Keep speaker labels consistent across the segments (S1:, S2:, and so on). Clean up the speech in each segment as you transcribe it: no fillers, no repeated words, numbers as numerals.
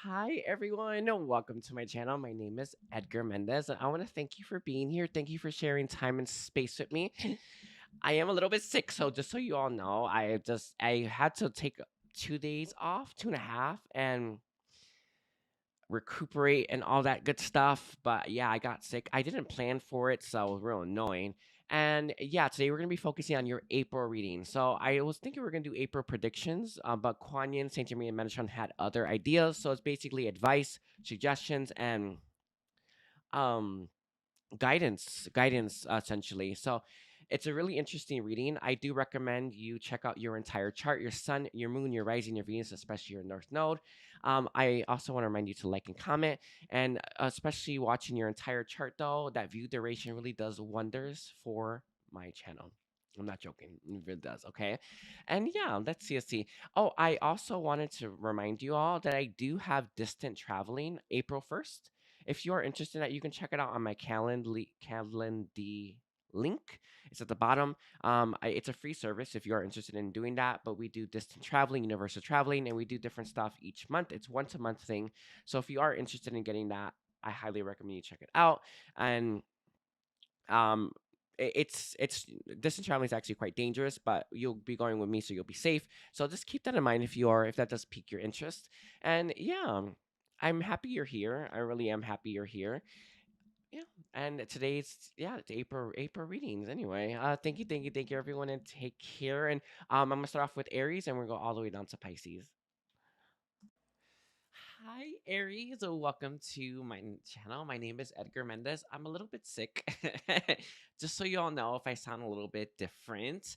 S1: Hi everyone, welcome to my channel. My name is Edgar Mendez, and I want to thank you for being here. Thank you for sharing time and space with me. I am a little bit sick, so just so you all know, I had to take 2 days off, two and a half, and recuperate and all that good stuff. But yeah, I got sick. I didn't plan for it, so it was real annoying. And yeah, today we're gonna be focusing on your April reading. So I was thinking we're gonna do April predictions, but Kuan Yin, Saint Germain, and Metatron had other ideas. So it's basically advice, suggestions, and um guidance essentially. So it's a really interesting reading. I do recommend you check out your entire chart, your sun, your moon, your rising, your Venus, especially your north node. I also want to remind you to like and comment, and especially watching your entire chart though, that view duration really does wonders for my channel. I'm not joking, it really does. Okay, and yeah, let's see. Oh, I also wanted to remind you all that I do have distant traveling April 1st. If you are interested in that, you can check it out on my Calendly link. It's at the bottom. It's a free service if you are interested in doing that. But we do distant traveling, universal traveling, and we do different stuff each month. It's once a month thing. So if you are interested in getting that, I highly recommend you check it out. And um, it's distant traveling is actually quite dangerous, but you'll be going with me, so you'll be safe. So just keep that in mind if that does pique your interest. And yeah, I'm happy you're here. I really am happy you're here. Yeah, and today's it's April readings. Anyway, thank you, everyone, and take care. And I'm gonna start off with Aries, and we're gonna go all the way down to Pisces. Hi, Aries. Welcome to my channel. My name is Edgar Mendez. I'm a little bit sick. Just so you all know, if I sound a little bit different,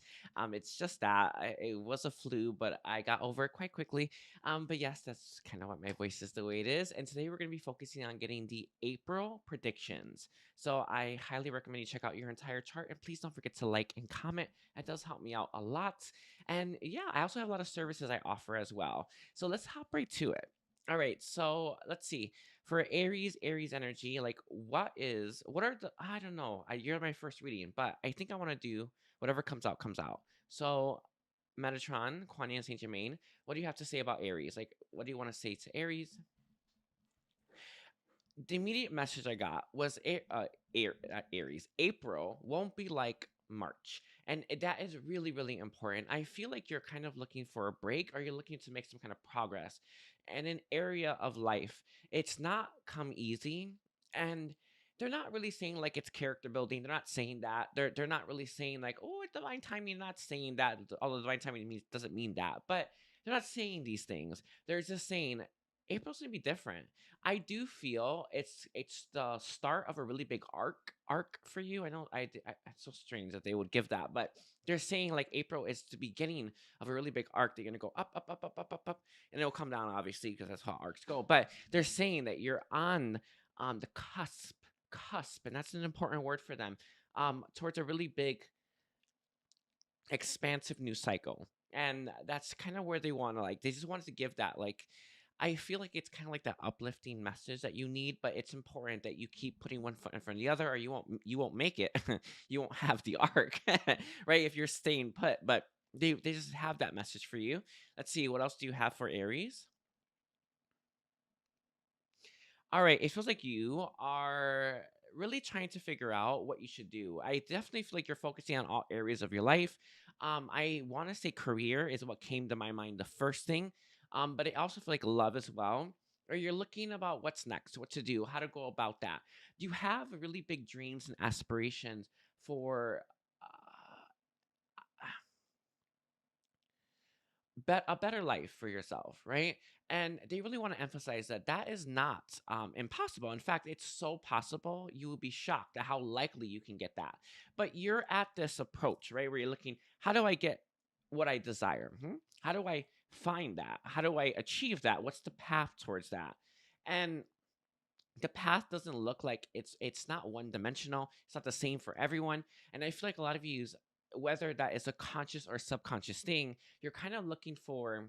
S1: it's just that it was a flu, but I got over it quite quickly. But yes, that's kind of what my voice is the way it is. And today we're going to be focusing on getting the April predictions. So I highly recommend you check out your entire chart, and please don't forget to like and comment. That does help me out a lot. And yeah, I also have a lot of services I offer as well. So let's hop right to it. All right, so let's see. For Aries energy, like what are the I don't know. You're my first reading, but I think I want to do whatever comes out comes out. So Metatron, Kuan Yin, Saint Germain, what do you have to say about Aries? Like, what do you want to say to Aries? The immediate message I got was Aries. April won't be like March. And that is really, really important. I feel like you're kind of looking for a break, or you're looking to make some kind of progress. And an area of life, it's not come easy. And they're not really saying like it's character building. They're not saying that. They're not really saying like, oh, it's divine timing. Not saying that. Although divine timing doesn't mean that. But they're not saying these things. They're just saying April's gonna be different. I do feel it's the start of a really big arc for you. I know it's so strange that they would give that, but they're saying like April is the beginning of a really big arc. They're gonna go up, and it'll come down obviously because that's how arcs go. But they're saying that you're on the cusp, and that's an important word for them. Towards a really big expansive new cycle. And that's kind of where they want to like they just wanted to give that like I feel like it's kind of like that uplifting message that you need, but it's important that you keep putting one foot in front of the other, or you won't make it. You won't have the arc, right? If you're staying put, but they just have that message for you. Let's see, what else do you have for Aries? All right, it feels like you are really trying to figure out what you should do. I definitely feel like you're focusing on all areas of your life. I want to say career is what came to my mind the first thing, but I also feel like love as well. Or you're looking about what's next, what to do, how to go about that. You have really big dreams and aspirations for a better life for yourself, right? And they really want to emphasize that that is not impossible. In fact, it's so possible you will be shocked at how likely you can get that. But you're at this approach, right, where you're looking, how do I get what I desire? How do I find that? How do I achieve that? What's the path towards that? And the path doesn't look like it's not one dimensional. It's not the same for everyone. And I feel like a lot of you, whether that is a conscious or subconscious thing, you're kind of looking for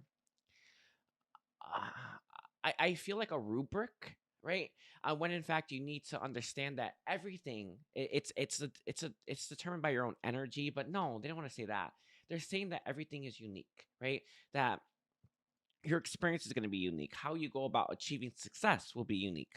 S1: I feel like a rubric, right? When in fact you need to understand that everything it's determined by your own energy. But no, they don't want to say that. They're saying that everything is unique, right? That Your experience is going to be unique. How you go about achieving success will be unique.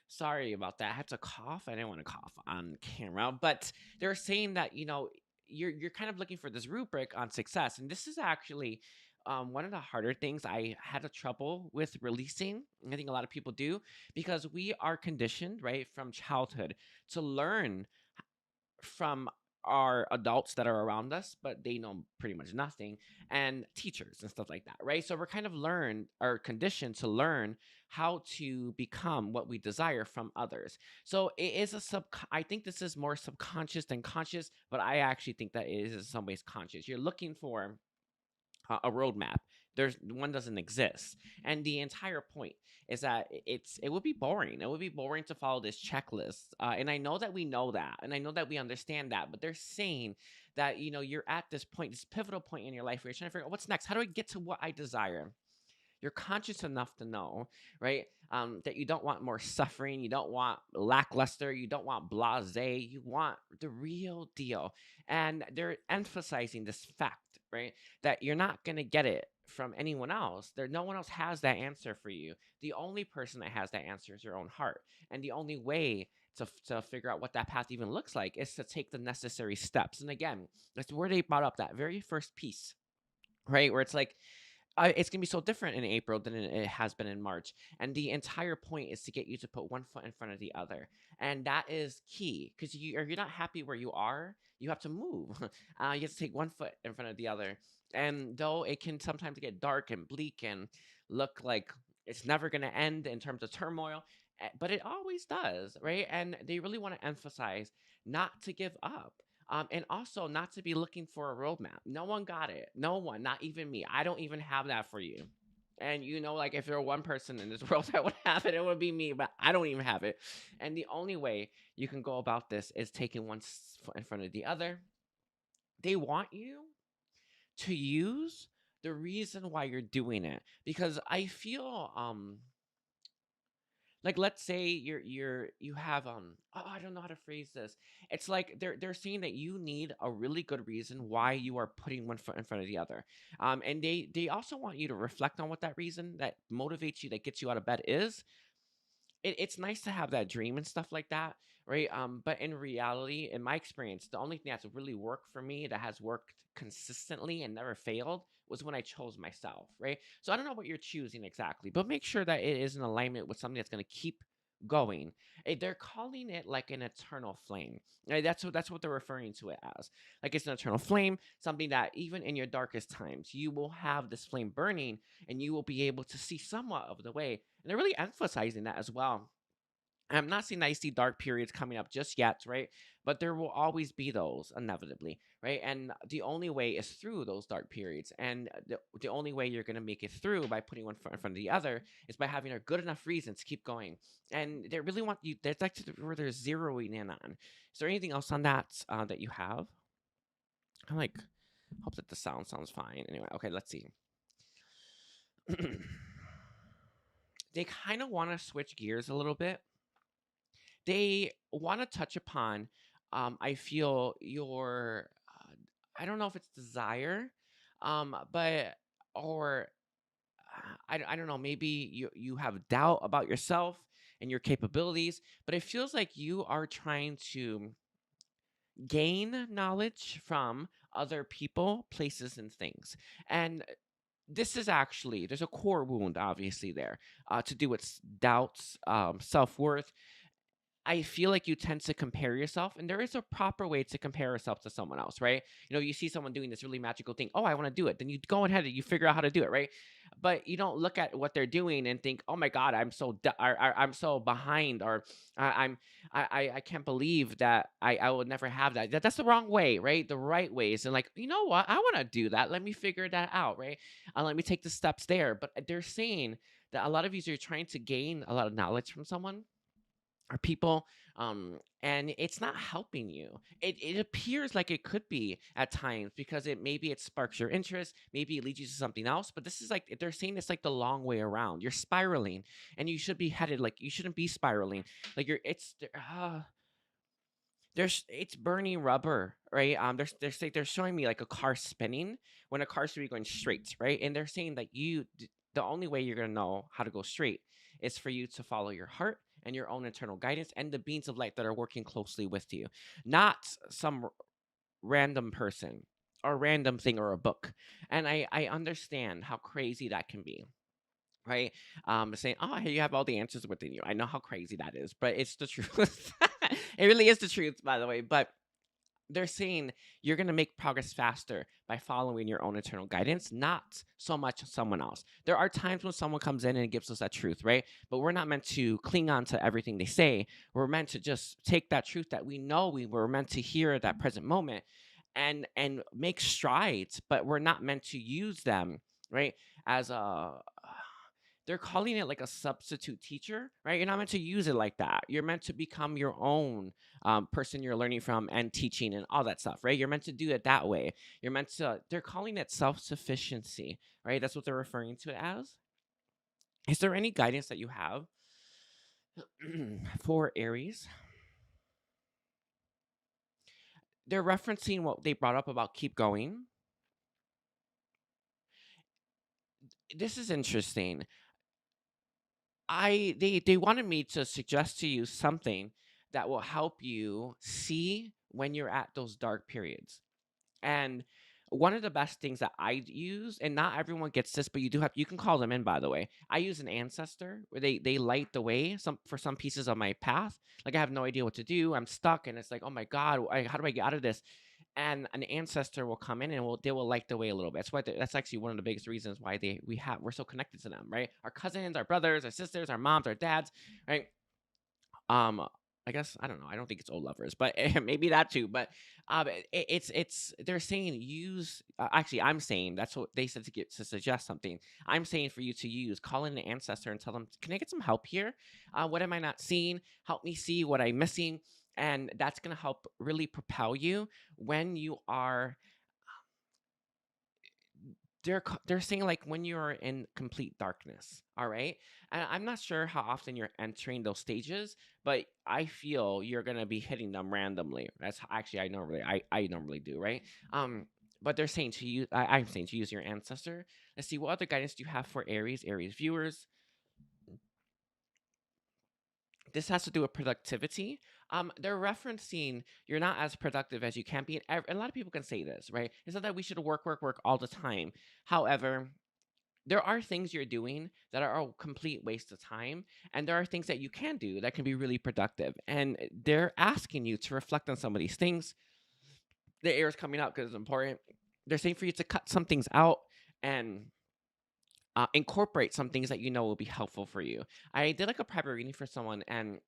S1: Sorry about that. I had to cough. I didn't want to cough on camera, but they're saying that you're kind of looking for this rubric on success, and this is actually one of the harder things I had a trouble with releasing. I think a lot of people do because we are conditioned right from childhood to learn from our adults that are around us, but they know pretty much nothing, and teachers and stuff like that, right? So we're kind of learned or conditioned to learn how to become what we desire from others. So it is I think this is more subconscious than conscious, but I actually think that it is in some ways conscious. You're looking for a roadmap. There's one doesn't exist, and the entire point is that it would be boring. It would be boring to follow this checklist, and I know that we know that, and I know that we understand that. But they're saying that you're at this point, this pivotal point in your life where you're trying to figure out what's next. How do I get to what I desire? You're conscious enough to know, right? That you don't want more suffering, you don't want lackluster, you don't want blasé, you want the real deal. And they're emphasizing this fact, right? That you're not gonna get it from anyone else. No one else has that answer for you. The only person that has that answer is your own heart. And the only way to figure out what that path even looks like is to take the necessary steps. And again, that's where they brought up that very first piece, right? Where it's like, it's gonna be so different in April than it has been in March, and the entire point is to get you to put one foot in front of the other, and that is key because if you're not happy where you are, you have to move. You have to take one foot in front of the other, and though it can sometimes get dark and bleak and look like it's never gonna end in terms of turmoil, but it always does, right? And they really want to emphasize not to give up. And also not to be looking for a roadmap. No one got it. No one, not even me. I don't even have that for you. And like if there were one person in this world that would have it, it would be me, but I don't even have it. And the only way you can go about this is taking one foot in front of the other. They want you to use the reason why you're doing it because I feel like let's say you have oh, I don't know how to phrase this. It's like they're saying that you need a really good reason why you are putting one foot in front of the other. And they also want you to reflect on what that reason that motivates you, that gets you out of bed is. It's nice to have that dream and stuff like that, right? But in reality, in my experience, the only thing that's really worked for me, that has worked consistently and never failed, was when I chose myself, right? So I don't know what you're choosing exactly, but make sure that it is in alignment with something that's going to keep going. They're calling it like an eternal flame. Right? That's what they're referring to it as. Like it's an eternal flame, something that even in your darkest times, you will have this flame burning, and you will be able to see somewhat of the way. And they're really emphasizing that as well. I'm not saying that I see dark periods coming up just yet, right? But there will always be those inevitably, right? And the only way is through those dark periods. And the only way you're going to make it through by putting one foot in front of the other is by having a good enough reason to keep going. And they really want you, that's like where they're zeroing in on. Is there anything else on that that you have? I'm like, hope that the sounds fine. Anyway, okay, let's see. They kind of want to switch gears a little bit. They want to touch upon, I feel your, I don't know if it's desire, but or I don't know, maybe you have doubt about yourself and your capabilities, but it feels like you are trying to gain knowledge from other people, places, and things. And this is actually, there's a core wound, obviously, there to do with doubts, self worth. I feel like you tend to compare yourself, and there is a proper way to compare yourself to someone else, right? You see someone doing this really magical thing. Oh, I want to do it. Then you go ahead and you figure out how to do it, right? But you don't look at what they're doing and think, "Oh my God, I'm so behind," or I'm I can't believe that I will never have that. That's the wrong way, right? The right way is, and like, you know what? I want to do that. Let me figure that out, right? Let me take the steps there. But they're saying that a lot of you are trying to gain a lot of knowledge from someone or people, and it's not helping you. It appears like it could be at times because maybe it sparks your interest, maybe it leads you to something else, but this is like they're saying it's like the long way around. You're spiraling, and you should be headed, like, you shouldn't be spiraling, like you're it's it's burning rubber, right? They're showing me like a car spinning when a car should be going straight, right? And they're saying that the only way you're gonna know how to go straight is for you to follow your heart and your own internal guidance and the beings of light that are working closely with you, not some random person or random thing or a book. And I understand how crazy that can be, right? Saying, "Oh, hey, you have all the answers within you." I know how crazy that is, but it's the truth. It really is the truth, by the way. But they're saying you're going to make progress faster by following your own internal guidance, not so much someone else. There are times when someone comes in and gives us that truth, right? But we're not meant to cling on to everything they say. We're meant to just take that truth that we know we were meant to hear at that present moment and make strides, but we're not meant to use them, right? As a they're calling it like a substitute teacher, right? You're not meant to use it like that. You're meant to become your own person you're learning from and teaching and all that stuff, right? You're meant to do it that way. You're meant to, they're calling it self sufficiency, right? That's what they're referring to it as. Is there any guidance that you have for Aries? They're referencing what they brought up about keep going. This is interesting. They wanted me to suggest to you something that will help you see when you're at those dark periods. And one of the best things that I use, and not everyone gets this, but you can call them in, by the way. I use an ancestor where they light the way for some pieces of my path. Like I have no idea what to do. I'm stuck and it's like, oh my God, how do I get out of this? And an ancestor will come in and they will light the way a little bit. That's why that's actually one of the biggest reasons why we're so connected to them, right? Our cousins, our brothers, our sisters, our moms, our dads, right? Um, I guess I don't know. I don't think it's old lovers, but maybe that too. But it's they're saying use. Actually, I'm saying that's what they said to suggest something. I'm saying for you to use. Call in an ancestor and tell them, "Can I get some help here? What am I not seeing? Help me see what I'm missing." And that's gonna help really propel you when you are they're saying like when you're in complete darkness, all right? And I'm not sure how often you're entering those stages, but I feel you're gonna be hitting them randomly. That's actually I normally do, right? But they're saying to use I'm saying to use your ancestor. Let's see what other guidance do you have for Aries viewers. This has to do with productivity. They're referencing you're not as productive as you can be. And a lot of people can say this, right? It's not that we should work all the time. However, there are things you're doing that are a complete waste of time, and there are things that you can do that can be really productive. And they're asking you to reflect on some of these things. The air is coming out because it's important. They're saying for you to cut some things out and incorporate some things that you know will be helpful for you. I did like a private reading for someone, and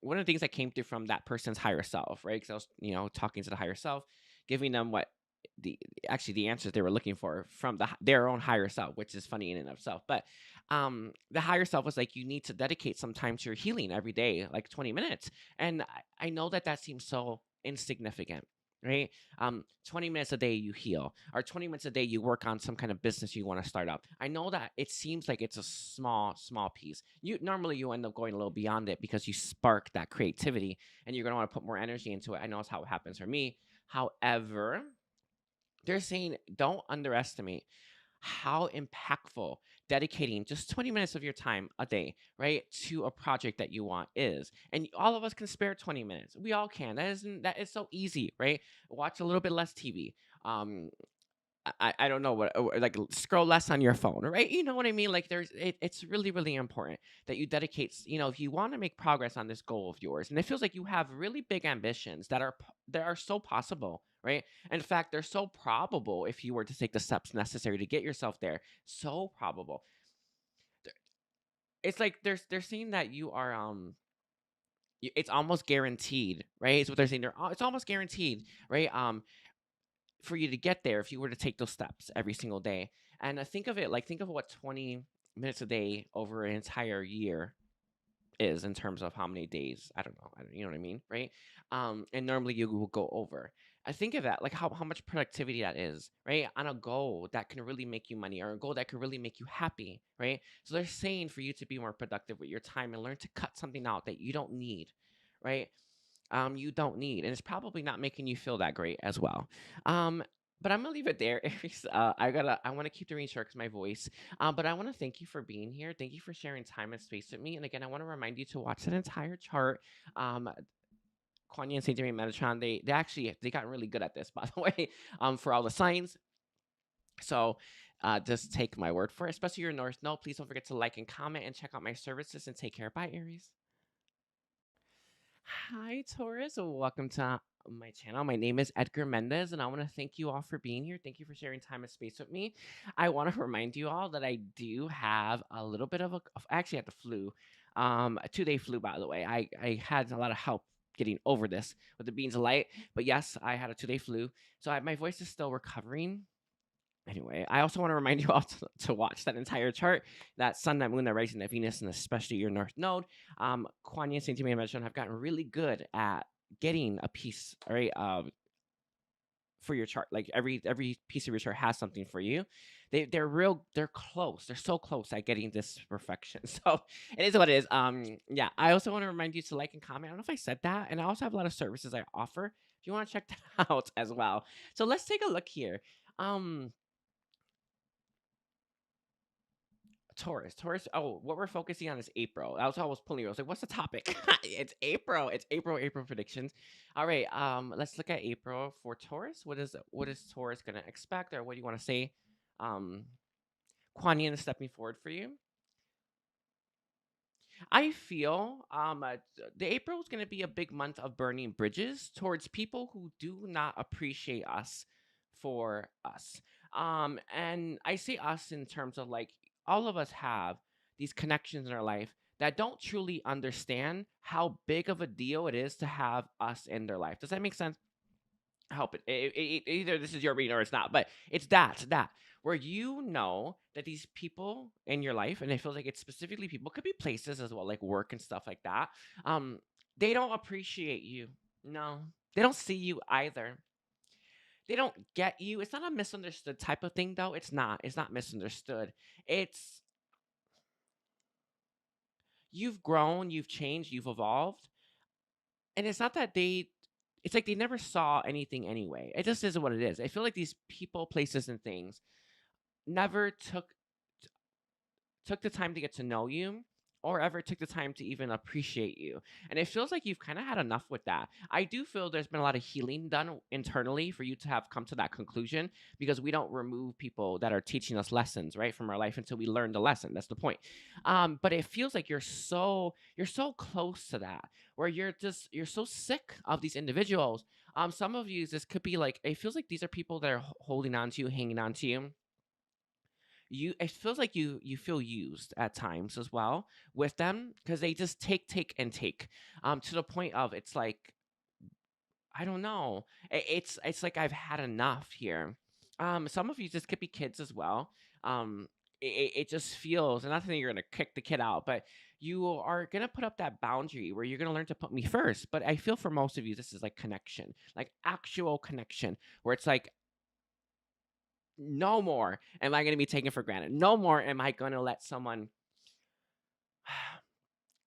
S1: one of the things that came through from that person's higher self, right? Because I was, talking to the higher self, giving them what the actually the answers they were looking for from their own higher self, which is funny in and of itself. But the higher self was like, you need to dedicate some time to your healing every day, like 20 minutes. And I know that seems so insignificant, right? 20 minutes a day you heal, or 20 minutes a day you work on some kind of business you want to start up. I know that it seems like it's a small piece. You end up going a little beyond it because you spark that creativity and you're going to want to put more energy into it. I know it's how it happens for me. However, they're saying don't underestimate how impactful dedicating just 20 minutes of your time a day, right, to a project that you want is. And all of us can spare 20 minutes. We all can. That is so easy, right? Watch a little bit less TV. Um, I don't know like scroll less on your phone, right? You know what I mean? Like it's really, really important that you dedicate, if you want to make progress on this goal of yours, and it feels like you have really big ambitions that are so possible, right? In fact, they're so probable if you were to take the steps necessary to get yourself there. So probable. It's like they're seeing that you are it's almost guaranteed, right? It's what they're saying. It's almost guaranteed, right? For you to get there if you were to take those steps every single day. And think of what 20 minutes a day over an entire year is in terms of how many days. I don't know. You know what I mean, right? And normally you will go over. I think of that like how much productivity that is, right? On a goal that can really make you money or a goal that can really make you happy, right? So they're saying for you to be more productive with your time and learn to cut something out that you don't need, right? you don't need, and it's probably not making you feel that great as well. Um, but I'm gonna leave it there, Aries. I want to keep the reading short because my voice. But I want to thank you for being here. Thank you for sharing time and space with me. And again, I want to remind you to watch that entire chart. Um, Kuan Yin, Saint Germain, Metatron, they actually they got really good at this, by the way. For all the signs. So just take my word for it, especially your North Node. Please don't forget to like and comment and check out my services and take care. Bye, Aries. Hi, Taurus. Welcome to my channel. My name is Edgar Mendez, and I want to thank you all for being here. Thank you for sharing time and space with me. I want to remind you all that I do have a little bit of I actually had the flu, a 2-day flu, by the way. I had a lot of help getting over this with the beans of light, but yes, I had a 2-day flu, so my voice is still recovering. Anyway, I also want to remind you all to watch that entire chart, that sun, that moon, that rising, that Venus, and especially your North Node. Kuan Yin, Saint Germain, and Metatron have gotten really good at getting a piece, all right, for your chart. Like every piece of your chart has something for you. They're close. They're so close at getting this perfection. So it is what it is. Yeah. I also want to remind you to like and comment. I don't know if I said that, and I also have a lot of services I offer. If you want to check that out as well. So let's take a look here. Um Taurus. Oh, what we're focusing on is April. That was always pulling you. I was like, what's the topic? It's April. It's April predictions. All right. Let's look at April for Taurus. What is Taurus gonna expect, or what do you want to say? Um, Kuan Yin is stepping forward for you. I feel the April is going to be a big month of burning bridges towards people who do not appreciate us for us. And I say us in terms of like all of us have these connections in our life that don't truly understand how big of a deal it is to have us in their life. Does that make sense? Help it. Either this is your reading or it's not, but it's that where you know that these people in your life, and it feels like it's specifically people, could be places as well, like work and stuff like that. Um, they don't appreciate you. No, they don't see you either. They don't get you. It's not a misunderstood type of thing, though. It's not. It's not misunderstood. It's you've grown, you've changed, you've evolved, and it's not that they it's like they never saw anything anyway. It just is what it is. I feel like these people, places, and things never took the time to get to know you or ever took the time to even appreciate you. And it feels like you've kind of had enough with that. I do feel there's been a lot of healing done internally for you to have come to that conclusion, because we don't remove people that are teaching us lessons, right, from our life until we learn the lesson. That's the point. But it feels like you're so close to that, where you're so sick of these individuals. Some of you, this could be like, it feels like these are people that are holding on to you, hanging on to you. It feels like you feel used at times as well with them, because they just take and take, to the point of it's like, I don't know, it's like I've had enough here. Some of you, just could be kids as well. It just feels, and not that you're gonna kick the kid out, but you are gonna put up that boundary where you're gonna learn to put me first. But I feel for most of you this is like connection, like actual connection, where it's like, no more am I going to be taken for granted. No more am I going to let someone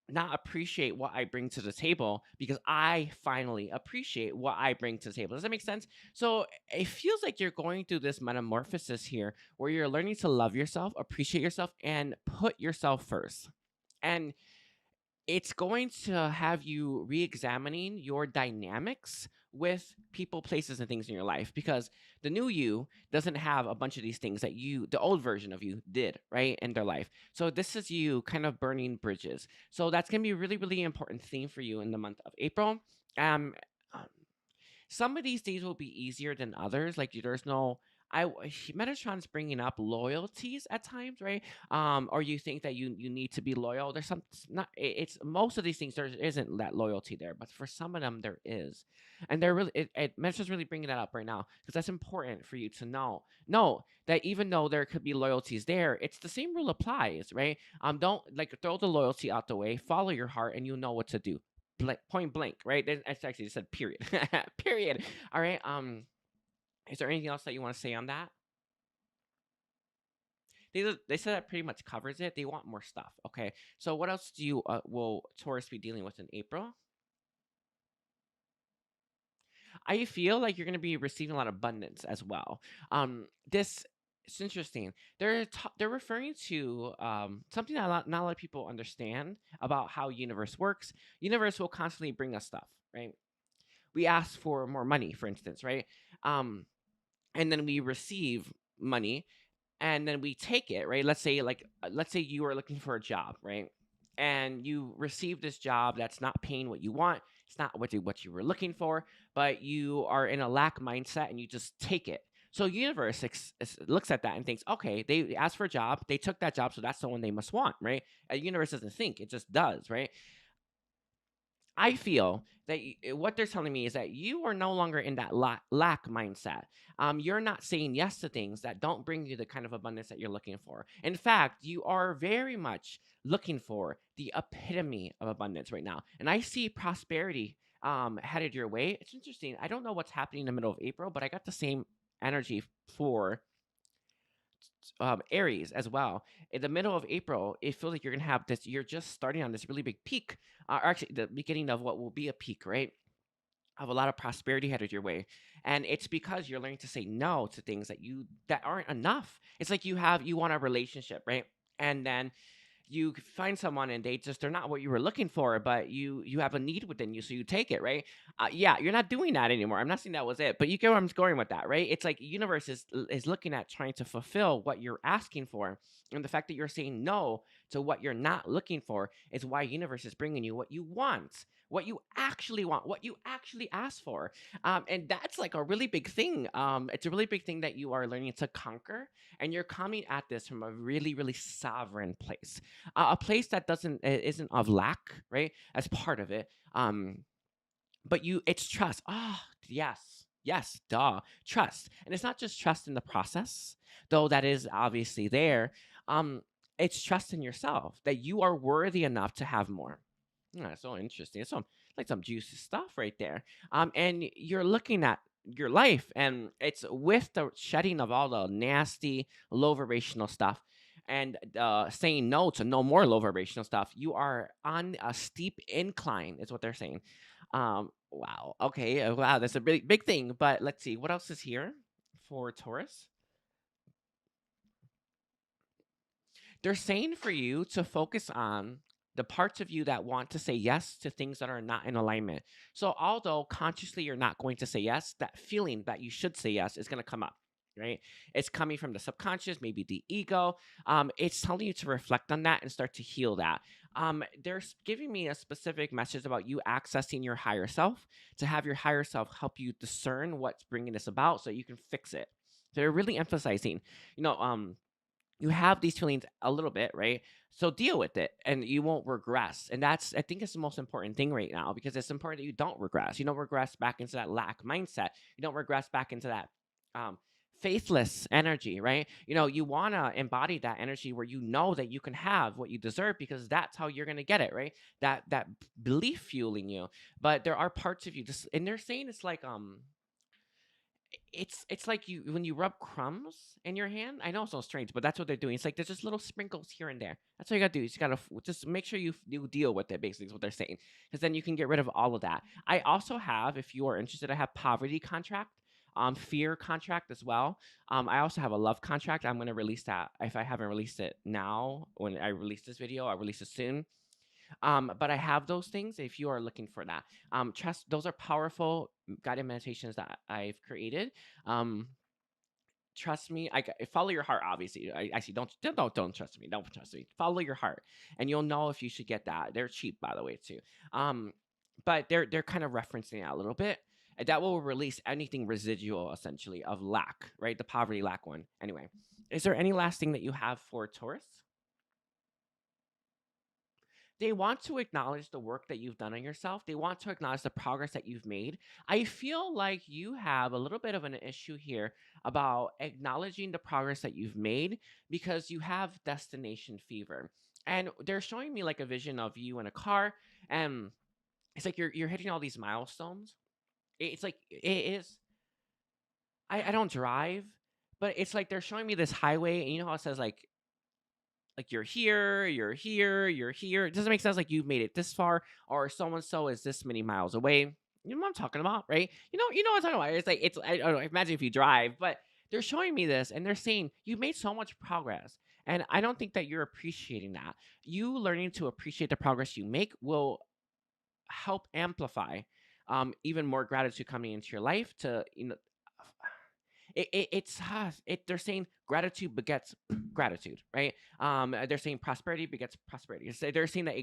S1: not appreciate what I bring to the table, because I finally appreciate what I bring to the table. Does that make sense? So it feels like you're going through this metamorphosis here where you're learning to love yourself, appreciate yourself, and put yourself first. And it's going to have you re-examining your dynamics with people, places, and things in your life, because the new you doesn't have a bunch of these things that the old version of you did, right, in their life. So this is you kind of burning bridges. So that's going to be a really, really important theme for you in the month of April. Um, um, some of these days will be easier than others. Like there's no, Metatron's bringing up loyalties at times, right? Or you think that you need to be loyal. There's some it's not. It's most of these things there isn't that loyalty there, but for some of them there is, and they're really. Metatron's really bringing that up right now because that's important for you to know. Know that even though there could be loyalties there, it's the same rule applies, right? Don't like throw the loyalty out the way. Follow your heart, and you'll know what to do. Point blank, right? It's actually just said period. Period. All right. Is there anything else that you want to say on that? They said that pretty much covers it. They want more stuff. Okay. So what else will Taurus be dealing with in April? I feel like you're going to be receiving a lot of abundance as well. This it's interesting. They're referring to something that not a lot of people understand about how universe works. Universe will constantly bring us stuff, right? We ask for more money, for instance, right? Um, and then we receive money, and then we take it, right? Let's say you are looking for a job, right? And you receive this job that's not paying what you want. It's not what you were looking for, but you are in a lack mindset and you just take it. So universe looks at that and thinks, okay, they asked for a job, they took that job, so that's the one they must want, right? A universe doesn't think; it just does, right? I feel that what they're telling me is that you are no longer in that lack mindset. You're not saying yes to things that don't bring you the kind of abundance that you're looking for. In fact, you are very much looking for the epitome of abundance right now. And I see prosperity headed your way. It's interesting. I don't know what's happening in the middle of April, but I got the same energy for Aries as well. In the middle of April, it feels like you're gonna have this. You're just starting on this really big peak, or actually the beginning of what will be a peak, right? Of a lot of prosperity headed your way, and it's because you're learning to say no to things that aren't enough. It's like you want a relationship, right? And then you find someone and they're not what you were looking for, but you have a need within you, so you take it, right? Yeah, you're not doing that anymore. I'm not saying that was it, but you get where I'm going with that, right? It's like universe is looking at trying to fulfill what you're asking for, and the fact that you're saying no to what you're not looking for is why universe is bringing you what you want, what you actually want, what you actually ask for. And that's like a really big thing. It's a really big thing that you are learning to conquer, and you're coming at this from a really, really sovereign place, a place that isn't of lack, right? As part of it. But it's trust. Ah, yes, yes, duh, trust, and it's not just trust in the process, though that is obviously there. It's trust in yourself that you are worthy enough to have more. Yeah, so interesting. It's some juicy stuff right there. And you're looking at your life, and it's with the shedding of all the nasty, low vibrational stuff, and saying no to no more low vibrational stuff. You are on a steep incline, is what they're saying. Wow. Okay. Wow. That's a really big thing. But let's see what else is here for Taurus. They're saying for you to focus on the parts of you that want to say yes to things that are not in alignment. So, although consciously you're not going to say yes, that feeling that you should say yes is going to come up, right? It's coming from the subconscious, maybe the ego. It's telling you to reflect on that and start to heal that. They're giving me a specific message about you accessing your higher self, to have your higher self help you discern what's bringing this about so you can fix it. They're really emphasizing, you know, you have these feelings a little bit, right? So deal with it and you won't regress. And I think it's the most important thing right now, because it's important that you don't regress. You don't regress back into that lack mindset. You don't regress back into that um, faithless energy, right? You want to embody that energy where you know that you can have what you deserve, because that's how you're going to get it, right? That belief fueling you. But there are parts of you just, and they're saying it's like, it's like you when you rub crumbs in your hand. I know it's so strange, but that's what they're doing. It's like there's just little sprinkles here and there. That's all you gotta do. You just gotta just make sure you deal with it. Basically, is what they're saying, because then you can get rid of all of that. I also have, if you are interested, I have poverty contract, fear contract as well. I also have a love contract. I'm gonna release that. If I haven't released it now, when I release this video, I'll release it soon. But I have those things if you are looking for that. Trust, those are powerful guided meditations that I've created. Um, Trust me. Follow your heart. Obviously, I see. Don't trust me. Don't trust me. Follow your heart, and you'll know if you should get that. They're cheap, by the way, too. Um, but they're kind of referencing that a little bit. And that will release anything residual, essentially, of lack, right? The poverty lack one. Anyway, is there any last thing that you have for Taurus? They want to acknowledge the work that you've done on yourself. They want to acknowledge the progress that you've made. I feel like you have a little bit of an issue here about acknowledging the progress that you've made, because you have destination fever. And they're showing me like a vision of you in a car, and it's like you're hitting all these milestones. It's like it is. I don't drive, but it's like they're showing me this highway, and you know how it says like you're here, you're here, you're here. It doesn't make sense like you've made it this far, or so and so is this many miles away. You know what I'm talking about, right? You know what I'm talking about. It's like I don't know. Imagine if you drive, but they're showing me this and they're saying you've made so much progress, and I don't think that you're appreciating that. You learning to appreciate the progress you make will help amplify even more gratitude coming into your life. To they're saying gratitude begets gratitude, right? They're saying prosperity begets prosperity. They're saying that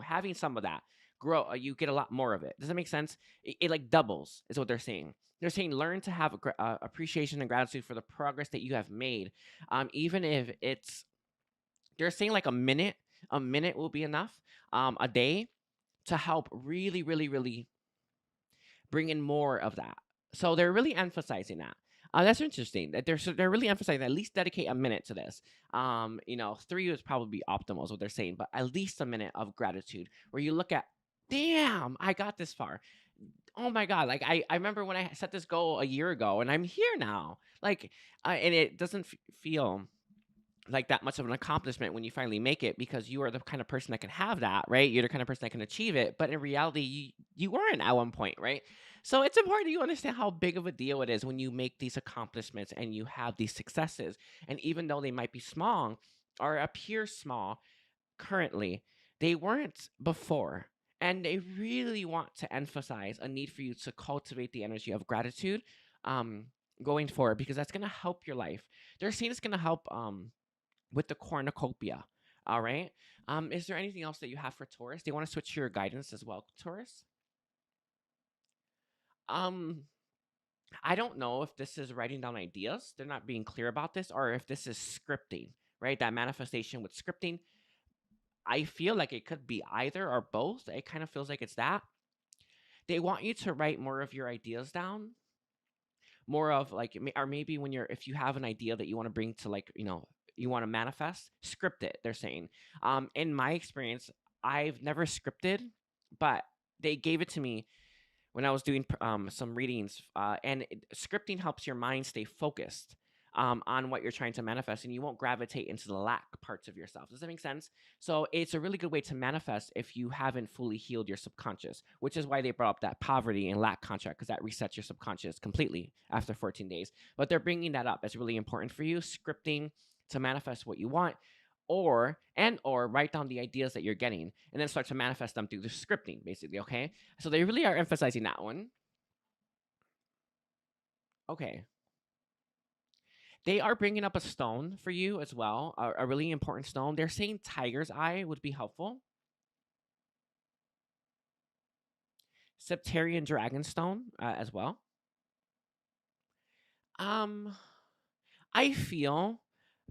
S1: having some of that grow, you get a lot more of it. Does that make sense? It like doubles is what they're saying. They're saying learn to have appreciation and gratitude for the progress that you have made, even if it's they're saying like a minute will be enough, a day to help really, really, really bring in more of that. So they're really emphasizing that. That's interesting. That they're really emphasizing at least dedicate a minute to this. 3 would probably be optimal is what they're saying, but at least a minute of gratitude where you look at, damn, I got this far. Oh my god! Like I remember when I set this goal a year ago, and I'm here now. Like, and it doesn't feel like that much of an accomplishment when you finally make it because you are the kind of person that can have that, right? You're the kind of person that can achieve it. But in reality, you weren't at one point, right? So it's important you understand how big of a deal it is when you make these accomplishments and you have these successes. And even though they might be small or appear small currently, they weren't before. And they really want to emphasize a need for you to cultivate the energy of gratitude um, going forward because that's going to help your life. They're saying it's going to help with the cornucopia. All right. Is there anything else that you have for Taurus? Do you want to switch to your guidance as well, Taurus? Um, I don't know if this is writing down ideas. They're not being clear about this, or if this is scripting, right? That manifestation with scripting. I feel like it could be either or both. It kind of feels like it's that. They want you to write more of your ideas down, more of like, or maybe when if you have an idea that you want to bring to like, you want to manifest, script it. They're saying, in my experience, I've never scripted, but they gave it to me when I was doing some readings, and scripting helps your mind stay focused on what you're trying to manifest, and you won't gravitate into the lack parts of yourself. Does that make sense? So it's a really good way to manifest if you haven't fully healed your subconscious, which is why they brought up that poverty and lack contract, because that resets your subconscious completely after 14 days. But they're bringing that up. It's really important for you, scripting to manifest what you want, or write down the ideas that you're getting and then start to manifest them through the scripting, basically. Okay, so they really are emphasizing that one. Okay, they are bringing up a stone for you as well, a really important stone. They're saying tiger's eye would be helpful. Septarian dragonstone as well. um I feel,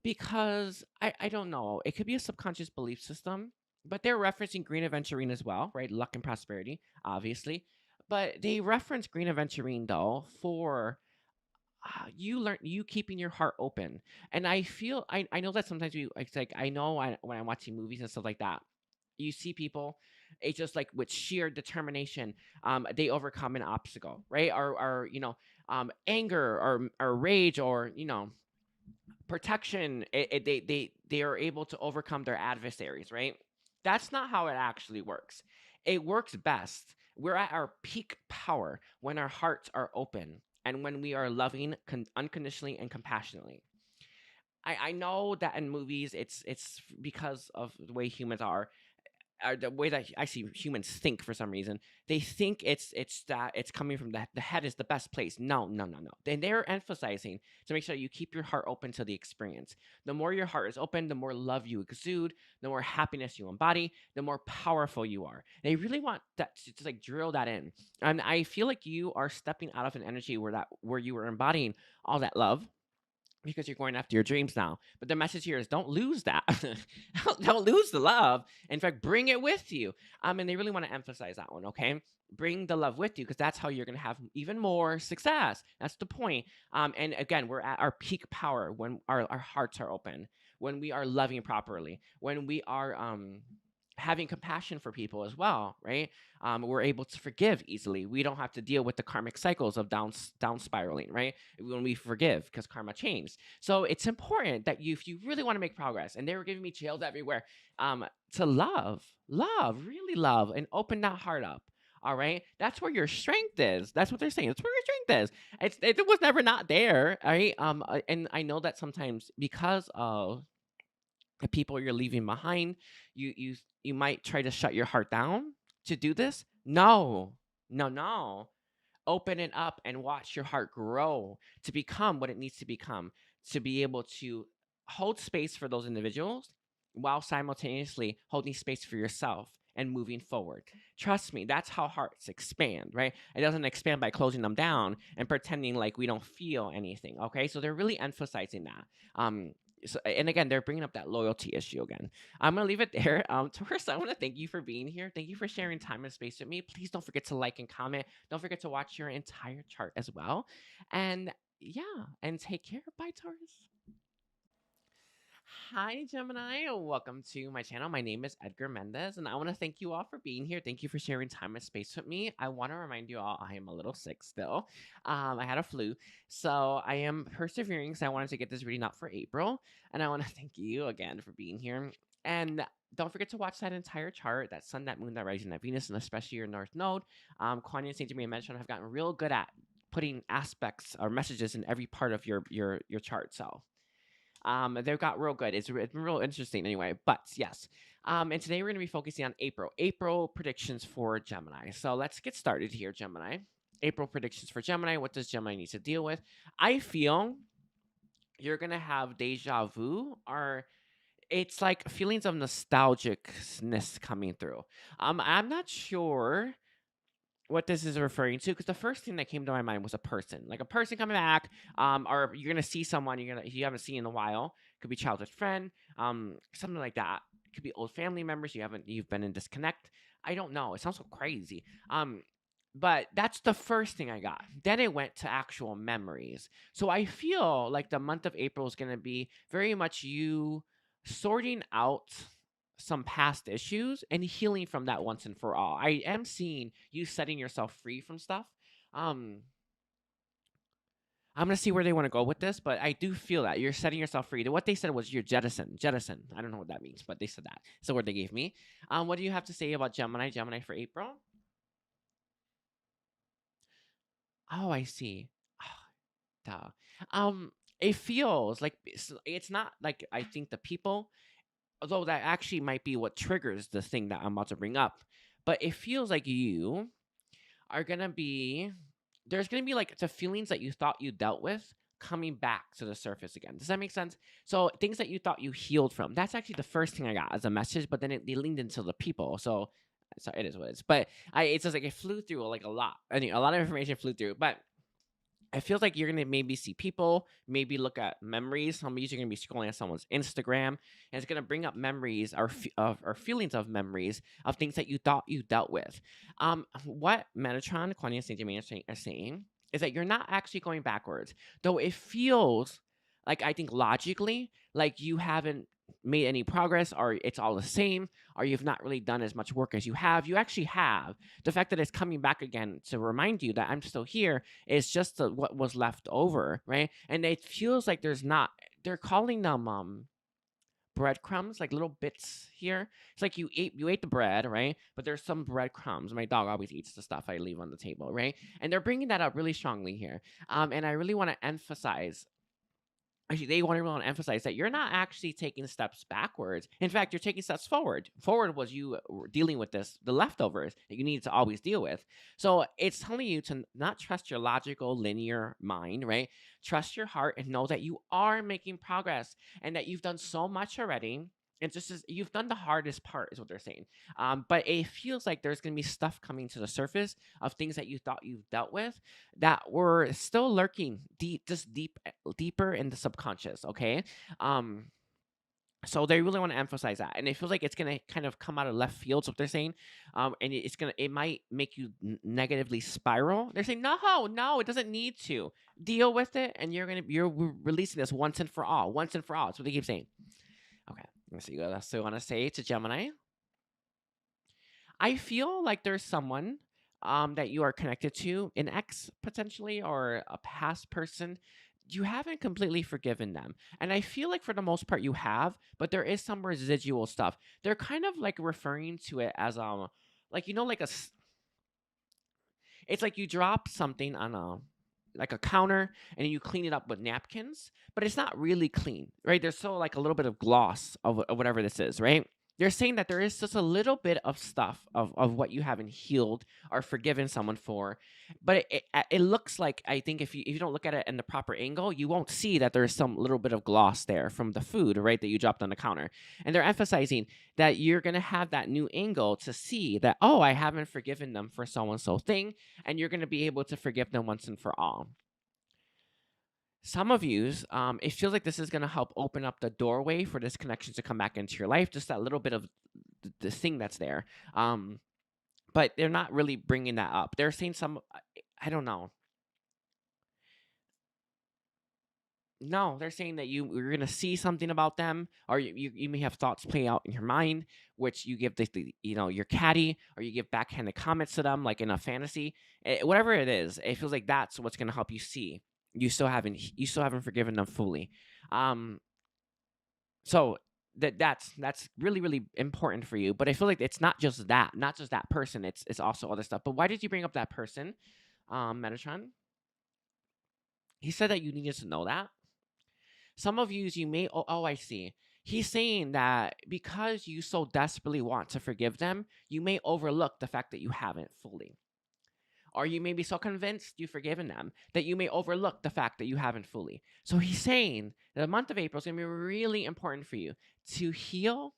S1: because I don't know, it could be a subconscious belief system, but they're referencing green aventurine as well, right? Luck and prosperity, obviously. But they reference green aventurine though for you keeping your heart open. And I feel I know that sometimes it's like I know when I'm watching movies and stuff like that, you see people, it's just like with sheer determination, they overcome an obstacle, right? Or anger or rage, or protection, they are able to overcome their adversaries, right? That's not how it actually works. It works best, we're at our peak power when our hearts are open and when we are loving unconditionally and compassionately. I know that in movies it's because of the way humans are, or the way that I see humans think. For some reason, they think it's that it's coming from the head is the best place. No, no, no, no. Then they're emphasizing to make sure you keep your heart open to the experience. The more your heart is open, the more love you exude, the more happiness you embody, the more powerful you are. They really want that to just like drill that in. And I feel like you are stepping out of an energy where you were embodying all that love, because you're going after your dreams now. But the message here is don't lose that. Don't lose the love. In fact, bring it with you. And they really want to emphasize that one, okay? Bring the love with you, because that's how you're going to have even more success. That's the point. And again, we're at our peak power when our hearts are open, when we are loving properly, when we are having compassion for people as well, right? We're able to forgive easily. We don't have to deal with the karmic cycles of down spiraling, right? When we forgive, because karma changed. So it's important that if you really want to make progress, and they were giving me chills everywhere, to really love, and open that heart up. All right, that's where your strength is. That's what they're saying. That's where your strength is. It was never not there. All right. And I know that sometimes because of the people you're leaving behind, you might try to shut your heart down to do this. No, no, no. Open it up and watch your heart grow to become what it needs to become, to be able to hold space for those individuals while simultaneously holding space for yourself and moving forward. Trust me, that's how hearts expand, right? It doesn't expand by closing them down and pretending like we don't feel anything, okay? So they're really emphasizing that. And again, they're bringing up that loyalty issue again. I'm gonna leave it there. Taurus, I want to thank you for being here. Thank you for sharing time and space with me. Please don't forget to like and comment. Don't forget to watch your entire chart as well. And yeah, and take care. Bye, Taurus. Hi, Gemini. Welcome to my channel. My name is Edgar Mendez, and I want to thank you all for being here. Thank you for sharing time and space with me. I want to remind you all I am a little sick still. I had a flu, so I am persevering because I wanted to get this reading out for April, and I want to thank you again for being here. And don't forget to watch that entire chart, that sun, that moon, that rising, that Venus, and especially your North Node. Kuan Yin, Saint Germain, and Metatron have gotten real good at putting aspects or messages in every part of your chart. So they've got real good. It's been real interesting anyway. But yes. And today we're going to be focusing on April predictions for Gemini. So let's get started here, Gemini. April predictions for Gemini. What does Gemini need to deal with? I feel you're going to have deja vu, or it's like feelings of nostalgicness coming through. I'm not sure what this is referring to, because the first thing that came to my mind was a person, like a person coming back, or you're gonna see someone you haven't seen in a while. Could be childhood friend, something like that. Could be old family members you've been in disconnect. I don't know. It sounds so crazy. But that's the first thing I got. Then it went to actual memories. So I feel like the month of April is gonna be very much you sorting out some past issues and healing from that once and for all. I am seeing you setting yourself free from stuff. Um, I'm gonna see where they want to go with this, but I do feel that you're setting yourself free. What they said was you're jettison. I don't know what that means, but they said that. It's the word they gave me. What do you have to say about Gemini for April? Oh, I see. Duh. It feels like it's not like I think the people, although that actually might be what triggers the thing that I'm about to bring up. But it feels like you are gonna be there's gonna be like the feelings that you thought you dealt with coming back to the surface again. Does that make sense? So things that you thought you healed from. That's actually the first thing I got as a message, but then it leaned into the people. So it is what it is. But it's just like it flew through like a lot. I mean, a lot of information flew through, but it feels like you're gonna maybe see people, maybe look at memories. Some of you are gonna be scrolling at someone's Instagram, and it's gonna bring up memories or feelings of memories of things that you thought you dealt with. What Metatron, Kuan Yin, Saint Germain are saying is that you're not actually going backwards, though it feels like I think logically like you haven't made any progress, or it's all the same, or you've not really done as much work as you have. You actually have. The fact that it's coming back again to remind you that I'm still here is just what was left over, right? And it feels like they're calling them breadcrumbs, like little bits here. It's like you ate the bread, right? But there's some breadcrumbs. My dog always eats the stuff I leave on the table, right? And they're bringing that up really strongly here. And I really want to emphasize, actually, they want to emphasize that you're not actually taking steps backwards. In fact, you're taking steps forward. Forward was you dealing with the leftovers that you needed to always deal with. So it's telling you to not trust your logical, linear mind, right? Trust your heart and know that you are making progress and that you've done so much already. And just as you've done the hardest part, is what they're saying. But it feels like there's going to be stuff coming to the surface of things that you thought you've dealt with that were still lurking deeper in the subconscious. Okay. So they really want to emphasize that, and it feels like it's gonna kind of come out of left field. So what they're saying, and it might make you negatively spiral. They're saying, no, it doesn't need to deal with it, and you're releasing this once and for all. That's what they keep saying. Okay, let's see what else I want to say to Gemini. I feel like there's someone that you are connected to, an ex potentially, or a past person. You haven't completely forgiven them. And I feel like for the most part you have, but there is some residual stuff. They're kind of like referring to it as like It's like you drop something on a like a counter and you clean it up with napkins, but it's not really clean, right? There's still like a little bit of gloss of whatever this is, right? They're saying that there is just a little bit of stuff of what you haven't healed or forgiven someone for, but it looks like, I think if you don't look at it in the proper angle, you won't see that there's some little bit of gloss there from the food, right, that you dropped on the counter. And they're emphasizing that you're gonna have that new angle to see that, oh, I haven't forgiven them for so and so thing, and you're gonna be able to forgive them once and for all. Some of yous, it feels like this is gonna help open up the doorway for this connection to come back into your life. Just that little bit of the thing that's there. But they're not really bringing that up. They're saying some, I don't know. No, they're saying that you're gonna see something about them, or you may have thoughts play out in your mind, which you give your caddy, or you give backhanded comments to them, like in a fantasy. Whatever it is, it feels like that's what's gonna help you see you still haven't forgiven them fully. Um, so that's really really important for you. But I feel like it's not just that person. It's also other stuff. But why did you bring up that person, Metatron? He said that you needed to know that. Some of you may, oh, I see. He's saying that because you so desperately want to forgive them, you may overlook the fact that you haven't fully. Or you may be so convinced you've forgiven them that you may overlook the fact that you haven't fully. So he's saying that the month of April is going to be really important for you to heal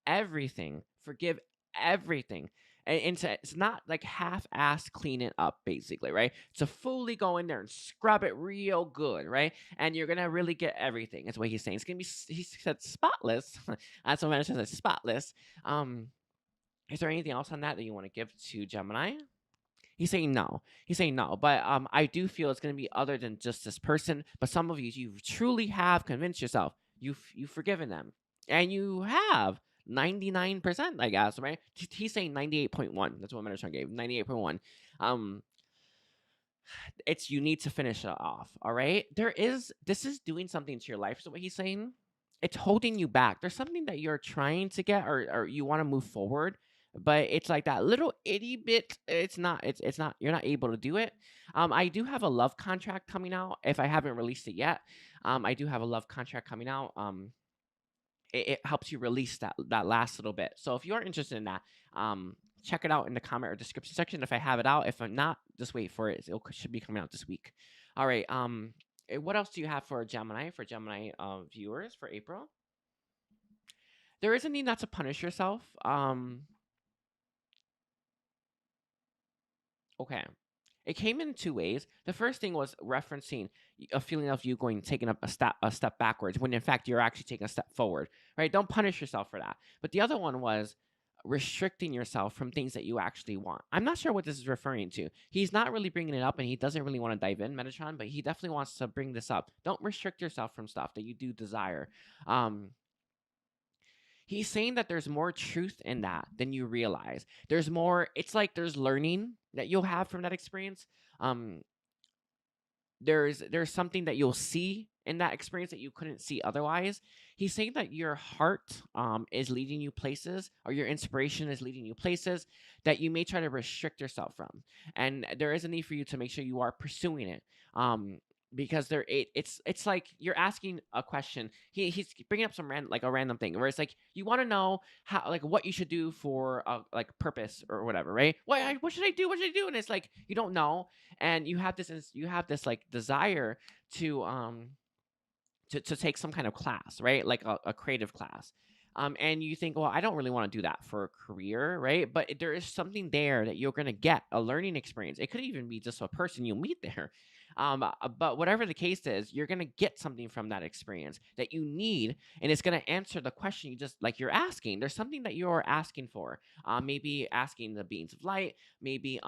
S1: everything, forgive everything. And it's not like half-ass clean it up, basically, right? To fully go in there and scrub it real good, right? And you're gonna really get everything. That's what he's saying. It's gonna be, he said, spotless. That's what Vanessa says, spotless. Um, is there anything else on that you want to give to Gemini? He's saying no. He's saying no. But I do feel it's going to be other than just this person. But some of you truly have convinced yourself you've forgiven them, and you have 99%. I guess, right? He's saying 98.1. That's what Metatron gave. 98.1. Um, it's you need to finish it off. All right. This is doing something to your life. So what he's saying, it's holding you back. There's something that you're trying to get, or you want to move forward, but it's like that little itty bit. It's not. You're not able to do it. I do have a love contract coming out. If I haven't released it yet, I do have a love contract coming out. It helps you release that last little bit. So if you're interested in that, check it out in the comment or description section if I have it out. If I'm not, just wait for it. It should be coming out this week. All right. What else do you have for Gemini? For Gemini viewers for April, there is a need not to punish yourself. Okay. It came in two ways. The first thing was referencing a feeling of you taking up a step backwards when in fact you're actually taking a step forward, right? Don't punish yourself for that. But the other one was restricting yourself from things that you actually want. I'm not sure what this is referring to. He's not really bringing it up, and he doesn't really want to dive in, Metatron, but he definitely wants to bring this up. Don't restrict yourself from stuff that you do desire. Um, He's saying that there's more truth in that than you realize. There's more, it's like there's learning that you'll have from that experience. Um, there's something that you'll see in that experience that you couldn't see otherwise. He's saying that your heart is leading you places, or your inspiration is leading you places that you may try to restrict yourself from, and there is a need for you to make sure you are pursuing it. Because it's like you're asking a question. He's bringing up a random thing where it's like you want to know how, like, what you should do for like purpose or whatever, right? What should I do? What should I do? And it's like you don't know, and you have this like desire to to take some kind of class, right? Like a creative class. And you think, well, I don't really want to do that for a career, right? But there is something there that you're going to get a learning experience. It could even be just a person you'll meet there. But whatever the case is, you're going to get something from that experience that you need, and it's going to answer the question you just like you're asking. There's something that you're asking for. Maybe asking the beings of light, maybe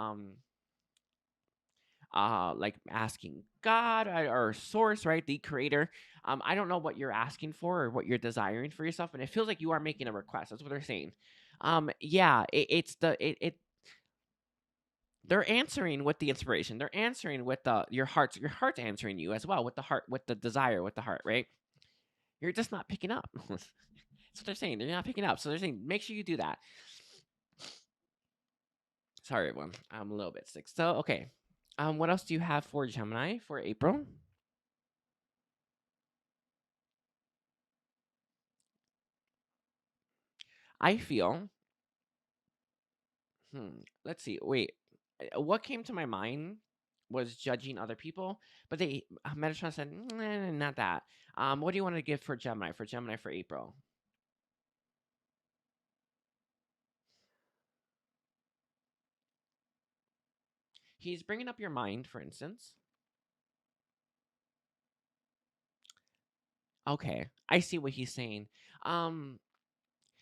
S1: like asking God, or source, right, the creator. I don't know what you're asking for or what you're desiring for yourself, and it feels like you are making a request. That's what they're saying. Yeah, they're answering with the inspiration. They're answering with your heart's answering you as well, with the heart, with the desire, with the heart, right? You're just not picking up. That's what they're saying. They're not picking up. So they're saying make sure you do that. Sorry, everyone. I'm a little bit sick. So, okay. What else do you have for Gemini for April? I feel. Let's see. Wait. What came to my mind was judging other people, but they Metatron said, not that. What do you want to give for Gemini? For Gemini for April? He's bringing up your mind, for instance. Okay, I see what he's saying. Um,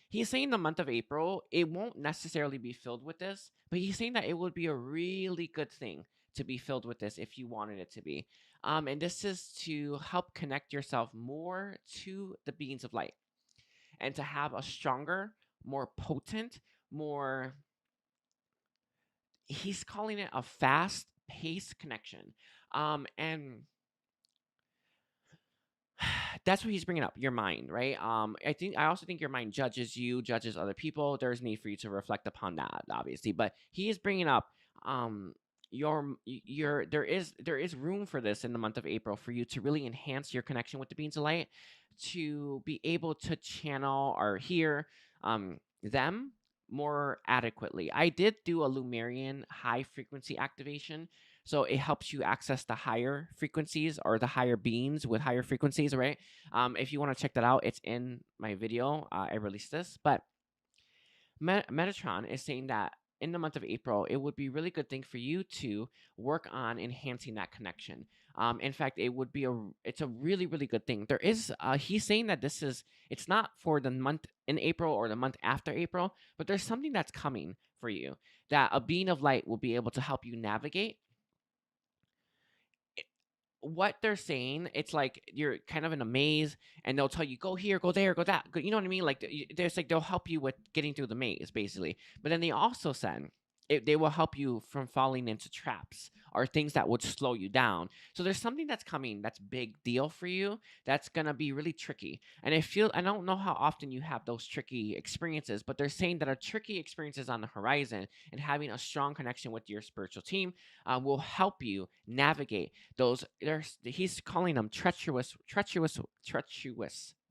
S1: he's saying the month of April, it won't necessarily be filled with this, but he's saying that it would be a really good thing to be filled with this if you wanted it to be. And this is to help connect yourself more to the beings of light and to have a stronger, more potent, more, he's calling it a fast paced connection. And that's what he's bringing up, your mind, right? I also think your mind judges you, judges other people. There's need for you to reflect upon that, obviously, but he is bringing up um your there is room for this in the month of April for you to really enhance your connection with the beings of light, to be able to channel or hear them more adequately. I did do a Lumerian high frequency activation, so it helps you access the higher frequencies or the higher beams with higher frequencies, right? If you want to check that out, it's in my video. I released this, but Metatron is saying that in the month of April, it would be a really good thing for you to work on enhancing that connection. In fact, it's a really really good thing. He's saying that it's not for the month in April or the month after April, but there's something that's coming for you that a being of light will be able to help you navigate what they're saying. It's like you're kind of in a maze, and they'll tell you go here, go there, go that. You know what I mean? Like there's like they'll help you with getting through the maze, basically. But then they also said they will help you from falling into traps or things that would slow you down. So there's something that's coming that's big deal for you that's gonna be really tricky. And I don't know how often you have those tricky experiences, but they're saying that a tricky experience is on the horizon, and having a strong connection with your spiritual team will help you navigate those. He's calling them treacherous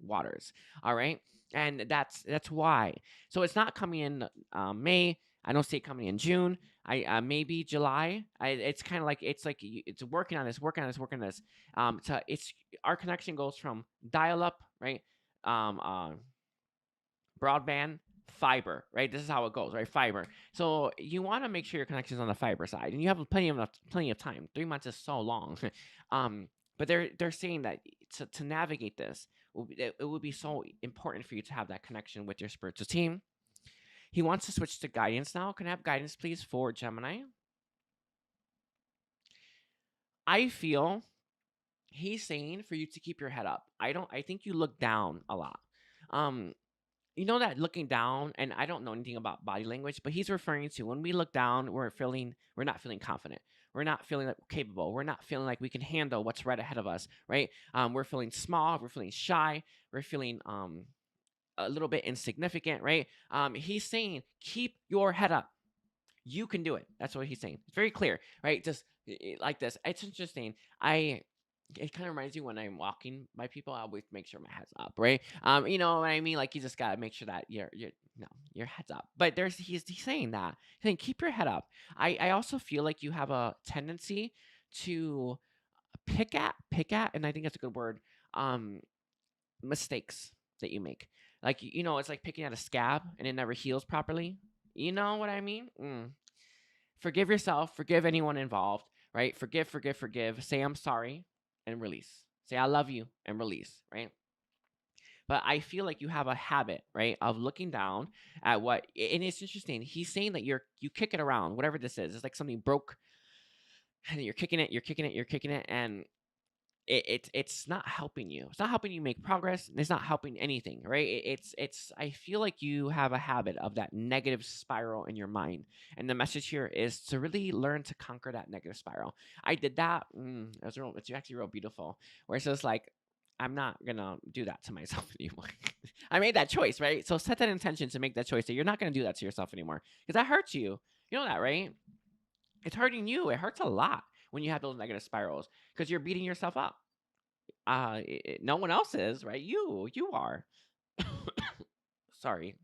S1: waters. All right, and that's why. So it's not coming in May. I don't see it coming in June. I maybe July. It's kind of like it's working on this, working on this, working on this. So it's our connection goes from dial up, right? Um, uh, broadband, fiber, right? This is how it goes, right? Fiber. So you want to make sure your connection is on the fiber side, and you have plenty of time. 3 months is so long. um, but they're saying that to navigate this, it would be so important for you to have that connection with your spiritual team. He wants to switch to guidance now. Can I have guidance, please, for Gemini? I feel he's saying for you to keep your head up. I think you look down a lot. Um, you know that looking down, and I don't know anything about body language, but he's referring to when we look down, we're not feeling confident. We're not feeling like we're capable. We're not feeling like we can handle what's right ahead of us, right? We're feeling small. We're feeling shy. We're feeling a little bit insignificant, right? He's saying keep your head up. You can do it. That's what he's saying. It's very clear, right? Just like this. It's interesting. It kind of reminds me when I'm walking by people, I always make sure my head's up, right? You know what I mean? Like you just gotta make sure that you're no, your head's up. But he's saying that. He's saying keep your head up. I also feel like you have a tendency to pick at, and I think that's a good word, um, mistakes that you make. Like it's like picking at a scab and it never heals properly. You know what I mean? Forgive yourself, forgive anyone involved, right? Forgive. Say I'm sorry and release. Say I love you and release, right? But I feel like you have a habit, right, of looking down at what, and it's interesting. He's saying that you kick it around, whatever this is. It's like something broke, and you're kicking it, and it's not helping you. It's not helping you make progress. And it's not helping anything, right? It's. I feel like you have a habit of that negative spiral in your mind, and the message here is to really learn to conquer that negative spiral. I did that. It's actually real beautiful. Where it's just like, I'm not gonna do that to myself anymore. I made that choice, right? So set that intention to make that choice that you're not gonna do that to yourself anymore, because that hurts you. You know that, right? It's hurting you. It hurts a lot when you have those negative spirals because you're beating yourself up. No one else is, right? You are. Sorry.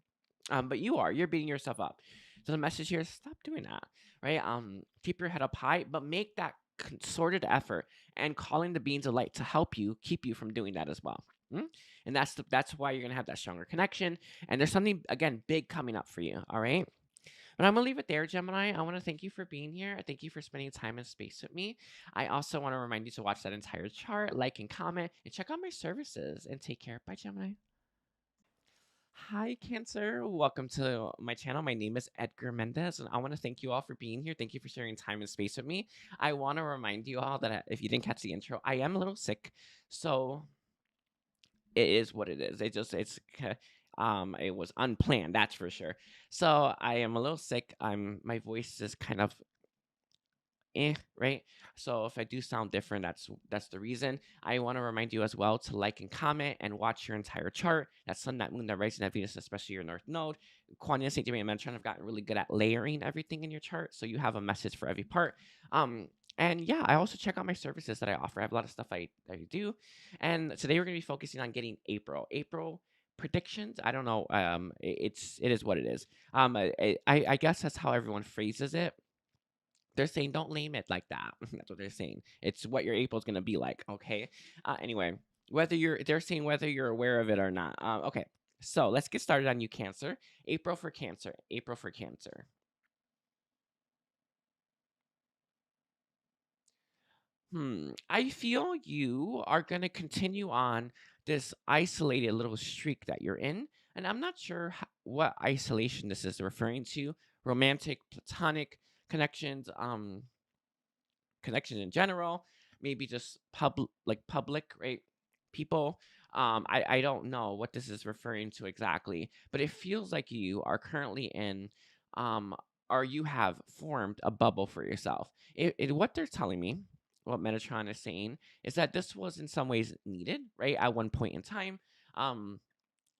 S1: But you are. You're beating yourself up. So the message here is stop doing that, right? Keep your head up high, but make that concerted effort and calling the beings of light to help you keep you from doing that as well. And that's why you're gonna have that stronger connection. And there's something again big coming up for you. All right. But I'm gonna leave it there, Gemini. I want to thank you for being here. Thank you for spending time and space with me. I also want to remind you to watch that entire chart, like and comment, and check out my services. And take care. Bye, Gemini. Hi, Cancer. Welcome to my channel. My name is Edgar Mendez, and I want to thank you all for being here. Thank you for sharing time and space with me. I want to remind you all that if you didn't catch the intro, I am a little sick, so it is what it is. It was unplanned, that's for sure. So I am a little sick. My voice is kind of right? So if I do sound different, that's the reason. I want to remind you as well to like and comment and watch your entire chart. That sun, that moon, that rising, that Venus, especially your North Node. Quania, Saint Germain, and Metron have gotten really good at layering everything in your chart, so you have a message for every part. And yeah, I also check out my services that I offer. I have a lot of stuff I do, and today we're going to be focusing on getting April predictions. I don't know. It is what it is. I guess that's how everyone phrases it. They're saying don't name it like that. That's what they're saying. It's what your April's gonna be like. Okay. Anyway, they're saying whether you're aware of it or not. Okay. So let's get started on you, Cancer. April for Cancer. April for Cancer. I feel you are gonna continue on this isolated little streak that you're in, and I'm not sure what isolation this is referring to. Romantic, platonic connections. Connections in general, maybe just public, right? People. I don't know what this is referring to exactly, but it feels like you are currently in um or you have formed a bubble for yourself. What they're telling me, what Metatron is saying, is that this was in some ways needed, right? At one point in time,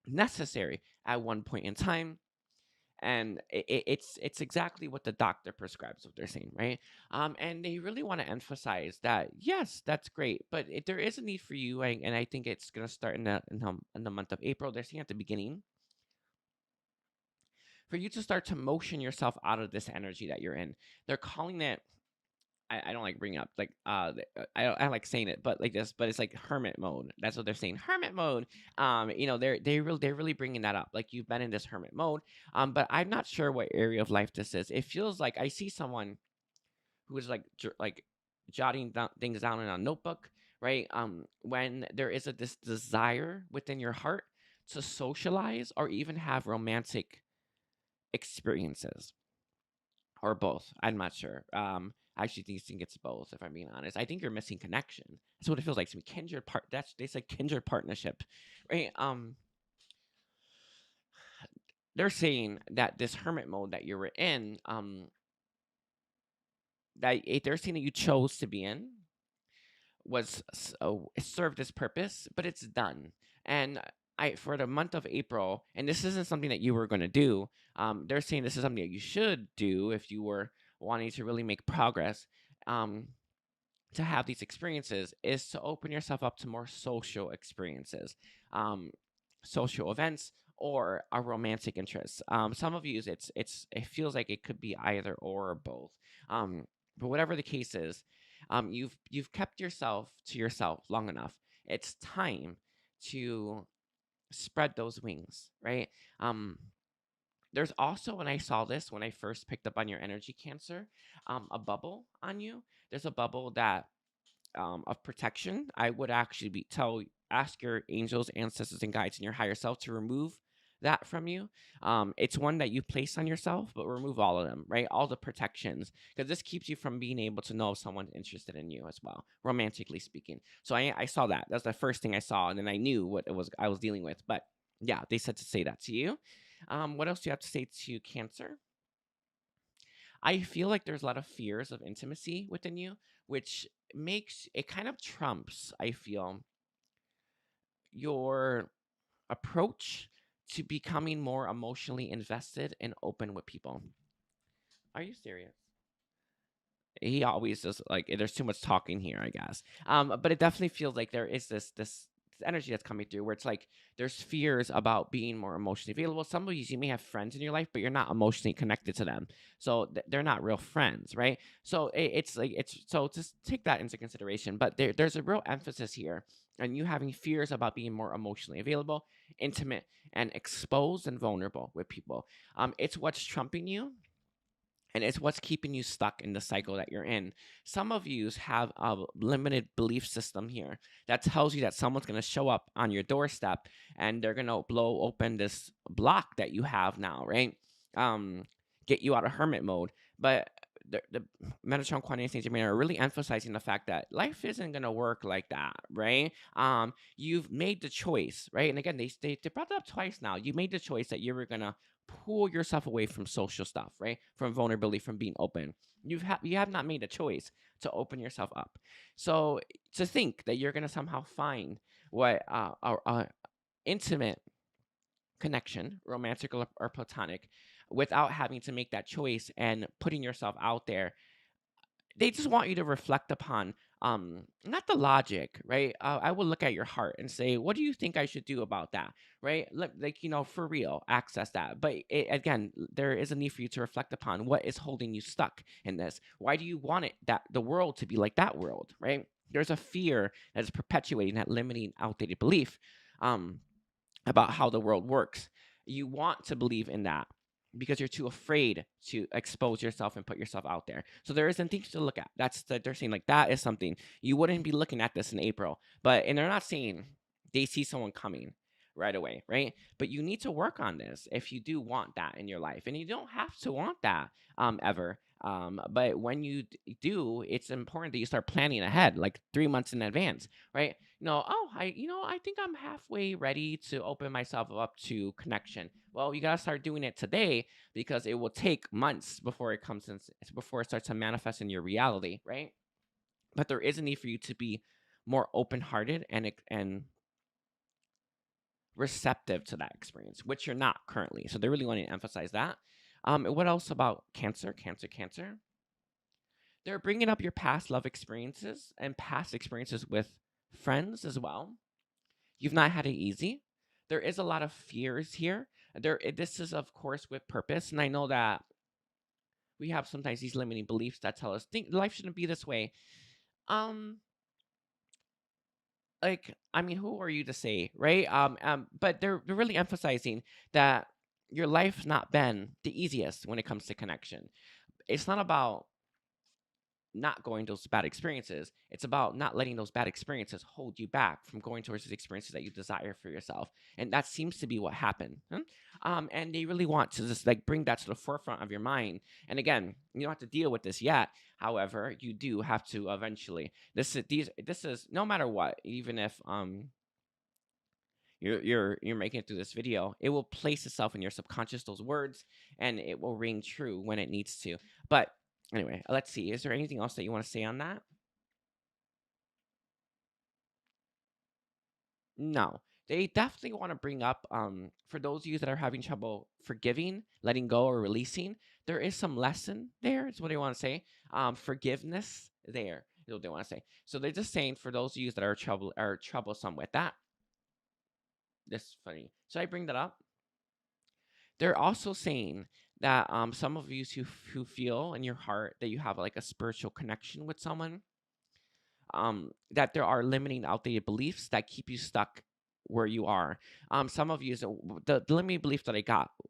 S1: necessary at one point in time, and it's exactly what the doctor prescribes, what they're saying, right? And they really want to emphasize that yes, that's great, but there is a need for you, and I think it's going to start in the month of April. They're saying at the beginning for you to start to motion yourself out of this energy that you're in. They're calling it, I don't like bringing up like I like saying it, but like this, but it's like hermit mode. That's what they're saying, hermit mode. They're really bringing that up. Like you've been in this hermit mode. But I'm not sure what area of life this is. It feels like I see someone who is like jotting down things down in a notebook, right? When there is this desire within your heart to socialize or even have romantic experiences, or both. I'm not sure. I actually think it's both. If I'm being honest, I think you're missing connection. That's what it feels like to me. Kindred part. That's they said kindred partnership, right? They're saying that this hermit mode that you were in, they're saying that you chose to be in, it served its purpose, but it's done. And for the month of April, and this isn't something that you were going to do. They're saying this is something that you should do if you were wanting to really make progress. To have these experiences is to open yourself up to more social experiences, um, social events, or a romantic interest. Some of you, it feels like it could be either or both. Um, but whatever the case is, you've kept yourself to yourself long enough. It's time to spread those wings, right? There's also, when I saw this, when I first picked up on your energy, Cancer, a bubble on you. There's a bubble that of protection. I would actually ask your angels, ancestors, and guides, and your higher self to remove that from you. It's one that you place on yourself, but remove all of them, right? All the protections, because this keeps you from being able to know if someone's interested in you as well, romantically speaking. So I saw that. That's the first thing I saw, and then I knew what it was I was dealing with. But yeah, they said to say that to you. What else do you have to say to Cancer? I feel like there's a lot of fears of intimacy within you, which makes it kind of trumps, I feel, your approach to becoming more emotionally invested and open with people. Are you serious? He always just like there's too much talking here, I guess. But it definitely feels like there is this energy that's coming through where it's like there's fears about being more emotionally available. Some of you may have friends in your life, but you're not emotionally connected to them, so they're not real friends, right? So it's like it's so just take that into consideration. But there's a real emphasis here on you having fears about being more emotionally available, intimate, and exposed and vulnerable with people. It's what's trumping you, and it's what's keeping you stuck in the cycle that you're in. Some of you have a limited belief system here that tells you that someone's going to show up on your doorstep and they're going to blow open this block that you have now, right? Um, get you out of hermit mode. But the Metatron Quantity and Saint Germain are really emphasizing the fact that life isn't going to work like that, right? You've made the choice, right? And again, they brought that up twice now. You made the choice that you were going to pull yourself away from social stuff, right? From vulnerability, from being open. You have not made a choice to open yourself up. So to think that you're gonna somehow find what intimate connection, romantic or platonic, without having to make that choice and putting yourself out there, they just want you to reflect upon not the logic, right? I will look at your heart and say, what do you think I should do about that, right? Like, for real, access that. But again, there is a need for you to reflect upon what is holding you stuck in this. Why do you want it, that the world to be like that world, right? There's a fear that is perpetuating that limiting, outdated belief about how the world works. You want to believe in that because you're too afraid to expose yourself and put yourself out there. So there isn't things to look at. That's that they're saying, like, that is something you wouldn't be looking at this in April. And they're not saying they see someone coming right away, right? But you need to work on this if you do want that in your life, and you don't have to want that ever. But when you do, it's important that you start planning ahead, like 3 months in advance, right? I think I'm halfway ready to open myself up to connection. Well, you gotta start doing it today because it will take months before before it starts to manifest in your reality, right? But there is a need for you to be more open-hearted and receptive to that experience, which you're not currently. So they really want to emphasize that. What else about Cancer? Cancer. They're bringing up your past love experiences and past experiences with friends as well. You've not had it easy. There is a lot of fears here. This is, of course, with purpose, and I know that we have sometimes these limiting beliefs that tell us think life shouldn't be this way. Um, I mean, who are you to say, right? But they're really emphasizing that your life's not been the easiest when it comes to connection. It's not about not going those bad experiences. It's about not letting those bad experiences hold you back from going towards these experiences that you desire for yourself. And that seems to be what happened. And they really want to just like bring that to the forefront of your mind. And again, you don't have to deal with this yet. However, you do have to eventually. This is no matter what, even if you're making it through this video, it will place itself in your subconscious, those words, and it will ring true when it needs to. But anyway, let's see. Is there anything else that you want to say on that? No. They definitely want to bring up for those of you that are having trouble forgiving, letting go, or releasing, there is some lesson there, is what they want to say. Forgiveness there is what they want to say. So they're just saying for those of you that are troublesome with that. This is funny. Should I bring that up? They're also saying that some of you who feel in your heart that you have like a spiritual connection with someone, that there are limiting outdated beliefs that keep you stuck where you are. Some of you, the limiting belief that I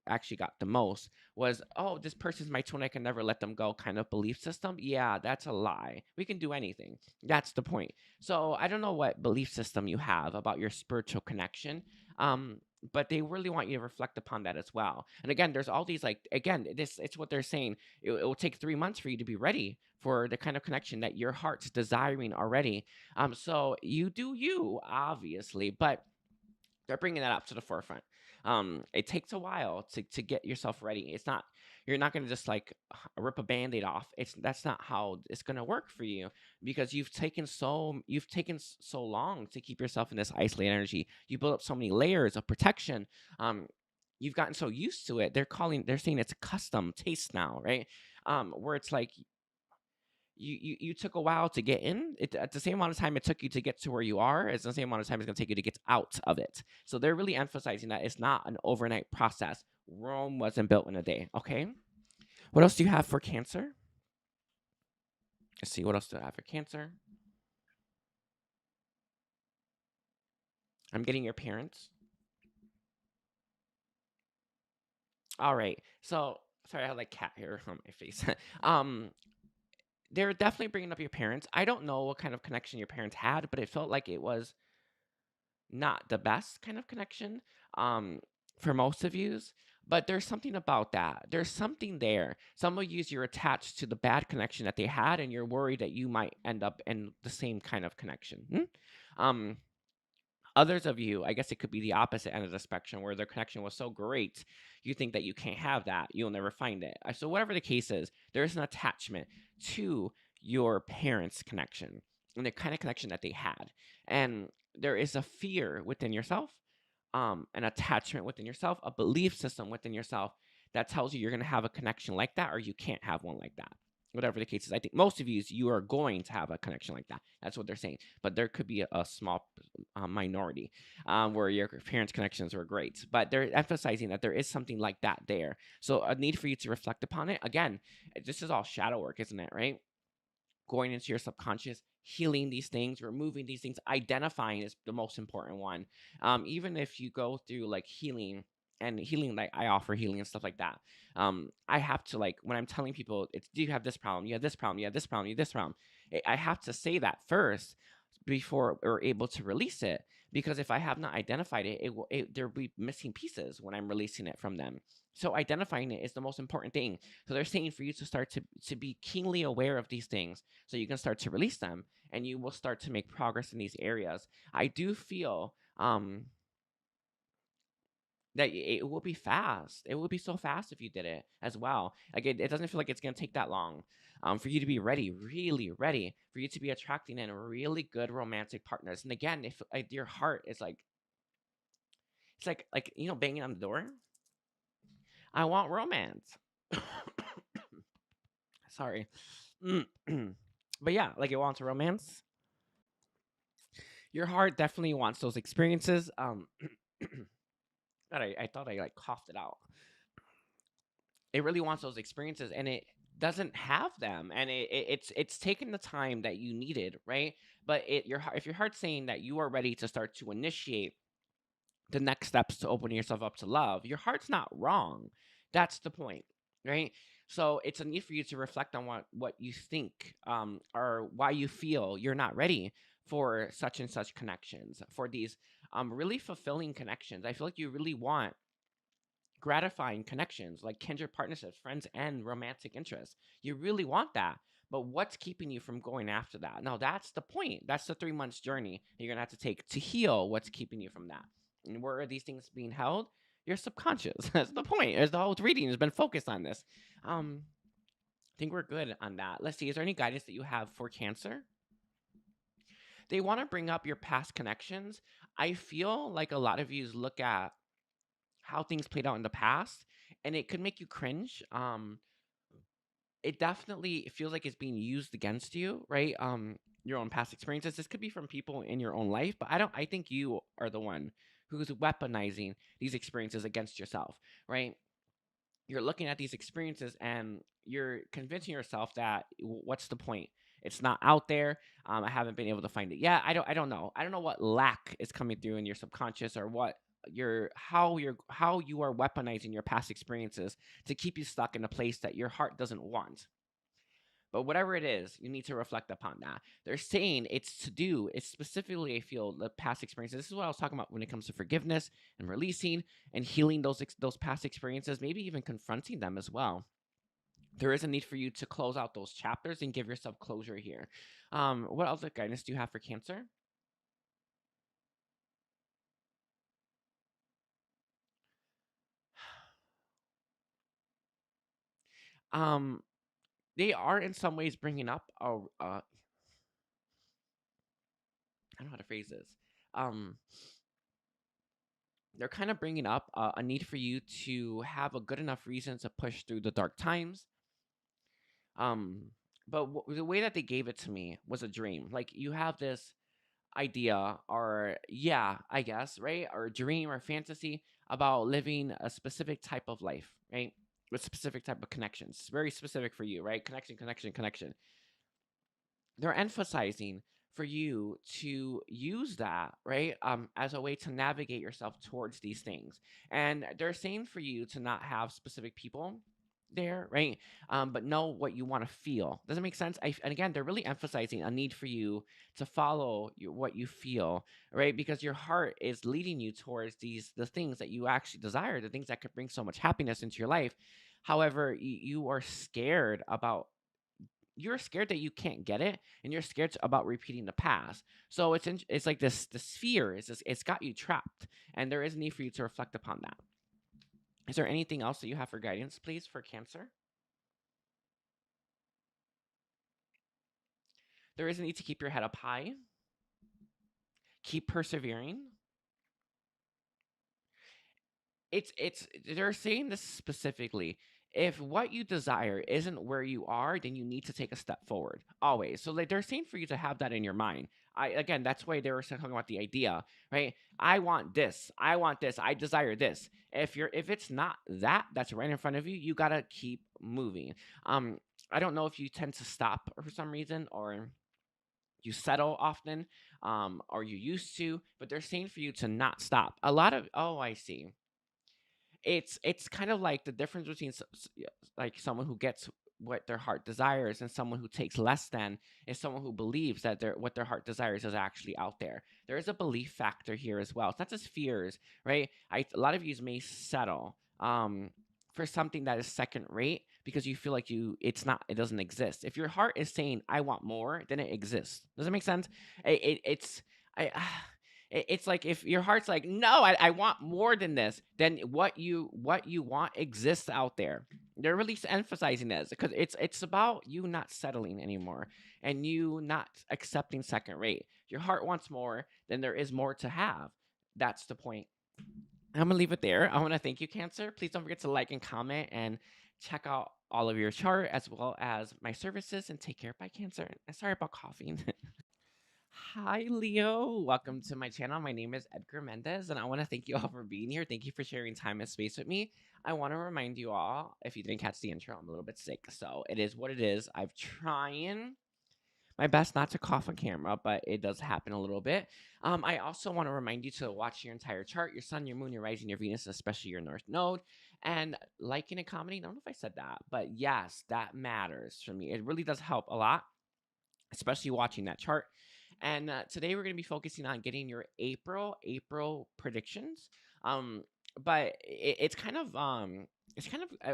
S1: actually got the most was, oh, this person's my twin, I can never let them go kind of belief system. Yeah, that's a lie. We can do anything. That's the point. So I don't know what belief system you have about your spiritual connection. But they really want you to reflect upon that as well. And again, there's all these it's what they're saying. It will take 3 months for you to be ready for the kind of connection that your heart's desiring already. So you do you, obviously, but they're bringing that up to the forefront. It takes a while to get yourself ready. You're not going to just like rip a band-aid off. That's not how it's going to work for you, because you've taken so long to keep yourself in this isolated energy. You build up so many layers of protection. You've gotten so used to it. They're saying it's a custom taste now, right? where it's like you took a while to get in. It at the same amount of time it took you to get to where you are, it's the same amount of time it's gonna take you to get out of it. So they're really emphasizing that it's not an overnight process. Rome wasn't built in a day. Okay. What else do you have for Cancer? Let's see. What else do I have for Cancer? I'm getting your parents. All right. So sorry, I have like cat hair on my face. um, they're definitely bringing up your parents. I don't know what kind of connection your parents had, but it felt like it was not the best kind of connection um, for most of yous. But there's something about that. There's something there. Some of yous, you're attached to the bad connection that they had, and you're worried that you might end up in the same kind of connection. Um, Others of you, I guess it could be the opposite end of the spectrum where their connection was so great, you think that you can't have that. You'll never find it. So, whatever the case is, there is an attachment to your parents' connection and the kind of connection that they had. And there is a fear within yourself, an attachment within yourself, a belief system within yourself that tells you you're going to have a connection like that or you can't have one like that. Whatever the case is, I think most of you are going to have a connection like that. That's what they're saying. But there could be a small minority where your parents' connections were great. But they're emphasizing that there is something like that there. So a need for you to reflect upon it. Again, this is all shadow work, isn't it? Right? Going into your subconscious, healing these things, removing these things, identifying is the most important one. Even if you go through like healing and healing, like I offer healing and stuff like that. I have to like when I'm telling people, it's do you have this problem? You have this problem. You have this problem. You have this problem. I have to say that first before we're able to release it. Because if I have not identified it, there'll be missing pieces when I'm releasing it from them. So identifying it is the most important thing. So they're saying for you to start to be keenly aware of these things so you can start to release them and you will start to make progress in these areas. I do feel that it will be fast. It will be so fast if you did it as well. Like it doesn't feel like it's going to take that long for you to be ready, really ready, for you to be attracting in really good romantic partners. And again, if like, your heart is like, it's like, you know, banging on the door. I want romance. Sorry. But yeah, like it wants romance. Your heart definitely wants those experiences. God, I thought I like coughed it out. It really wants those experiences, and it doesn't have them, and it's taken the time that you needed, right? But if your heart's saying that you are ready to start to initiate the next steps to opening yourself up to love, your heart's not wrong. That's the point, right? So it's a need for you to reflect on what you think, or why you feel you're not ready for such and such connections, for these really fulfilling connections. I feel like you really want gratifying connections like kindred partnerships, friends, and romantic interests. You really want that. But what's keeping you from going after that? Now, that's the point. That's the 3 months journey you're going to have to take to heal what's keeping you from that. And where are these things being held? Your subconscious. That's the point. As the whole reading has been focused on this. I think we're good on that. Let's see. Is there any guidance that you have for Cancer? They want to bring up your past connections. I feel like a lot of you look at how things played out in the past and it could make you cringe. It definitely feels like it's being used against you, right? Your own past experiences. This could be from people in your own life, but I think you are the one who's weaponizing these experiences against yourself, right? You're looking at these experiences and you're convincing yourself that what's the point? It's not out there. I haven't been able to find it yet. I don't know. I don't know what lack is coming through in your subconscious or what how you are weaponizing your past experiences to keep you stuck in a place that your heart doesn't want. But whatever it is, you need to reflect upon that. They're saying it's specifically, I feel, the past experiences. This is what I was talking about when it comes to forgiveness and releasing and healing those past experiences, maybe even confronting them as well. There is a need for you to close out those chapters and give yourself closure here. What other guidance do you have for Cancer? Um, they are in some ways bringing up I don't know how to phrase this. Um, they're kind of bringing up a need for you to have a good enough reason to push through the dark times. Um, but the way that they gave it to me was a dream. Like you have this idea, or yeah, I guess, right? Or dream or fantasy about living a specific type of life, right? With specific type of connections. Very specific for you, right? Connection, connection, connection. They're emphasizing for you to use that, right, as a way to navigate yourself towards these things. And they're saying for you to not have specific people there, right, but know what you want to feel. Does it make sense? And again, they're really emphasizing a need for you to follow what you feel, right, because your heart is leading you towards the things that you actually desire, the things that could bring so much happiness into your life. However, you are scared about, you're scared that you can't get it, and you're scared about repeating the past. So it's like this fear is just, it's got you trapped, and there is a need for you to reflect upon that. Is there anything else that you have for guidance, please, for Cancer? There is a need to keep your head up high, keep persevering. It's they're saying this specifically. If what you desire isn't where you are, then you need to take a step forward always. So like they're saying for you to have that in your mind. I again, that's why they were talking about the idea, right? I want this. I want this. I desire this. If it's not that that's right in front of you, you gotta keep moving. Um, I don't know if you tend to stop for some reason, or you settle often, or you used to, but they're saying for you to not stop. A lot of, oh, I see, it's kind of like the difference between like someone who gets what their heart desires and someone who takes less than is someone who believes that what their heart desires is actually out there. There is a belief factor here as well. It's not just fears, right? A lot of you may settle for something that is second rate because you feel like it doesn't exist. If your heart is saying I want more, then it exists. Does that make sense? It's I it's like if your heart's like, no, I want more than this, then what you want exists out there. They're really emphasizing this because it's about you not settling anymore, and you not accepting second rate. Your heart wants more, then there is more to have. That's the point. I'm gonna leave it there. I want to thank you, Cancer. Please don't forget to like and comment and check out all of your chart as well as my services, and take care. Bye, Cancer. Sorry about coughing. Hi, Leo. Welcome to my channel. My name is Edgar Mendez, and I want to thank you all for being here. Thank you for sharing time and space with me. I want to remind you all, if you didn't catch the intro, I'm a little bit sick, so it is what it is. I'm trying my best not to cough on camera, but it does happen a little bit. I also want to remind you to watch your entire chart, your sun, your moon, your rising, your Venus, especially your North Node, and liking and commenting. I don't know if I said that, but yes, that matters for me. It really does help a lot, especially watching that chart. And today we're going to be focusing on getting your April predictions. Um, but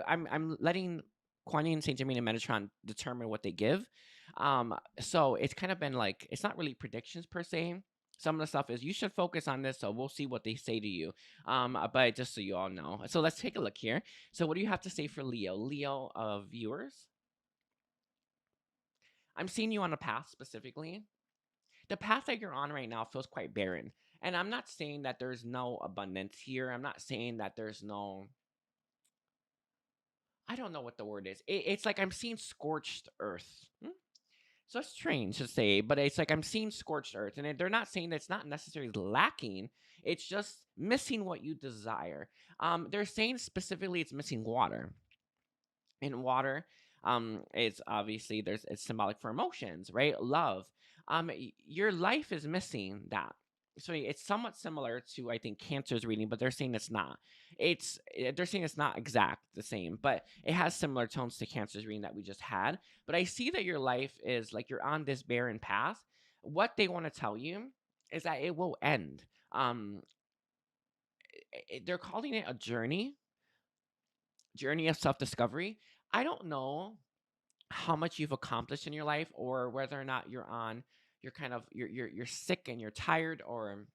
S1: I'm letting Kuan Yin, Saint Germain, and Metatron determine what they give. So it's kind of been like, it's not really predictions per se. Some of the stuff is you should focus on this, so we'll see what they say to you. But just so you all know, so let's take a look here. So what do you have to say for Leo? Leo viewers, I'm seeing you on a path specifically. The path that you're on right now feels quite barren. And I'm not saying that there's no abundance here. I'm not saying that there's no, I don't know what the word is. It's like I'm seeing scorched earth. So it's strange to say, but it's like I'm seeing scorched earth. And they're not saying that it's not necessarily lacking, it's just missing what you desire. They're saying specifically it's missing water. And water, it's obviously it's symbolic for emotions, right? Love. Your life is missing that. So it's somewhat similar to, I think, Cancer's reading, but they're saying it's not. They're saying it's not exact the same, but it has similar tones to Cancer's reading that we just had. But I see that your life is like you're on this barren path. What they want to tell you is that it will end. They're calling it a journey of self discovery. I don't know how much you've accomplished in your life, or whether or not you're kind of you're sick and you're tired, or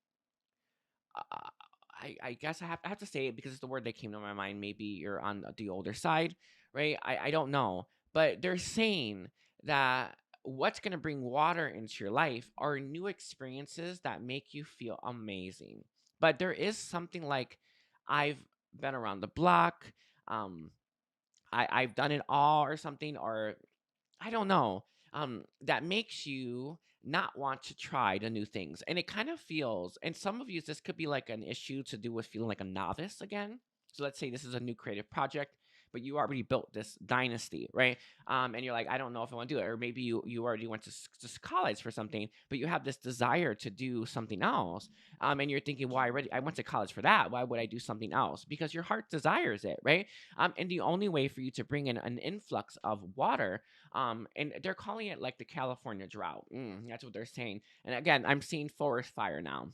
S1: uh, I guess I have to say it because it's the word that came to my mind. Maybe you're on the older side, right? I don't know, but they're saying that what's going to bring water into your life are new experiences that make you feel amazing. But there is something like, I've been around the block, um I've done it all or something, or I don't know, that makes you not want to try the new things. And it kind of feels, and some of you, this could be like an issue to do with feeling like a novice again. So let's say this is a new creative project, but you already built this dynasty, right? And you're like, I don't know if I want to do it. Or maybe you already went to, to college for something, but you have this desire to do something else. And you're thinking, well, I went to college for that. Why would I do something else? Because your heart desires it, right? And the only way for you to bring in an influx of water, and they're calling it like the California drought. That's what they're saying. And again, I'm seeing forest fire now,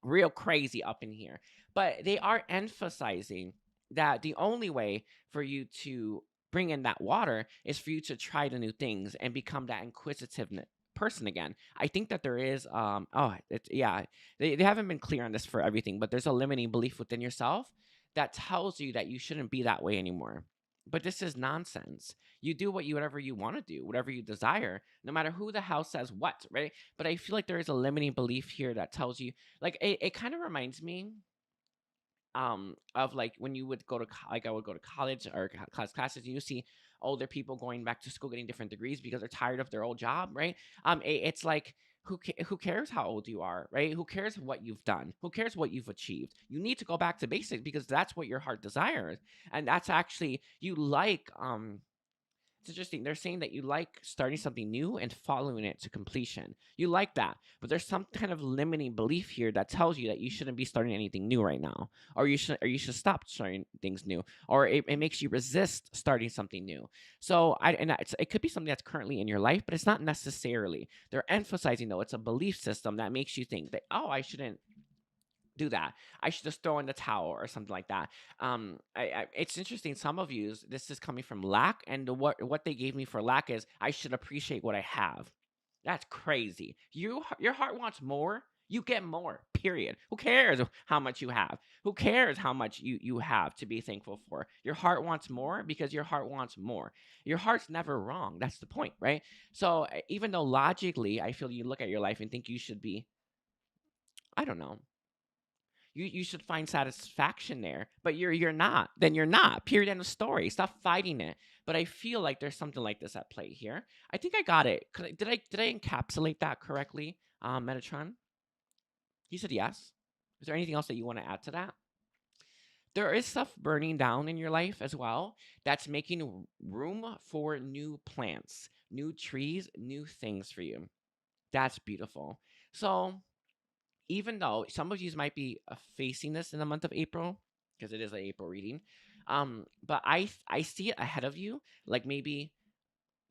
S1: real crazy up in here. But they are emphasizing that the only way for you to bring in that water is for you to try the new things and become that inquisitive person again. I think that there is it's, yeah, they haven't been clear on this for everything, but there's a limiting belief within yourself that tells you that you shouldn't be that way anymore. But this is nonsense. You do whatever you want to do, whatever you desire, no matter who the hell says what, right? But I feel like there is a limiting belief here that tells you, like, it kind of reminds me of like when you would go to like I would go to college or classes, and you see older people going back to school getting different degrees because they're tired of their old job, right? It's like, who cares how old you are, right? Who cares what you've done? Who cares what you've achieved? You need to go back to basics because that's what your heart desires, and that's actually you like it's interesting. They're saying that you like starting something new and following it to completion. You like that, but there's some kind of limiting belief here that tells you that you shouldn't be starting anything new right now, or you should stop starting things new, or it makes you resist starting something new. So it could be something that's currently in your life, but it's not necessarily. They're emphasizing though it's a belief system that makes you think that, oh, I shouldn't do that. I should just throw in the towel or something like that. It's interesting. Some of you, this is coming from lack, and what they gave me for lack is I should appreciate what I have. That's crazy. Your heart wants more. You get more. Period. Who cares how much you have? Who cares how much you have to be thankful for? Your heart wants more because your heart wants more. Your heart's never wrong. That's the point, right? So even though logically, I feel you look at your life and think you should be, I don't know, you should find satisfaction there, but you're not, then you're not, period, end of story. Stop fighting it. But I feel like there's something like this at play here. I think I got it. Did I encapsulate that correctly, Metatron? You said yes. Is there anything else that you want to add to that? There is stuff burning down in your life as well that's making room for new plants, new trees, new things for you. That's beautiful. So even though some of you might be facing this in the month of April, because it is an April reading, but I see it ahead of you, like maybe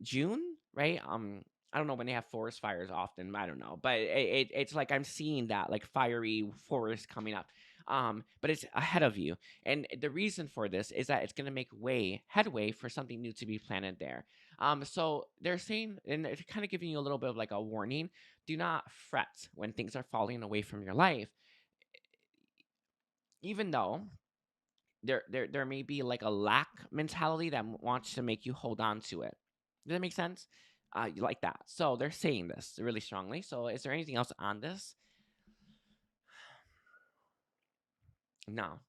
S1: June, right? I don't know when they have forest fires often. I don't know, but it's like I'm seeing that like fiery forest coming up. But it's ahead of you, and the reason for this is that it's going to make headway for something new to be planted there. So they're saying, and they're kind of giving you a little bit of like a warning: do not fret when things are falling away from your life, even though there may be like a lack mentality that wants to make you hold on to it. Does that make sense? You like that. So they're saying this really strongly. So is there anything else on this? No.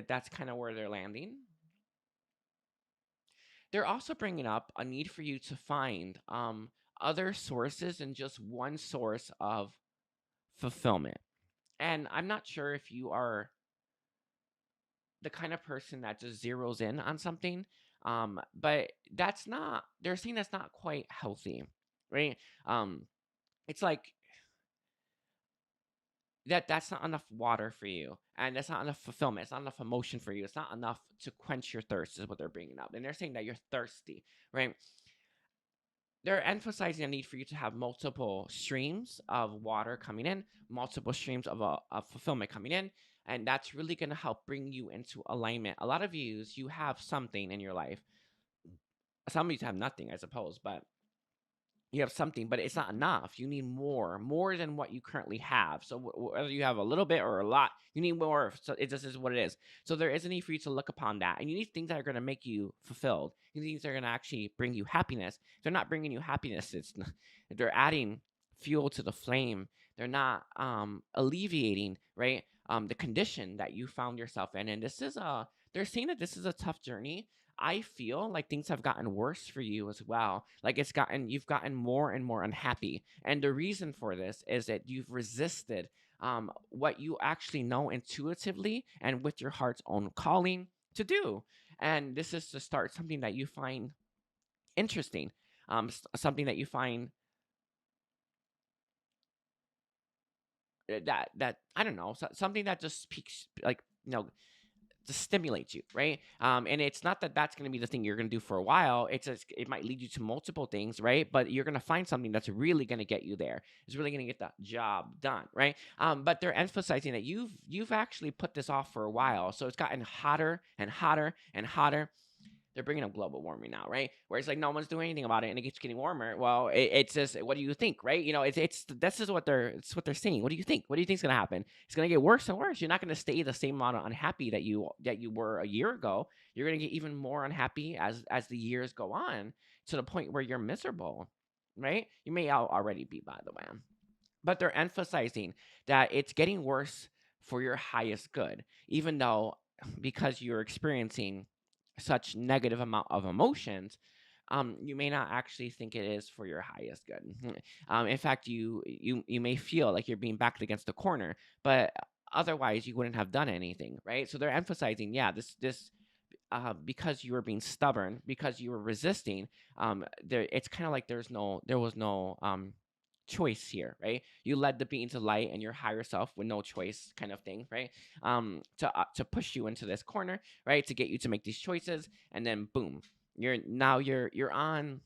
S1: That's kind of where they're landing. They're also bringing up a need for you to find other sources than just one source of fulfillment. And I'm not sure if you are the kind of person that just zeroes in on something. But that's not, they're saying that's not quite healthy, right? Um, it's like that's not enough water for you, and that's not enough fulfillment. It's not enough emotion for you. It's not enough to quench your thirst, is what they're bringing up. And they're saying that you're thirsty, right? They're emphasizing a need for you to have multiple streams of water coming in, multiple streams of fulfillment coming in, and that's really going to help bring you into alignment. A lot of you have something in your life. Some of you have nothing, I suppose, but you have something, but it's not enough. You need more than what you currently have. So whether you have a little bit or a lot, you need more. So it just is what it is. So there is a need for you to look upon that, and you need things that are going to make you fulfilled. You need things that are going to actually bring you happiness. If they're not bringing you happiness, they're adding fuel to the flame. They're not alleviating, right? The condition that you found yourself in, and this is a. They're saying that this is a tough journey. I feel like things have gotten worse for you as well. Like you've gotten more and more unhappy. And the reason for this is that you've resisted what you actually know intuitively and with your heart's own calling to do. And this is to start something that you find interesting, something that you find that I don't know, something that just speaks like to stimulate you, right? And it's not that that's going to be the thing you're going to do for a while. It's just, it might lead you to multiple things, right? But you're going to find something that's really going to get you there. It's really going to get that job done, right? But they're emphasizing that you've actually put this off for a while, so it's gotten hotter and hotter and hotter. They're bringing up global warming now, right? Where it's like no one's doing anything about it, and it keeps getting warmer. Well, it's just what do you think, right? It's this is what they're saying. What do you think? What do you think's gonna happen? It's gonna get worse and worse. You're not gonna stay the same amount of unhappy that you were a year ago. You're gonna get even more unhappy as the years go on to the point where you're miserable, right? You may already be, by the way, but they're emphasizing that it's getting worse for your highest good, even though because you're experiencing such negative amount of emotions, you may not actually think it is for your highest good. In fact, you may feel like you're being backed against the corner, but otherwise you wouldn't have done anything, right? So they're emphasizing, yeah, this because you were being stubborn, because you were resisting, it's kind of like there was no choice here, right? You led the being to light and your higher self with no choice, kind of thing, right? To push you into this corner, right? To get you to make these choices, and then boom, you're on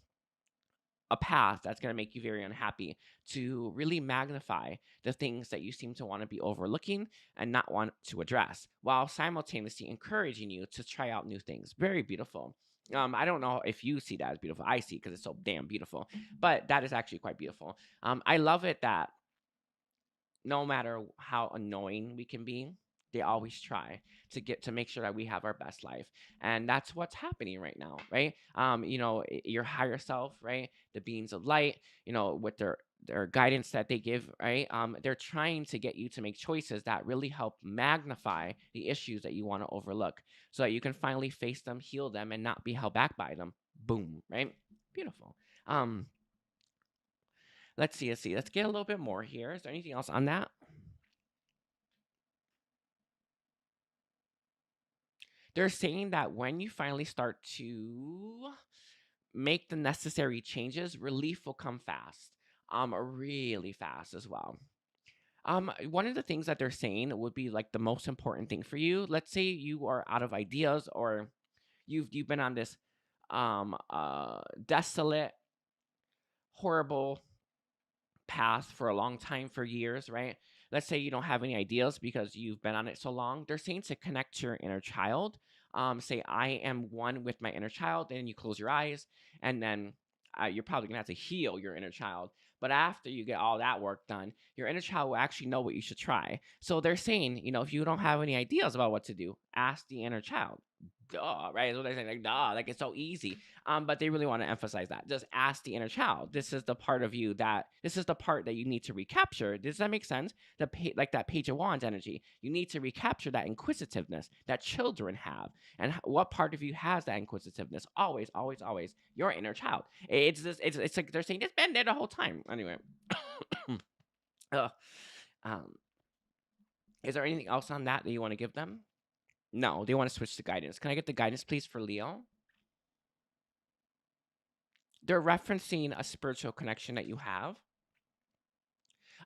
S1: a path that's going to make you very unhappy, to really magnify the things that you seem to want to be overlooking and not want to address, while simultaneously encouraging you to try out new things. Very beautiful. I don't know if you see that as beautiful. I see, because it's so damn beautiful, but that is actually quite beautiful. I love it that no matter how annoying we can be, they always try to make sure that we have our best life. And that's what's happening right now, right? Your higher self, right? The beings of light, with their guidance that they give, right? They're trying to get you to make choices that really help magnify the issues that you want to overlook, so that you can finally face them, heal them, and not be held back by them. Boom, right? Beautiful. Um, let's see. Let's get a little bit more here. Is there anything else on that? They're saying that when you finally start to make the necessary changes, relief will come fast, really fast as well. One of the things that they're saying would be like the most important thing for you. Let's say you are out of ideas, or you've been on this desolate, horrible path for a long time, for years, right? Let's say you don't have any ideas because you've been on it so long. They're saying to connect to your inner child. Say, I am one with my inner child, and you close your eyes, and then you're probably gonna have to heal your inner child. But after you get all that work done, your inner child will actually know what you should try. So they're saying, if you don't have any ideas about what to do, ask the inner child. Duh, right? That's what they're saying. Like, duh, like it's so easy. But they really want to emphasize that. Just ask the inner child. This is the part of you this is the part that you need to recapture. Does that make sense? Like that Page of Wands energy. You need to recapture that inquisitiveness that children have. And what part of you has that inquisitiveness? Always, always, always. Your inner child. It's like they're saying it's been there the whole time. Anyway. Ugh. Um, is there anything else on that you want to give them? No, they want to switch to guidance. Can I get the guidance, please, for Leo? They're referencing a spiritual connection that you have.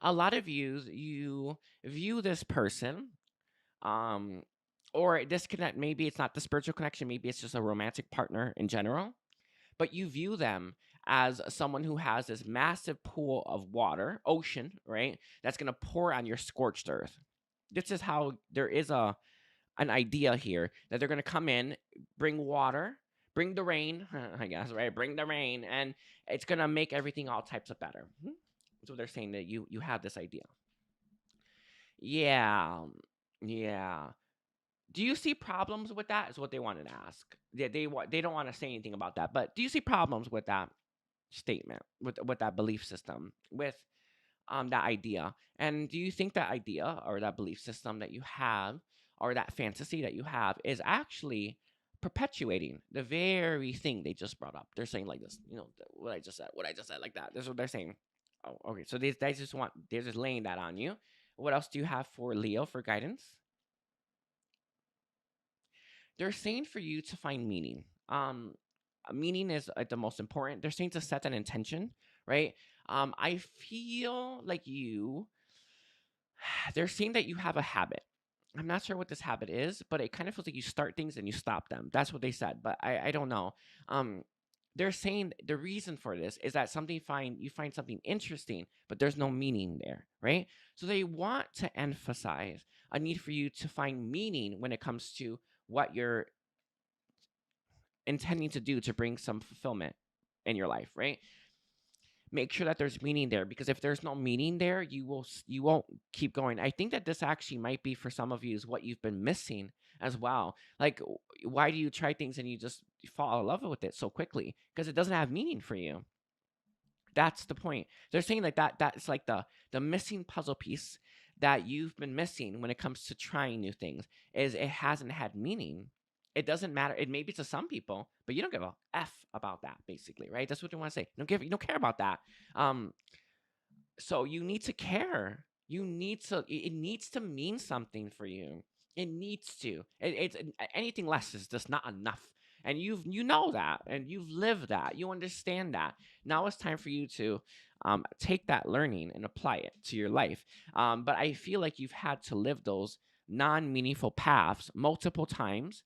S1: A lot of you view this person, um, or disconnect. Maybe it's not the spiritual connection. Maybe it's just a romantic partner in general. But you view them as someone who has this massive pool of water, ocean, right? That's gonna pour on your scorched earth. This is how there is an idea here that they're gonna come in, bring water, bring the rain, I guess, right? Bring the rain, and it's gonna make everything all types of better. So they're saying that you have this idea. Yeah, yeah. Do you see problems with that? Is what they wanted to ask. They don't want to say anything about that, but do you see problems with that statement, with that belief system, with that idea? And do you think that idea or that belief system that you have, or that fantasy that you have, is actually perpetuating the very thing they just brought up. They're saying like this, what I just said, like that. This is what they're saying. Oh, okay. So they're just laying that on you. What else do you have for Leo for guidance? They're saying for you to find meaning. Meaning is the most important. They're saying to set an intention, right? I feel like they're saying that you have a habit. I'm not sure what this habit is, but it kind of feels like you start things and you stop them. That's what they said, but I don't know. Um, they're saying the reason for this is that you find something interesting, but there's no meaning there, right? So they want to emphasize a need for you to find meaning when it comes to what you're intending to do to bring some fulfillment in your life, right? Make sure that there's meaning there, because if there's no meaning there, you won't keep going. I think that this actually might be for some of you is what you've been missing as well. Like, why do you try things and you just fall in love with it so quickly? Because it doesn't have meaning for you. That's the point. They're saying like that's like the missing puzzle piece that you've been missing when it comes to trying new things is it hasn't had meaning. It doesn't matter. It maybe to some people, but you don't give a F about that, basically, right? That's what they want to say. You don't care about that. Um, so you need to care. It needs to mean something for you. It needs to. It's anything less is just not enough. And you know that, and you've lived that. You understand that. Now it's time for you to take that learning and apply it to your life. But I feel like you've had to live those non-meaningful paths multiple times,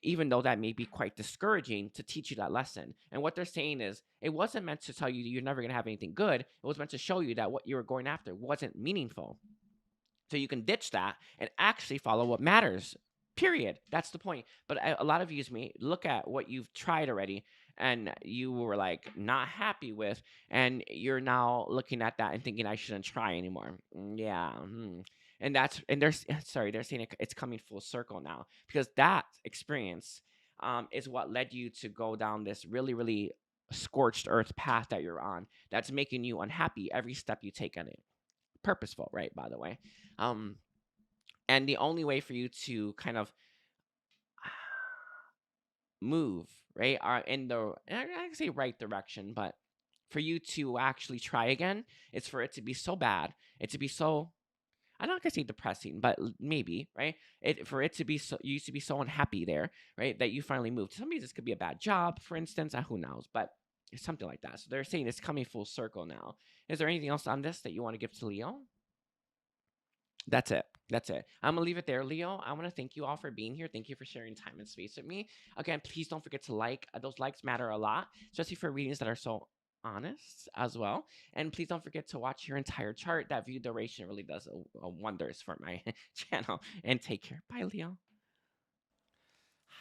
S1: even though that may be quite discouraging, to teach you that lesson. And what they're saying is, it wasn't meant to tell you you're never going to have anything good. It was meant to show you that what you were going after wasn't meaningful. So you can ditch that and actually follow what matters. Period. That's the point. But a lot of you may look at what you've tried already and you were like not happy with, and you're now looking at that and thinking I shouldn't try anymore. Yeah. And they're saying it's coming full circle now, because that experience is what led you to go down this really, really scorched earth path that you're on, that's making you unhappy every step you take on it. Purposeful, right, by the way. um and the only way for you to kind of move, right, are in the, I can say right direction, but for you to actually try again, it's for it to be so bad, it to be so, I'm not gonna say depressing, but maybe, right? For it to be so, you used to be so unhappy there, right, that you finally moved. Sometimes this could be a bad job, for instance, who knows, but it's something like that. So they're saying it's coming full circle now. Is there anything else on this that you want to give to Leo? That's it. That's it. I'm gonna leave it there, Leo. I want to thank you all for being here. Thank you for sharing time and space with me. Again, please don't forget to like. Those likes matter a lot, especially for readings that are so honest as well. And please don't forget to watch your entire chart. That view duration really does wonders for my channel. And take care. Bye, Leo.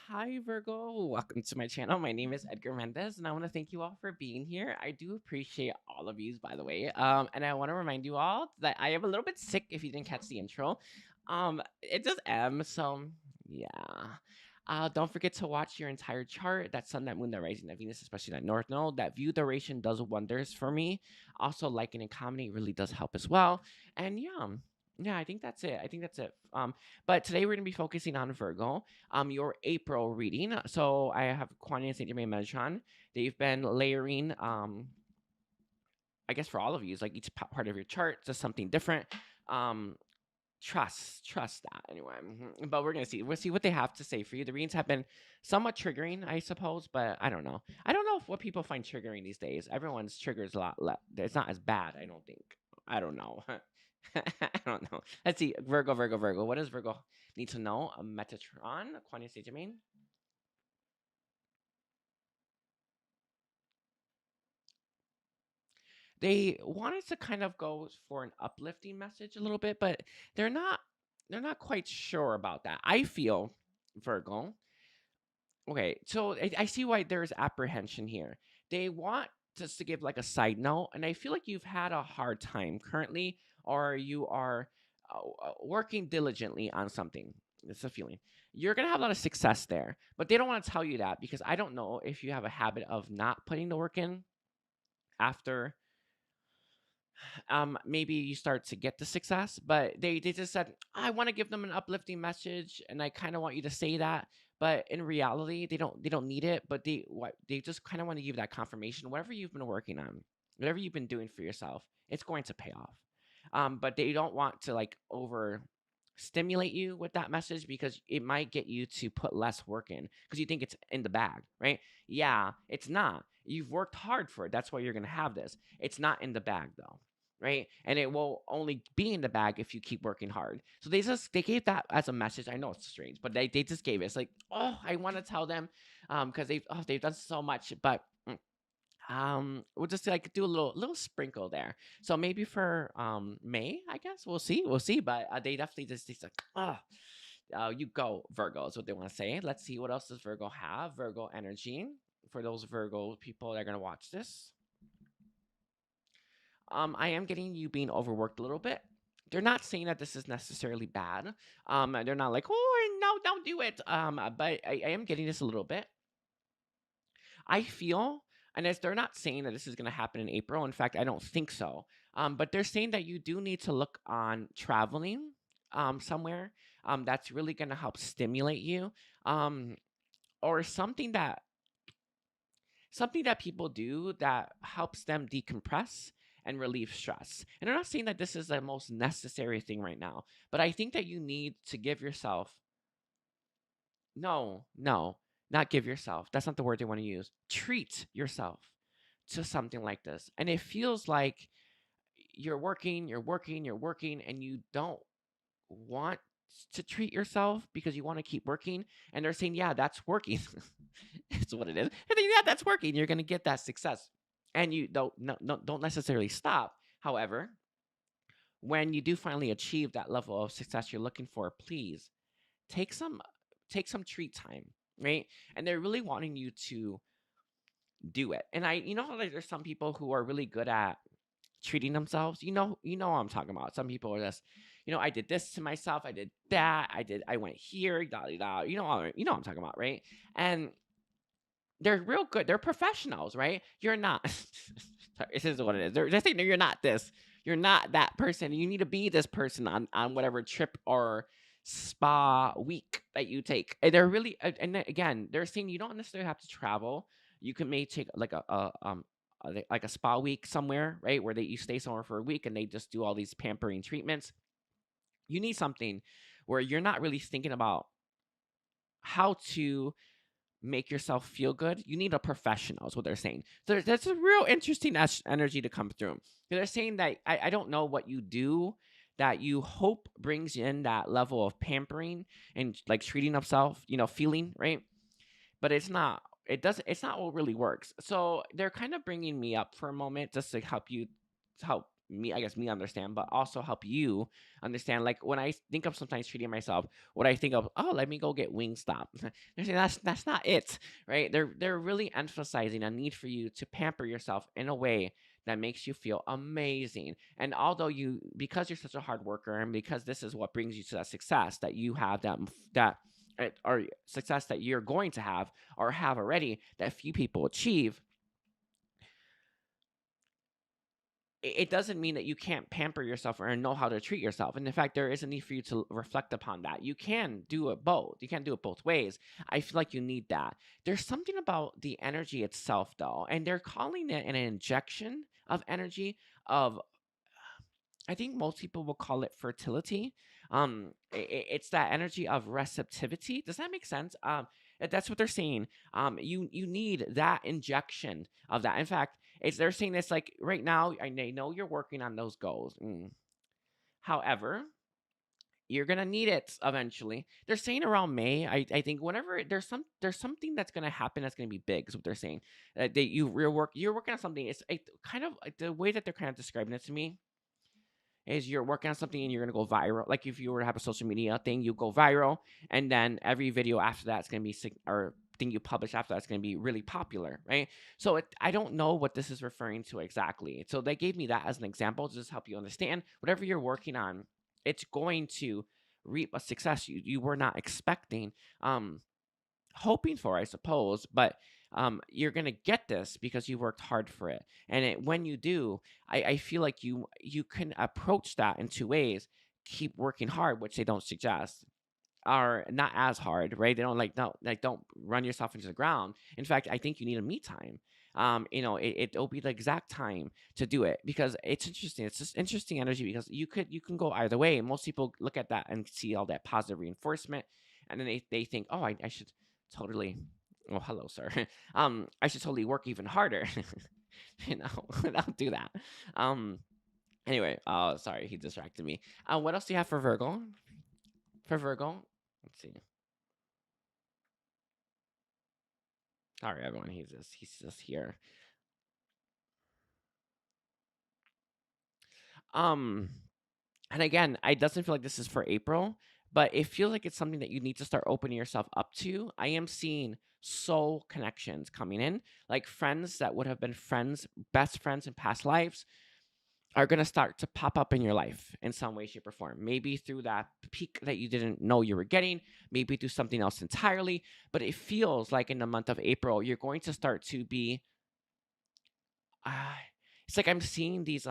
S1: Hi, Virgo. Welcome to my channel. My name is Edgar Mendez, and I want to thank you all for being here. I do appreciate all of you, by the way. And I want to remind you all that I am a little bit sick if you didn't catch the intro. It just am, so yeah. Don't forget to watch your entire chart. That sun, that moon, that rising, that Venus, especially that North Node. That view duration does wonders for me. Also, liking and commenting really does help as well. And yeah, I think that's it. But today we're gonna be focusing on Virgo. Your April reading. So I have Quanian and Saint Germain Metatron. They've been layering. I guess for all of you, it's like each part of your chart, just something different. Um, trust that anyway. But we'll see what they have to say for you. The readings have been somewhat triggering, I suppose, but I don't know. I don't know if what people find triggering these days. Everyone's triggers a lot less. It's not as bad, I don't think. I don't know. I don't know. Let's see. Virgo. What does Virgo need to know? A Metatron, Quanian Saint Germain. They wanted to kind of go for an uplifting message a little bit, but they're not quite sure about that. I feel, Virgo. Okay, so I see why there's apprehension here. They want just to give like a side note, and I feel like you've had a hard time currently, or you are working diligently on something. It's a feeling. You're gonna have a lot of success there, but they don't want to tell you that, because I don't know if you have a habit of not putting the work in after maybe you start to get the success. But they just said, I want to give them an uplifting message, and I kind of want you to say that, but in reality, they don't need it, but they just kind of want to give you that confirmation. Whatever you've been working on, whatever you've been doing for yourself, it's going to pay off. But they don't want to like over stimulate you with that message because it might get you to put less work in because you think it's in the bag, right? Yeah, it's not. You've worked hard for it. That's why you're going to have this. It's not in the bag though, right? And it will only be in the bag if you keep working hard. So they gave that as a message. I know it's strange, but they just gave it. It's like, oh, I want to tell them because they've done so much, but we'll just like do a little sprinkle there. So maybe for May, I guess we'll see. But they definitely just like, you go Virgo is what they want to say. Let's see what else does Virgo have. Virgo energy for those Virgo people that are gonna watch this. I am getting you being overworked a little bit. They're not saying that this is necessarily bad. They're not like, oh no, don't do it. But I am getting this a little bit. I feel, and as they're not saying that this is going to happen in April. In fact, I don't think so. But they're saying that you do need to look on traveling somewhere. That's really going to help stimulate you, or something that people do that helps them decompress and relieve stress. And I'm not saying that this is the most necessary thing right now, but I think that you need to give yourself no, no, not give yourself. That's not the word they want to use. Treat yourself to something like this. And it feels like you're working, you're working, you're working, and you don't want to treat yourself because you want to keep working. And they're saying, yeah, that's working. It's what it is. And then, yeah, that's working. You're going to get that success. And you don't, no, no, don't necessarily stop. However, when you do finally achieve that level of success you're looking for, please take some take some treat time, right? And they're really wanting you to do it. And you know how like there's some people who are really good at treating themselves. You know what I'm talking about. Some people are just, I did this to myself, I did that, I went here, da da da. You know what I'm talking about, right? And they're real good. They're professionals, right? You're not. This is what it is. They're saying, no, you're not this. You're not that person. You need to be this person on whatever trip or spa week that you take. And they're really, and then again, they're saying you don't necessarily have to travel. You can maybe take like like a spa week somewhere, right? Where you stay somewhere for a week and they just do all these pampering treatments. You need something where you're not really thinking about how to make yourself feel good. You need a professional is what they're saying. So that's a real interesting energy to come through. They're saying that I don't know what you do that you hope brings in that level of pampering and like treating of self, feeling, right? But it's not what really works. So they're kind of bringing me up for a moment just to help me, I guess, me understand, but also help you understand. Like when I think of sometimes treating myself, what I think of, oh, let me go get Wingstop. They're saying that's not it, right? They're really emphasizing a need for you to pamper yourself in a way that makes you feel amazing. And although because you're such a hard worker and because this is what brings you to that success that you have, that or success that you're going to have or have already that few people achieve, it doesn't mean that you can't pamper yourself or know how to treat yourself. And in fact, there is a need for you to reflect upon that. You can do it both. You can do it both ways. I feel like you need that. There's something about the energy itself, though, and they're calling it an injection of energy of, I think most people will call it fertility. It's that energy of receptivity. Does that make sense? That's what they're saying. You need that injection of that. In fact, they're saying this like right now. I know you're working on those goals. However, you're gonna need it eventually. They're saying around May. I think whenever there's something that's gonna happen that's gonna be big. Is what they're saying. You're working on something. It's kind of like the way that they're kind of describing it to me is you're working on something and you're gonna go viral. Like if you were to have a social media thing, you go viral, and then every video after that's gonna be or thing you publish after that's gonna be really popular, right? So I don't know what this is referring to exactly. So they gave me that as an example to just help you understand whatever you're working on, it's going to reap a success you were not expecting. Hoping for, I suppose, but you're gonna get this because you worked hard for it. And when you do, I feel like you can approach that in two ways. Keep working hard, which they don't suggest, are not as hard, right? They don't like no like don't run yourself into the ground. In fact, I think you need a me time. It'll be the exact time to do it because it's interesting. It's just interesting energy because you can go either way. Most people look at that and see all that positive reinforcement, and then they think, oh, I should totally. Oh, hello, sir. I should totally work even harder. Don't do that. Um, Anyway, sorry, he distracted me. What else do you have for Virgo? For Virgo, let's see. Sorry, everyone. He's just here. Um, and again, it doesn't feel like this is for April, but it feels like it's something that you need to start opening yourself up to. I am seeing soul connections coming in, like friends that would have been friends, best friends in past lives, are going to start to pop up in your life in some way, shape, or form. Maybe through that peak that you didn't know you were getting, maybe through something else entirely. But it feels like in the month of April, you're going to start to be. Uh, it's like I'm seeing these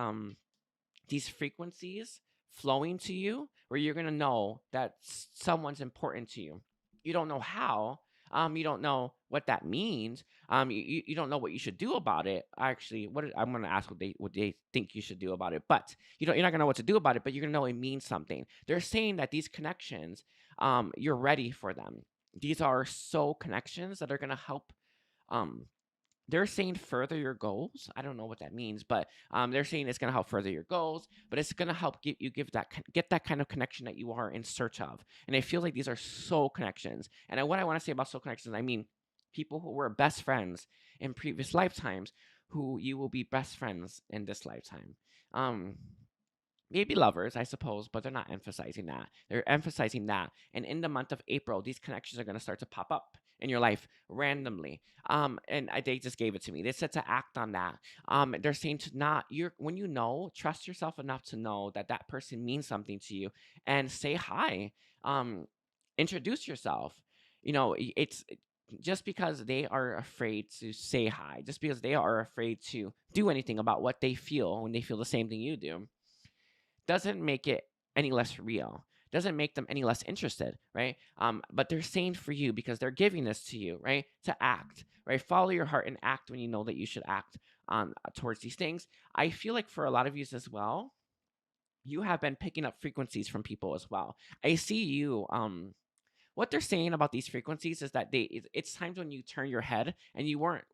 S1: frequencies flowing to you, where you're gonna know that someone's important to you. You don't know how. You don't know what that means. You don't know what you should do about it. Actually, I'm gonna ask what they think you should do about it, but you're not gonna know what to do about it. But you're gonna know it means something. They're saying that these connections, you're ready for them. These are soul connections that are gonna help. Um, they're saying further your goals. I don't know what that means, but they're saying it's going to help further your goals, but it's going to help get that kind of connection that you are in search of. And I feel like these are soul connections. And what I want to say about soul connections, I mean people who were best friends in previous lifetimes, who you will be best friends in this lifetime. Um, Maybe lovers, I suppose, but they're not emphasizing that. They're emphasizing that. And in the month of April, these connections are going to start to pop up in your life randomly. They just gave it to me. They said to act on that. They're saying to not, when you know, trust yourself enough to know that that person means something to you and say hi. Introduce yourself. It's just because they are afraid to say hi, just because they are afraid to do anything about what they feel when they feel the same thing you do, doesn't make it any less real, doesn't make them any less interested, right? But they're saying for you, because they're giving this to you, right, to act, right? Follow your heart and act when you know that you should act towards these things. I feel like for a lot of you as well, you have been picking up frequencies from people as well. I see you. What they're saying about these frequencies is that it's times when you turn your head and you weren't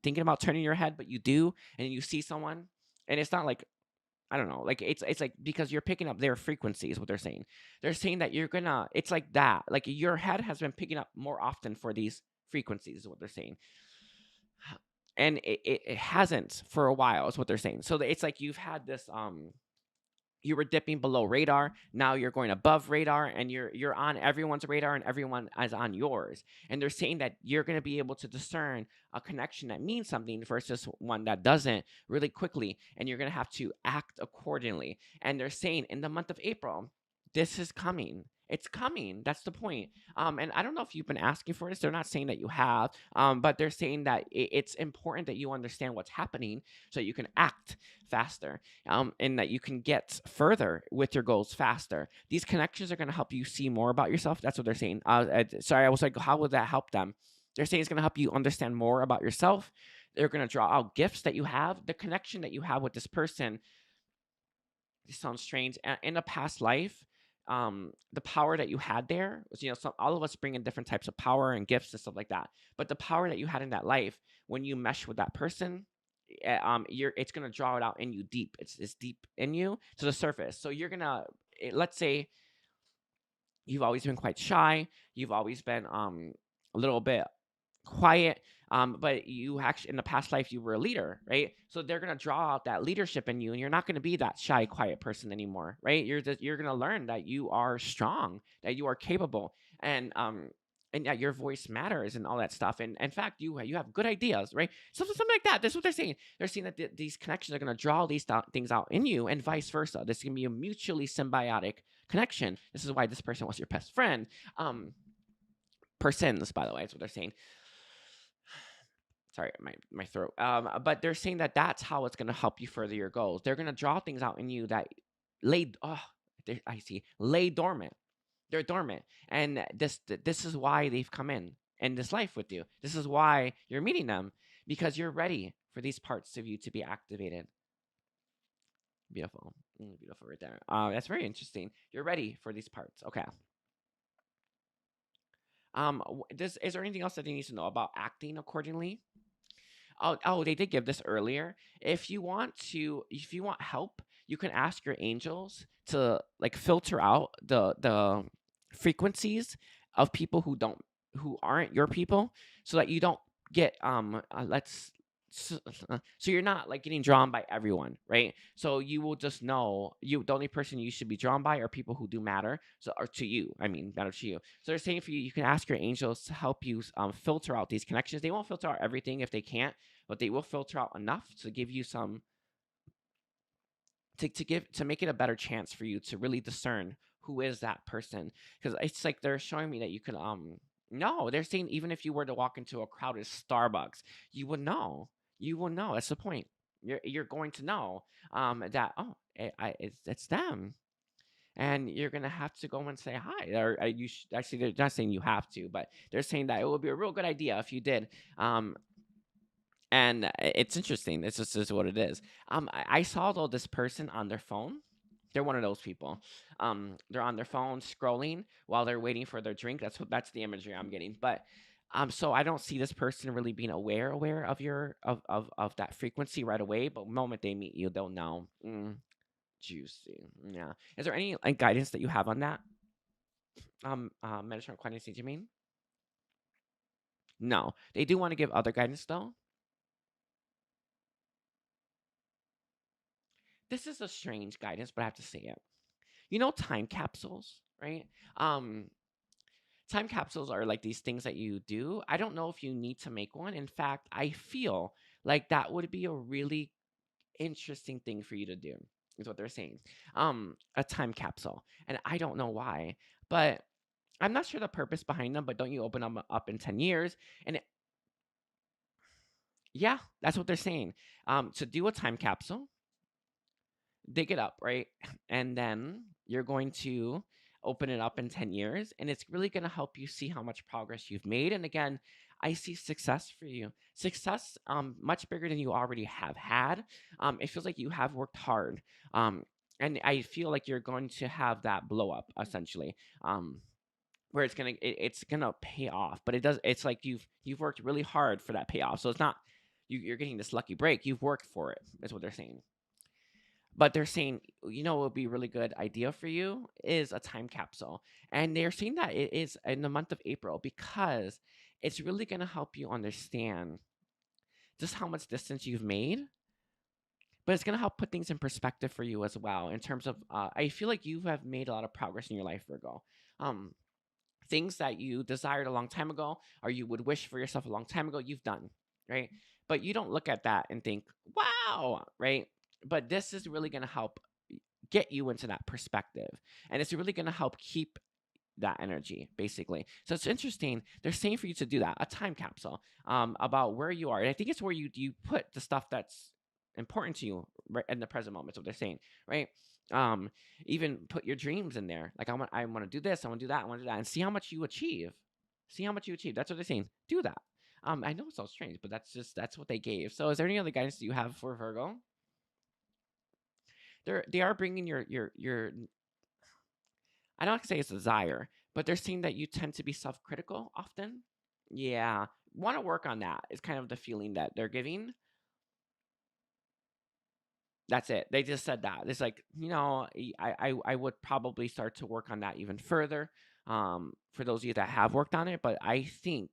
S1: thinking about turning your head, but you do, and you see someone, and it's not like, I don't know, like it's like because you're picking up their frequencies. What they're saying, that you're gonna. It's like that. Like your head has been picking up more often for these frequencies. Is what they're saying, and it hasn't for a while. Is what they're saying. So it's like you've had this you were dipping below radar, now you're going above radar, and you're on everyone's radar and everyone is on yours. And they're saying that you're going to be able to discern a connection that means something versus one that doesn't really quickly, and you're going to have to act accordingly. And they're saying in the month of April, this is coming. It's coming. That's the point. And I don't know if you've been asking for this. They're not saying that you have, but they're saying that it's important that you understand what's happening so you can act faster, and that you can get further with your goals faster. These connections are going to help you see more about yourself. That's what they're saying. Sorry, I was like, how would that help them? They're saying it's going to help you understand more about yourself. They're going to draw out gifts that you have, the connection that you have with this person. This sounds strange. In a past life, the power that you had there was, all of us bring in different types of power and gifts and stuff like that. But the power that you had in that life, when you mesh with that person, it's gonna draw it out in you deep. It's deep in you to the surface. So you're gonna, let's say, you've always been quite shy. You've always been a little bit quiet, but you actually in the past life you were a leader, right? So they're gonna draw out that leadership in you, and you're not gonna be that shy, quiet person anymore, right? You're gonna learn that you are strong, that you are capable, and that your voice matters and all that stuff. And in fact, you have good ideas, right? Something like that. That's what they're saying. They're saying that these connections are gonna draw these things out in you, and vice versa. This is gonna be a mutually symbiotic connection. This is why this person was your best friend. Persons, by the way, is what they're saying. Sorry, my throat. But they're saying that that's how it's going to help you further your goals. They're going to draw things out in you that lay. Oh, I see. Lay dormant. They're dormant, and this is why they've come in this life with you. This is why you're meeting them, because you're ready for these parts of you to be activated. Beautiful. Beautiful right there. That's very interesting. You're ready for these parts. Okay. Is there anything else that they need to know about acting accordingly? Oh, they did give this earlier. If you want help, you can ask your angels to like filter out the frequencies of people who aren't your people, so that you don't get let's so you're not like getting drawn by everyone, right? So you will just know the only person you should be drawn by are people who do matter. So, or to you, I mean, matter to you. So they're saying for you, you can ask your angels to help you filter out these connections. They won't filter out everything if they can't, but they will filter out enough to give you some to make it a better chance for you to really discern who is that person. Because it's like they're showing me that you can no, they're saying even if you were to walk into a crowded Starbucks, you would know. You will know. That's the point. You're going to know that it's them, and you're gonna have to go and say hi. Or actually, they're not saying you have to, but they're saying that it would be a real good idea if you did. And it's interesting. This just is what it is. I saw though this person on their phone. They're one of those people. They're on their phone scrolling while they're waiting for their drink. That's the imagery I'm getting. But so I don't see this person really being aware of your of that frequency right away. But the moment they meet you, they'll know. Juicy. Yeah. Is there any like, guidance that you have on that? Medicine quantity, you mean? No, they do want to give other guidance though. This is a strange guidance, but I have to say it. You know, time capsules, right? Um, Time capsules are like these things that you do. I don't know if you need to make one. In fact, I feel like that would be a really interesting thing for you to do, is what they're saying. A time capsule. And I don't know why, but I'm not sure the purpose behind them, but don't you open them up in 10 years? And yeah, that's what they're saying. To do a time capsule, dig it up, right? And then you're going to open it up in 10 years, and it's really going to help you see how much progress you've made. And again, I see success for you. Success much bigger than you already have had. It feels like you have worked hard. And I feel like you're going to have that blow up essentially. Where it's gonna pay off, but it's like you've worked really hard for that payoff. So it's not you're getting this lucky break. You've worked for it, is what they're saying. But they're saying, what would be a really good idea for you is a time capsule. And they're saying that it is in the month of April, because it's really going to help you understand just how much distance you've made. But it's going to help put things in perspective for you as well. In terms of, I feel like you have made a lot of progress in your life, Virgo. Um, Things that you desired a long time ago, or you would wish for yourself a long time ago, you've done, right? But you don't look at that and think, wow, right? But this is really going to help get you into that perspective, and it's really going to help keep that energy, basically. So it's interesting. They're saying for you to do that, a time capsule, about where you are. And I think it's where you put the stuff that's important to you right in the present moment. So they're saying, right? Um, Even put your dreams in there. Like I want to do this, I want to do that, I want to do that, and see how much you achieve. See how much you achieve. That's what they're saying. Do that. I know it sounds strange, but that's what they gave. So is there any other guidance that you have for Virgo? They are bringing your I don't like to say it's a desire, but they're saying that you tend to be self-critical often. Yeah, want to work on that. Is kind of the feeling that they're giving. That's it. They just said that. It's like, I would probably start to work on that even further. For those of you that have worked on it, but I think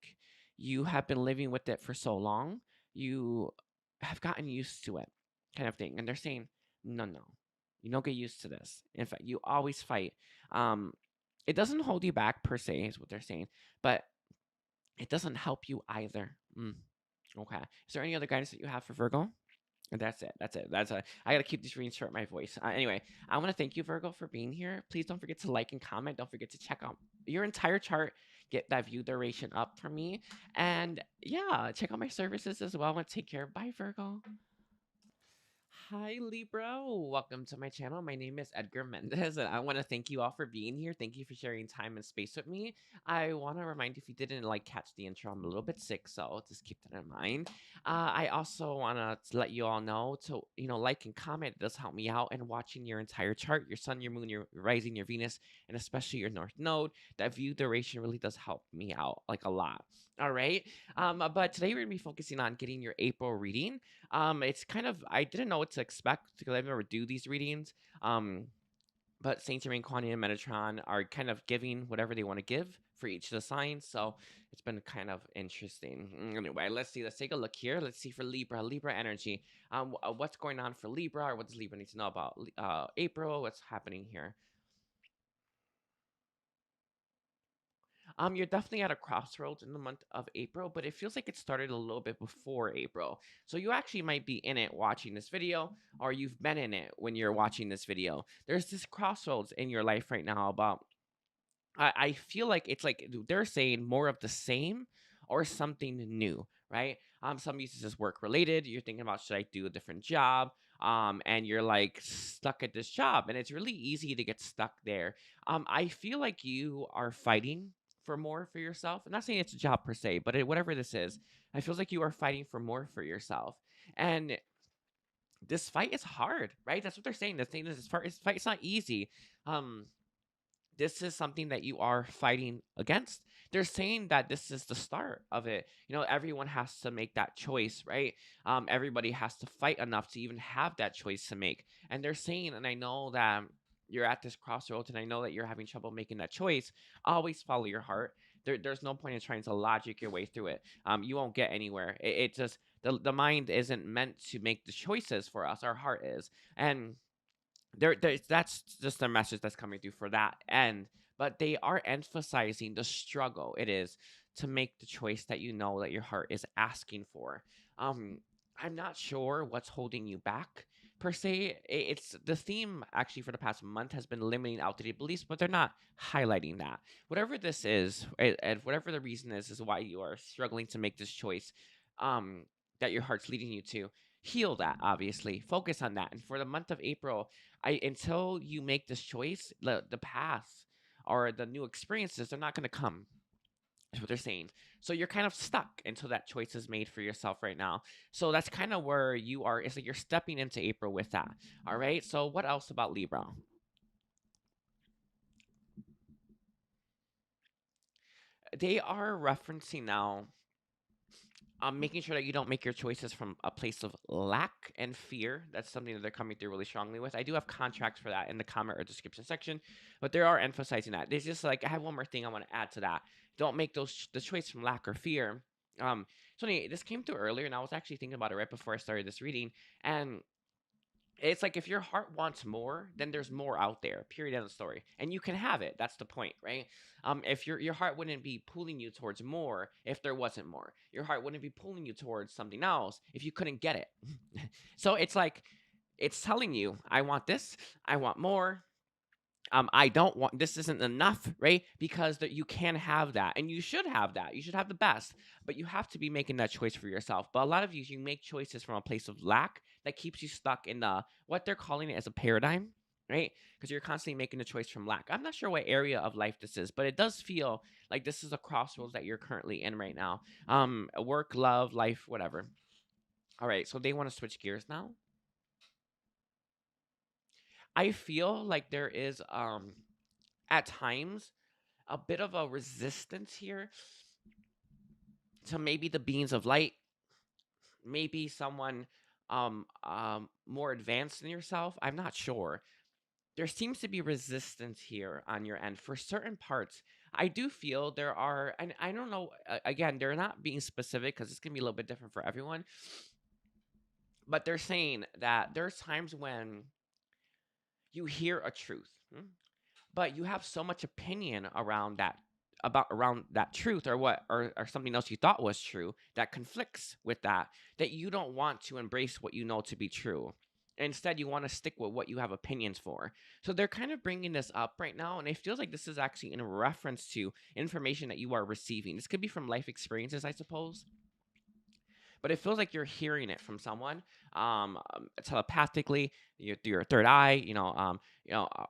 S1: you have been living with it for so long, you have gotten used to it, kind of thing. And they're saying, no, no, you don't get used to this. In fact, you always fight. Um, it doesn't hold you back per se, is what they're saying, but it doesn't help you either. Okay. Is there any other guidance that you have for Virgo? That's it. That's it. I gotta keep these readings short. My voice. Anyway, I want to thank you, Virgo, for being here. Please don't forget to like and comment. Don't forget to check out your entire chart. Get that view duration up for me, and yeah, check out my services as well. And take care. Bye, Virgo. Hi, Libra. Welcome to my channel. My name is Edgar Mendez, and I want to thank you all for being here. Thank you for sharing time and space with me. I want to remind you if you didn't catch the intro, I'm a little bit sick, so just keep that in mind. I also want to let you all know to like and comment. It does help me out. And watching your entire chart, your sun, your moon, your rising, your Venus, and especially your North Node, that view duration really does help me out like a lot. All right. But today we're gonna be focusing on getting your April reading. It's kind of I didn't know what to expect because I've never do these readings. Um, but Saint Germain, Quanian, and Metatron are kind of giving whatever they want to give for each of the signs. So it's been kind of interesting. Anyway, let's see. Let's take a look here. Let's see for Libra, Libra energy. What's going on for Libra, or what does Libra need to know about April? What's happening here? You're definitely at a crossroads in the month of April, but it feels like it started a little bit before April. So you actually might be in it watching this video, or you've been in it when you're watching this video. There's this crossroads in your life right now about I feel like it's like they're saying more of the same or something new, right? Some uses is work related. You're thinking about should I do a different job? And you're like stuck at this job, and it's really easy to get stuck there. I feel like you are fighting for more for yourself. I'm not saying it's a job per se, but whatever this is, I feels like you are fighting for more for yourself, and this fight is hard, right? That's what they're saying. They're saying this fight. It's not easy. Um, this is something that you are fighting against. They're saying that this is the start of it. Everyone has to make that choice, right? Everybody has to fight enough to even have that choice to make. And they're saying, and I know that you're at this crossroads, and I know that you're having trouble making that choice. Always follow your heart. There's no point in trying to logic your way through it. You won't get anywhere. It just the mind isn't meant to make the choices for us. Our heart is, and that's just the message that's coming through for that end. But they are emphasizing the struggle it is to make the choice that you know that your heart is asking for. um I'm not sure what's holding you back per se. It's the theme actually for the past month has been limiting outdated beliefs, but they're not highlighting that. Whatever this is, and whatever the reason is why you are struggling to make this choice, um that your heart's leading you to heal that. Obviously focus on that, and for the month of April, I until you make this choice, the path or the new experiences, they're not going to come. Is what they're saying. So you're kind of stuck until that choice is made for yourself right now. So that's kind of where you are. It's like you're stepping into April with that. All right. So what else about Libra? They are referencing now making sure that you don't make your choices from a place of lack and fear. That's something that they're coming through really strongly with. I do have contracts for that in the comment or description section, but they are emphasizing that. There's just like I have one more thing I want to add to that. Don't make the choice from lack or fear. So anyway, this came through earlier, and I was actually thinking about it right before I started this reading, and it's like if your heart wants more, then there's more out there. Period. End of story. And you can have it. That's the point, right? If your heart wouldn't be pulling you towards more if there wasn't more. Your heart wouldn't be pulling you towards something else if you couldn't get it. So it's like it's telling you, I want this, I want more. I don't want this isn't enough, right? Because that you can have that, and you should have that. You should have the best, but you have to be making that choice for yourself. But a lot of you make choices from a place of lack that keeps you stuck in the what they're calling it as a paradigm, right? Because you're constantly making a choice from lack. I'm not sure what area of life this is, but it does feel like this is a crossroads that you're currently in right now. Work, love, life, whatever. All right, so they want to switch gears now. I feel like there is at times a bit of a resistance here to maybe the beings of light, maybe someone more advanced than yourself. I'm not sure. There seems to be resistance here on your end for certain parts. I do feel there are, and I don't know. Again, they're not being specific because it's gonna be a little bit different for everyone. But they're saying that there's times when you hear a truth, but you have so much opinion around that around that truth or what or something else you thought was true that conflicts with that you don't want to embrace what you know to be true. Instead, you want to stick with what you have opinions for. So they're kind of bringing this up right now, and it feels like this is actually in reference to information that you are receiving. This could be from life experiences, I suppose, but it feels like you're hearing it from someone, telepathically, through your third eye,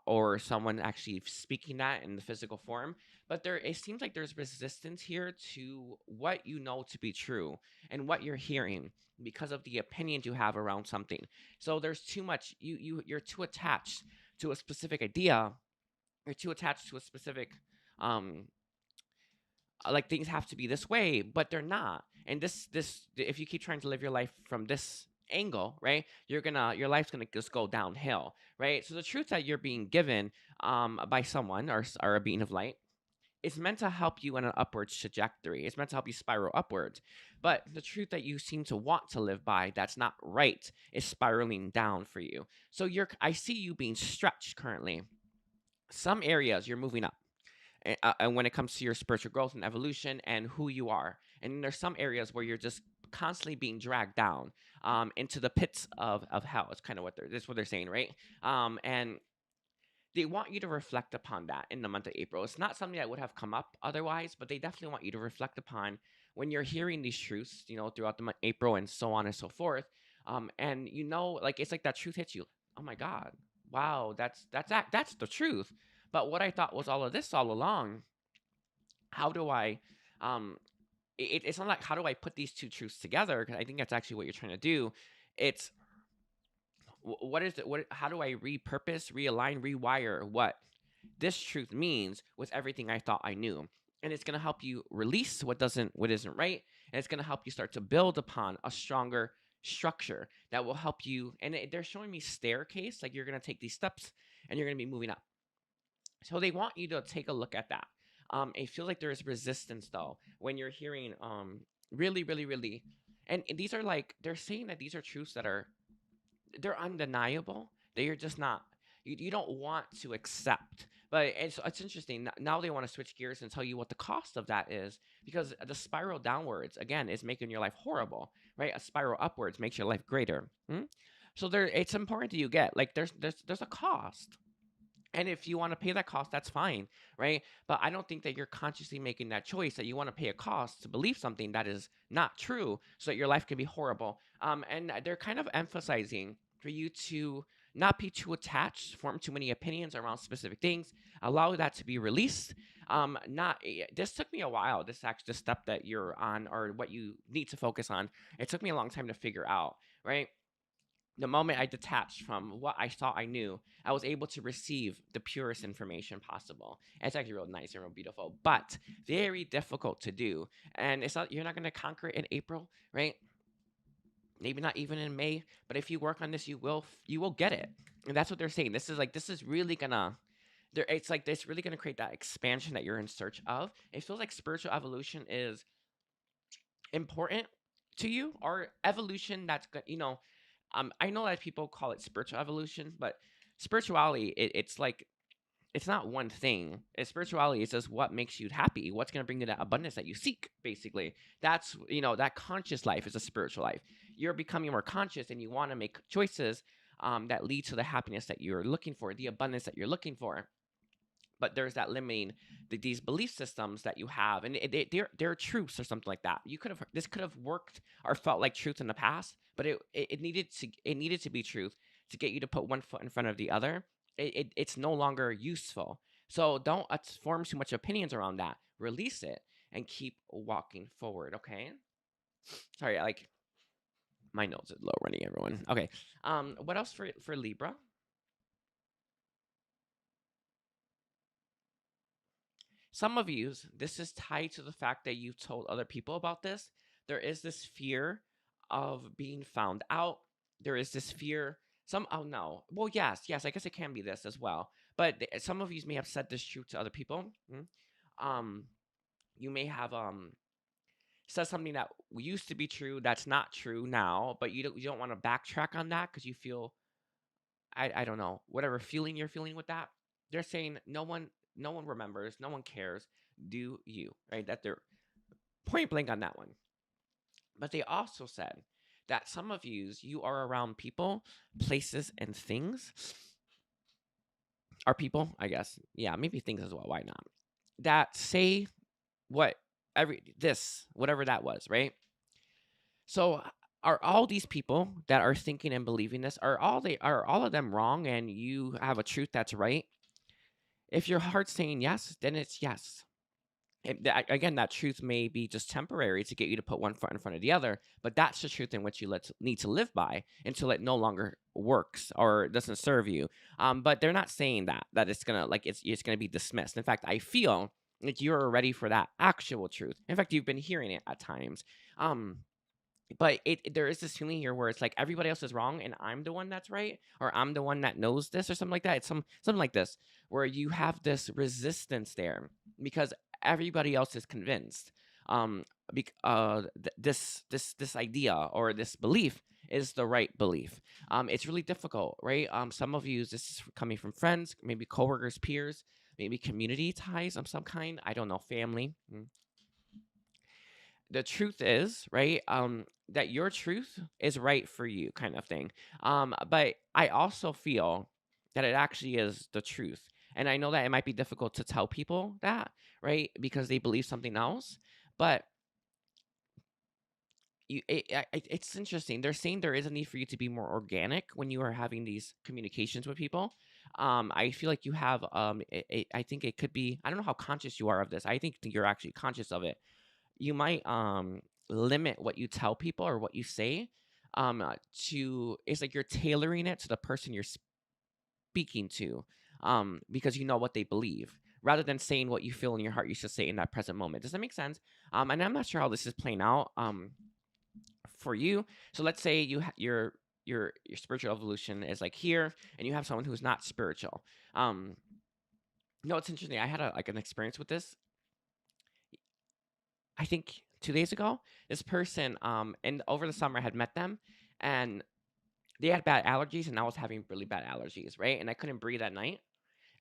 S1: or someone actually speaking that in the physical form. But it seems like there's resistance here to what you know to be true and what you're hearing because of the opinions you have around something. So there's too much. You're too attached to a specific idea. You're too attached to a specific, um like, things have to be this way, but they're not. And this if you keep trying to live your life from this angle, right, your life's gonna just go downhill, right? So the truth that you're being given, by someone, or a being of light, is meant to help you in an upwards trajectory. It's meant to help you spiral upwards. But the truth that you seem to want to live by, that's not right, is spiraling down for you. So I see you being stretched currently. Some areas you're moving up, and when it comes to your spiritual growth and evolution and who you are. And then there's some areas where you're just constantly being dragged down, into the pits of hell. It's kind of that's what they're saying, right? And they want you to reflect upon that in the month of April. It's not something that would have come up otherwise, but they definitely want you to reflect upon when you're hearing these truths, throughout the month April and so on and so forth. And like, it's like that truth hits you. Oh my God, wow, that's the truth. But what I thought was all of this all along. How do I, it's not like, how do I put these two truths together? Because I think that's actually what you're trying to do. It's, what is it? How do I repurpose, realign, rewire what this truth means with everything I thought I knew? And it's going to help you release what isn't right. And it's going to help you start to build upon a stronger structure that will help you. And they're showing me staircase, like you're going to take these steps and you're going to be moving up. So they want you to take a look at that. It feels like there is resistance though when you're hearing, really, really, really, and these are like, they're saying that these are truths that they're undeniable. They are just not, you don't want to accept. But it's interesting. Now they want to switch gears and tell you what the cost of that is, because the spiral downwards again is making your life horrible, right? A spiral upwards makes your life greater. So it's important that you get, like, there's a cost. And if you want to pay that cost, that's fine, right? But I don't think that you're consciously making that choice that you want to pay a cost to believe something that is not true, so that your life can be horrible. And they're kind of emphasizing for you to not be too attached, form too many opinions around specific things, allow that to be released. This took me a while. This step that you're on, or what you need to focus on, it took me a long time to figure out, right? The moment I detached from what I thought I knew, I was able to receive the purest information possible. It's actually real nice and real beautiful, but very difficult to do. And you're not going to conquer it in April, right? Maybe not even in May, but if you work on this, you will get it. And that's what they're saying. This is really gonna, it's like this really gonna create that expansion that you're in search of. It feels like spiritual evolution is important to you, or evolution that's good, I know that people call it spiritual evolution, but spirituality, it's like, it's not one thing. Spirituality is just what makes you happy, what's going to bring you that abundance that you seek, basically. That's, that conscious life is a spiritual life. You're becoming more conscious and you want to make choices, that lead to the happiness that you're looking for, the abundance that you're looking for. But there's that limiting, these belief systems that you have, and they're truths or something like that. This could have worked or felt like truth in the past, but it needed to be truth to get you to put one foot in front of the other. It's no longer useful. So don't form too much opinions around that. Release it and keep walking forward. Okay. Sorry, like, my nose is low running, everyone. Okay. What else for Libra? Some of you, this is tied to the fact that you've told other people about this. There is this fear of being found out. There is this fear. Oh no. Well, yes, I guess it can be this as well. But some of you may have said this truth to other people. Um, you may have said something that used to be true that's not true now, but you don't want to backtrack on that because you feel, I don't know, whatever feeling you're feeling with that. They're saying no one remembers, no one cares. Do you, right? That they're point blank on that one. But they also said that some of you are around people, places, and things. Are people, I guess. Yeah, maybe things as well. Why not? That say whatever that was, right? So are all these people that are thinking and believing this, are all of them wrong and you have a truth that's right? If your heart's saying yes, then it's yes. Again, that truth may be just temporary to get you to put one foot in front of the other, but that's the truth in which you need to live by until it no longer works or doesn't serve you. But they're not saying that it's gonna like it's gonna be dismissed. In fact, I feel like you're ready for that actual truth. In fact, you've been hearing it at times. Um, but there is this feeling here where it's like everybody else is wrong and I'm the one that's right, or I'm the one that knows this, or something like that. It's something like this, where you have this resistance there because everybody else is convinced. Um, this idea or this belief is the right belief. It's really difficult, right? Some of you, this is coming from friends, maybe coworkers, peers, maybe community ties of some kind. I don't know, family. The truth is, right, that your truth is right for you, kind of thing. But I also feel that it actually is the truth. And I know that it might be difficult to tell people that, right, because they believe something else. But it's interesting. They're saying there is a need for you to be more organic when you are having these communications with people. I feel like you have, I think it could be, I don't know how conscious you are of this. I think you're actually conscious of it. You might limit what you tell people or what you say to, it's like you're tailoring it to the person you're speaking to, because you know what they believe, rather than saying what you feel in your heart you should say in that present moment. Does that make sense? And I'm not sure how this is playing out for you. So let's say your spiritual evolution is like here, and you have someone who's not spiritual. No, it's interesting. I had an experience with this, I think 2 days ago. This person, and over the summer I had met them, and they had bad allergies, and I was having really bad allergies, right? And I couldn't breathe at night.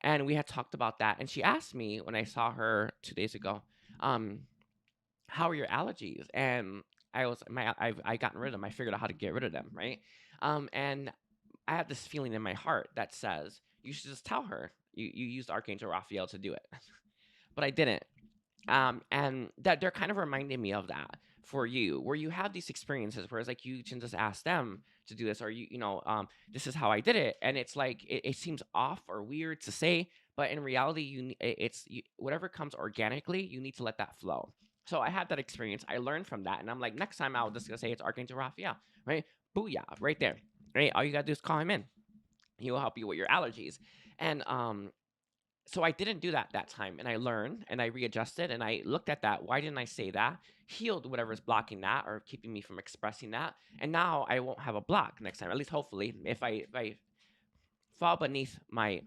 S1: And we had talked about that. And she asked me when I saw her 2 days ago, um, how are your allergies? And I gotten rid of them. I figured out how to get rid of them, right? And I have this feeling in my heart that says you should just tell her. You used Archangel Raphael to do it, but I didn't. And that they're kind of reminding me of that for you, where you have these experiences where it's like you can just ask them to do this, or this is how I did it, and it's like it seems off or weird to say, but in reality, whatever comes organically, you need to let that flow. So I had that experience. I learned from that, and I'm like, next time I'll just gonna say it's Archangel Raphael, right? Booyah, right there, right? All you gotta do is call him in. He will help you with your allergies, and so I didn't do that time, and I learned and I readjusted and I looked at that. Why didn't I say that? Healed whatever's blocking that or keeping me from expressing that, and now I won't have a block next time. At least hopefully, if I fall beneath my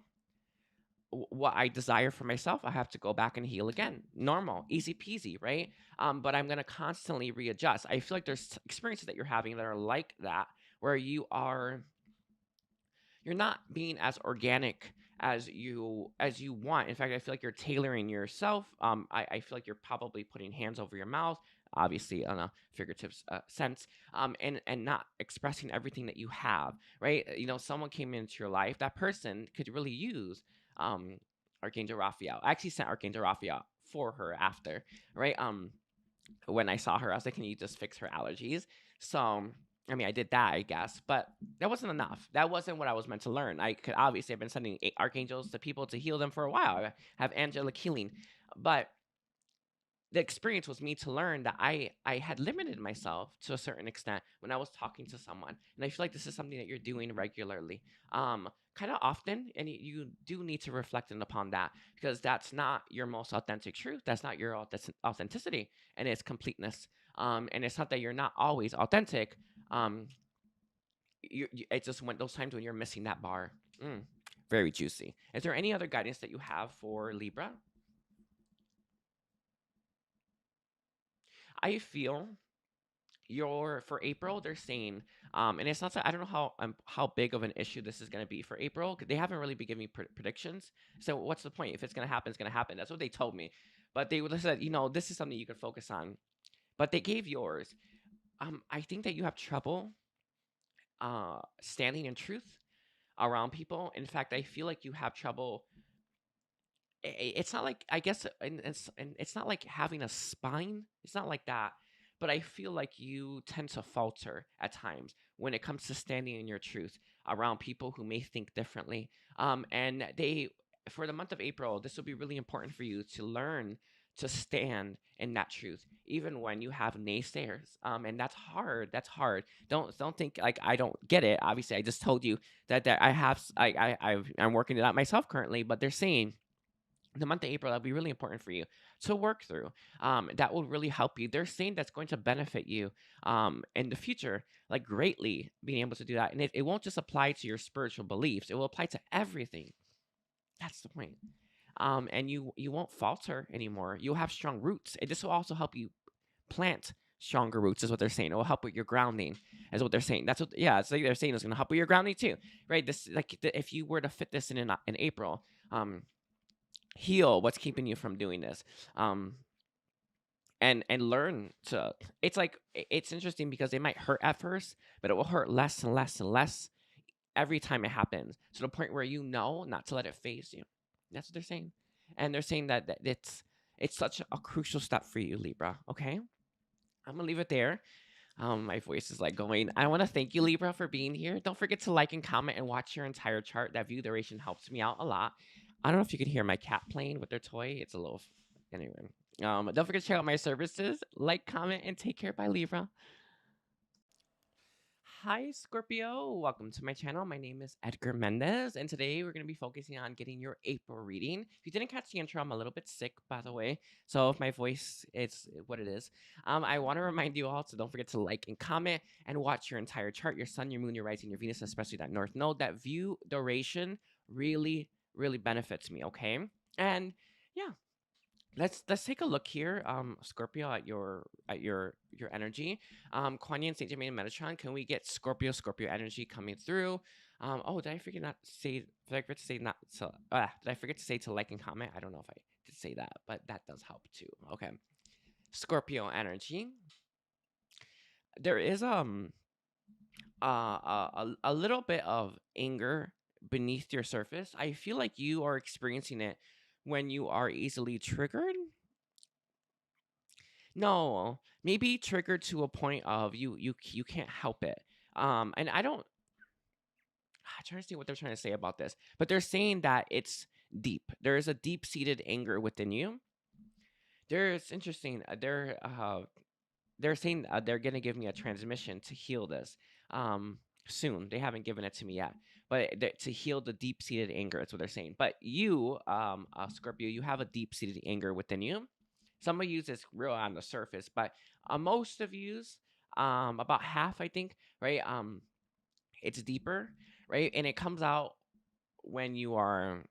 S1: what I desire for myself, I have to go back and heal again. Normal, easy peasy, right? But I'm gonna constantly readjust. I feel like there's experiences that you're having that are like that, where you're not being as organic as you want. In fact, I feel like you're tailoring yourself. I feel like you're probably putting hands over your mouth, obviously on a figurative sense, and not expressing everything that you have. Right? Someone came into your life. That person could really use um, Archangel Raphael. I actually sent Archangel Raphael for her after. Right? When I saw her, I was like, "Can you just fix her allergies?" So, I mean, I did that, I guess, but that wasn't enough. That wasn't what I was meant to learn. I could obviously have been sending archangels to people to heal them for a while. I have angelic healing, but the experience was me to learn that I had limited myself to a certain extent when I was talking to someone, and I feel like this is something that you're doing regularly, kind of often, and you do need to reflect upon that, because that's not your most authentic truth. That's not your authenticity and its completeness. And it's not that you're not always authentic. Um, it's just when those times when you're missing that bar. Mm, very juicy. Is there any other guidance that you have for Libra? I feel your for April, they're saying, and it's not that I don't know how big of an issue this is going to be for April. 'Cause they haven't really been giving me predictions. So what's the point? If it's going to happen, it's going to happen. That's what they told me. But they would have said, this is something you can focus on. But they gave yours. I think that you have trouble standing in truth around people. In fact, I feel like you have trouble. It's not like, I guess, and it's not like having a spine. It's not like that, but I feel like you tend to falter at times when it comes to standing in your truth around people who may think differently. And they, for the month of April, this will be really important for you to learn to stand in that truth, even when you have naysayers. And that's hard. That's hard. Don't think like I don't get it. Obviously, I just told you that I have I'm working it out myself currently, but they're saying the month of April, that'll be really important for you to work through. That will really help you. They're saying that's going to benefit you in the future, like greatly being able to do that. And it won't just apply to your spiritual beliefs, it will apply to everything. That's the point. And you won't falter anymore. You'll have strong roots. And this will also help you plant stronger roots, is what they're saying. It will help with your grounding, is what they're saying. That's what, yeah, it's like they're saying it's going to help with your grounding too, right? This, like, if you were to fit this in April, heal what's keeping you from doing this, um and learn to, it's like it's interesting because it might hurt at first, but it will hurt less and less and less every time it happens, to the point where you know not to let it phase you. That's what they're saying. And they're saying that it's such a crucial step for you, Libra. Okay, I'm gonna leave it there. My voice is like going. I want to thank you, Libra, for being here. Don't forget to like and comment and watch your entire chart. That view duration helps me out a lot. I don't know if you can hear my cat playing with their toy. It's a little, anyway. Don't forget to check out my services. Like, comment, and take care. Bye, Libra. Hi, Scorpio. Welcome to my channel. My name is Edgar Mendez, and today we're going to be focusing on getting your April reading. If you didn't catch the intro, I'm a little bit sick, by the way, so if my voice is what it is, I want to remind you all to don't forget to like and comment and watch your entire chart, your sun, your moon, your rising, your Venus, especially that north node. That view duration really, really benefits me, okay? And yeah, let's take a look here, Scorpio, at your energy. Kuan Yin, Saint Germain, Metatron. Can we get Scorpio energy coming through? Oh, did I forget not to say? Did I forget to say not? So, did I forget to say to like and comment? I don't know if I did say that, but that does help too. Okay, Scorpio energy. There is a little bit of anger beneath your surface. I feel like you are experiencing it when you are easily triggered. No, maybe triggered to a point of you can't help it. And I don't, I'm trying to see what they're trying to say about this, but they're saying that it's deep. There is a deep-seated anger within you. There's interesting. They're saying they're gonna give me a transmission to heal this soon. They haven't given it to me yet, but to heal the deep-seated anger, that's what they're saying. But you, Scorpio, you have a deep-seated anger within you. Some of you is real on the surface, but most of yous, about half, I think, right? It's deeper, right? And it comes out when you are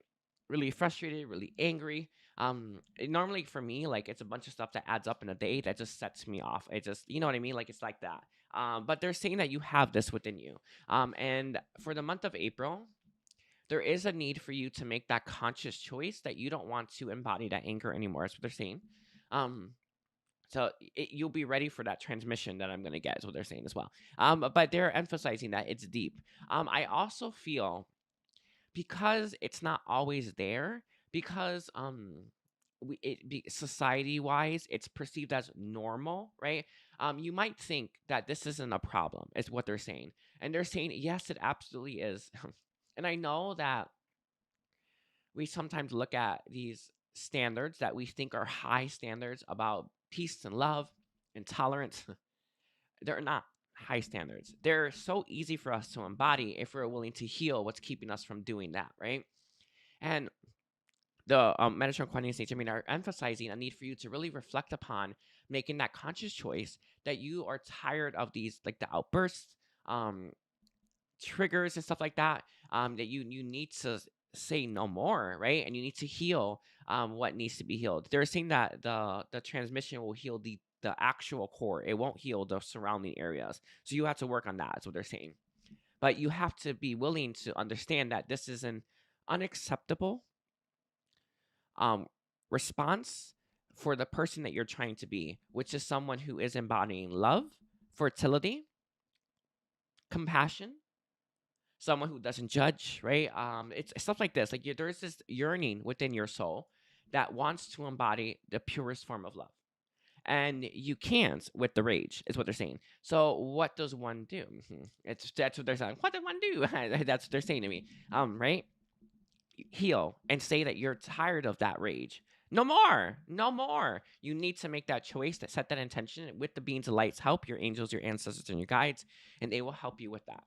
S1: really frustrated, really angry. Normally for me, like, it's a bunch of stuff that adds up in a day that just sets me off. It just, you know what I mean? Like, it's like that. But they're saying that you have this within you. And for the month of April, there is a need for you to make that conscious choice that you don't want to embody that anger anymore. That's what they're saying. Um, so you'll be ready for that transmission that I'm going to get, is what they're saying as well. But they're emphasizing that it's deep. I also feel, because it's not always there, because society wise it's perceived as normal, right? You might think that this isn't a problem, is what they're saying. And they're saying yes, it absolutely is. And I know that we sometimes look at these standards that we think are high standards about peace and love and tolerance. They're not high standards. They're so easy for us to embody if we're willing to heal what's keeping us from doing that, right? And the Metatron, Kuan Yin, Saint Germain are emphasizing a need for you to really reflect upon making that conscious choice that you are tired of these, like the outbursts, triggers and stuff like that. That you need to say no more, right? And you need to heal what needs to be healed. They're saying that the transmission will heal the actual core. It won't heal the surrounding areas. So you have to work on that. That's what they're saying. But you have to be willing to understand that this is an unacceptable response for the person that you're trying to be, which is someone who is embodying love, fertility, compassion, someone who doesn't judge, right? It's stuff like this. Like, there's this yearning within your soul that wants to embody the purest form of love. and you can't with the rage, is what they're saying. So what does one do? That's what they're saying. What does one do? That's what they're saying to me. Right? Heal and say that you're tired of that rage. No more. No more. You need to make that choice, to set that intention with the beings of light's help, your angels, your ancestors, and your guides, and they will help you with that.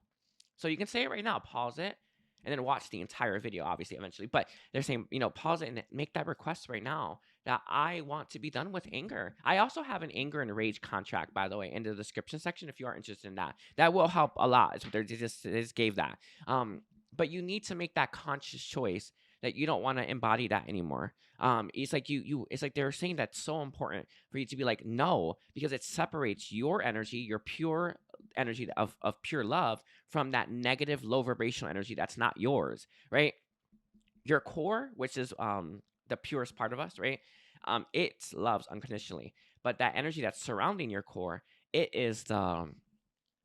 S1: So you can say it right now, pause it, and then watch the entire video, obviously, eventually. But they're saying, pause it and make that request right now that I want to be done with anger. I also have an anger and rage contract, by the way, in the description section if you are interested in that. That will help a lot. So they just gave that. But you need to make that conscious choice that you don't want to embody that anymore. It's like it's like they're saying that's so important for you to be like, no, because it separates your energy, your pure energy of pure love, from that negative low vibrational energy that's not yours, right? Your core, which is the purest part of us, right? It loves unconditionally, but that energy that's surrounding your core, it is the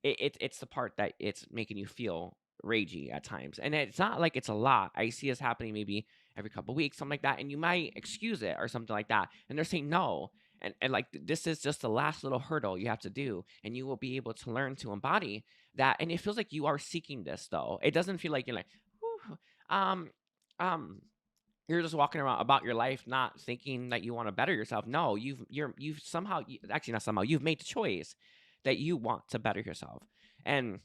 S1: it's the part that it's making you feel ragey at times. And it's not like it's a lot. I see this happening maybe every couple of weeks, something like that, and you might excuse it or something like that. And they're saying no. And like this is just the last little hurdle you have to do, and you will be able to learn to embody that. And it feels like you are seeking this, though. It doesn't feel like you're like, whew, um you're just walking around about your life not thinking that you want to better yourself. No, you've somehow, actually not somehow, you've made the choice that you want to better yourself. And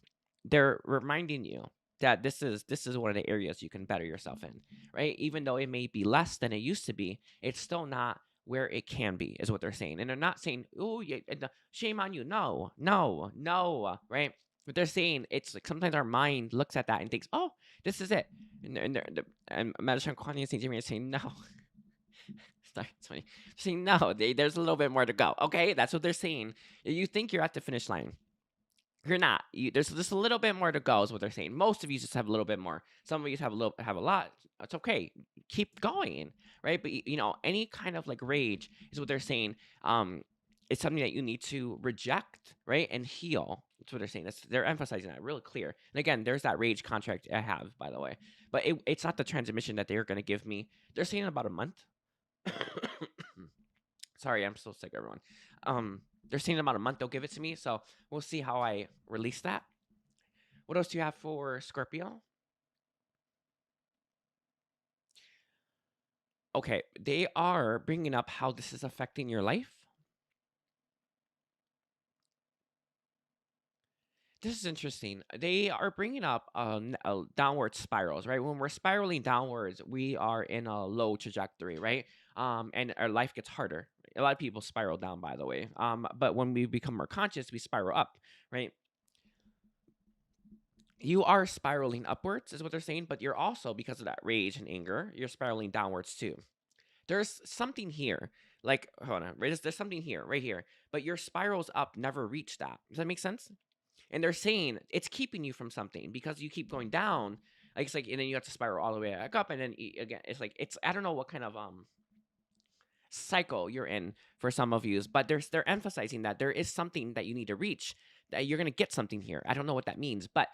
S1: they're reminding you that this is one of the areas you can better yourself in, right? Even though it may be less than it used to be, it's still not where it can be, is what they're saying. And they're not saying, oh, yeah, shame on you. No, no, no, right? But they're saying it's like sometimes our mind looks at that and thinks, oh, this is it. And Madison Kwani and St. Jimmy are saying, no. Sorry, it's funny. Saying, no, there's a little bit more to go. Okay, that's what they're saying. You think you're at the finish line. You're not. There's just a little bit more to go, is what they're saying. Most of you just have a little bit more. Some of you have a lot. It's okay. Keep going, right? But any kind of like rage, is what they're saying. It's something that you need to reject, right, and heal. That's what they're saying. They're emphasizing that really clear. And again, there's that rage contract I have, by the way. But it's not the transmission that they're going to give me. They're saying about a month. Sorry, I'm so sick, everyone. They're saying about a month they'll give it to me, so we'll see how I release that. What else do you have for Scorpio? Okay, they are bringing up how this is affecting your life. This is interesting. They are bringing up downward spirals, right? When we're spiraling downwards, we are in a low trajectory, right? And our life gets harder. A lot of people spiral down, by the way. But when we become more conscious, we spiral up, right? You are spiraling upwards, is what they're saying, but you're also, because of that rage and anger, you're spiraling downwards too. There's something here. Like, hold on, there's something here, right here. But your spirals up never reach that. Does that make sense? And they're saying it's keeping you from something because you keep going down. Like, it's like, and then you have to spiral all the way back up, and then again, it's like I don't know what kind of cycle you're in for some of you, but they're emphasizing that there is something that you need to reach, that you're gonna get something here. I don't know what that means, but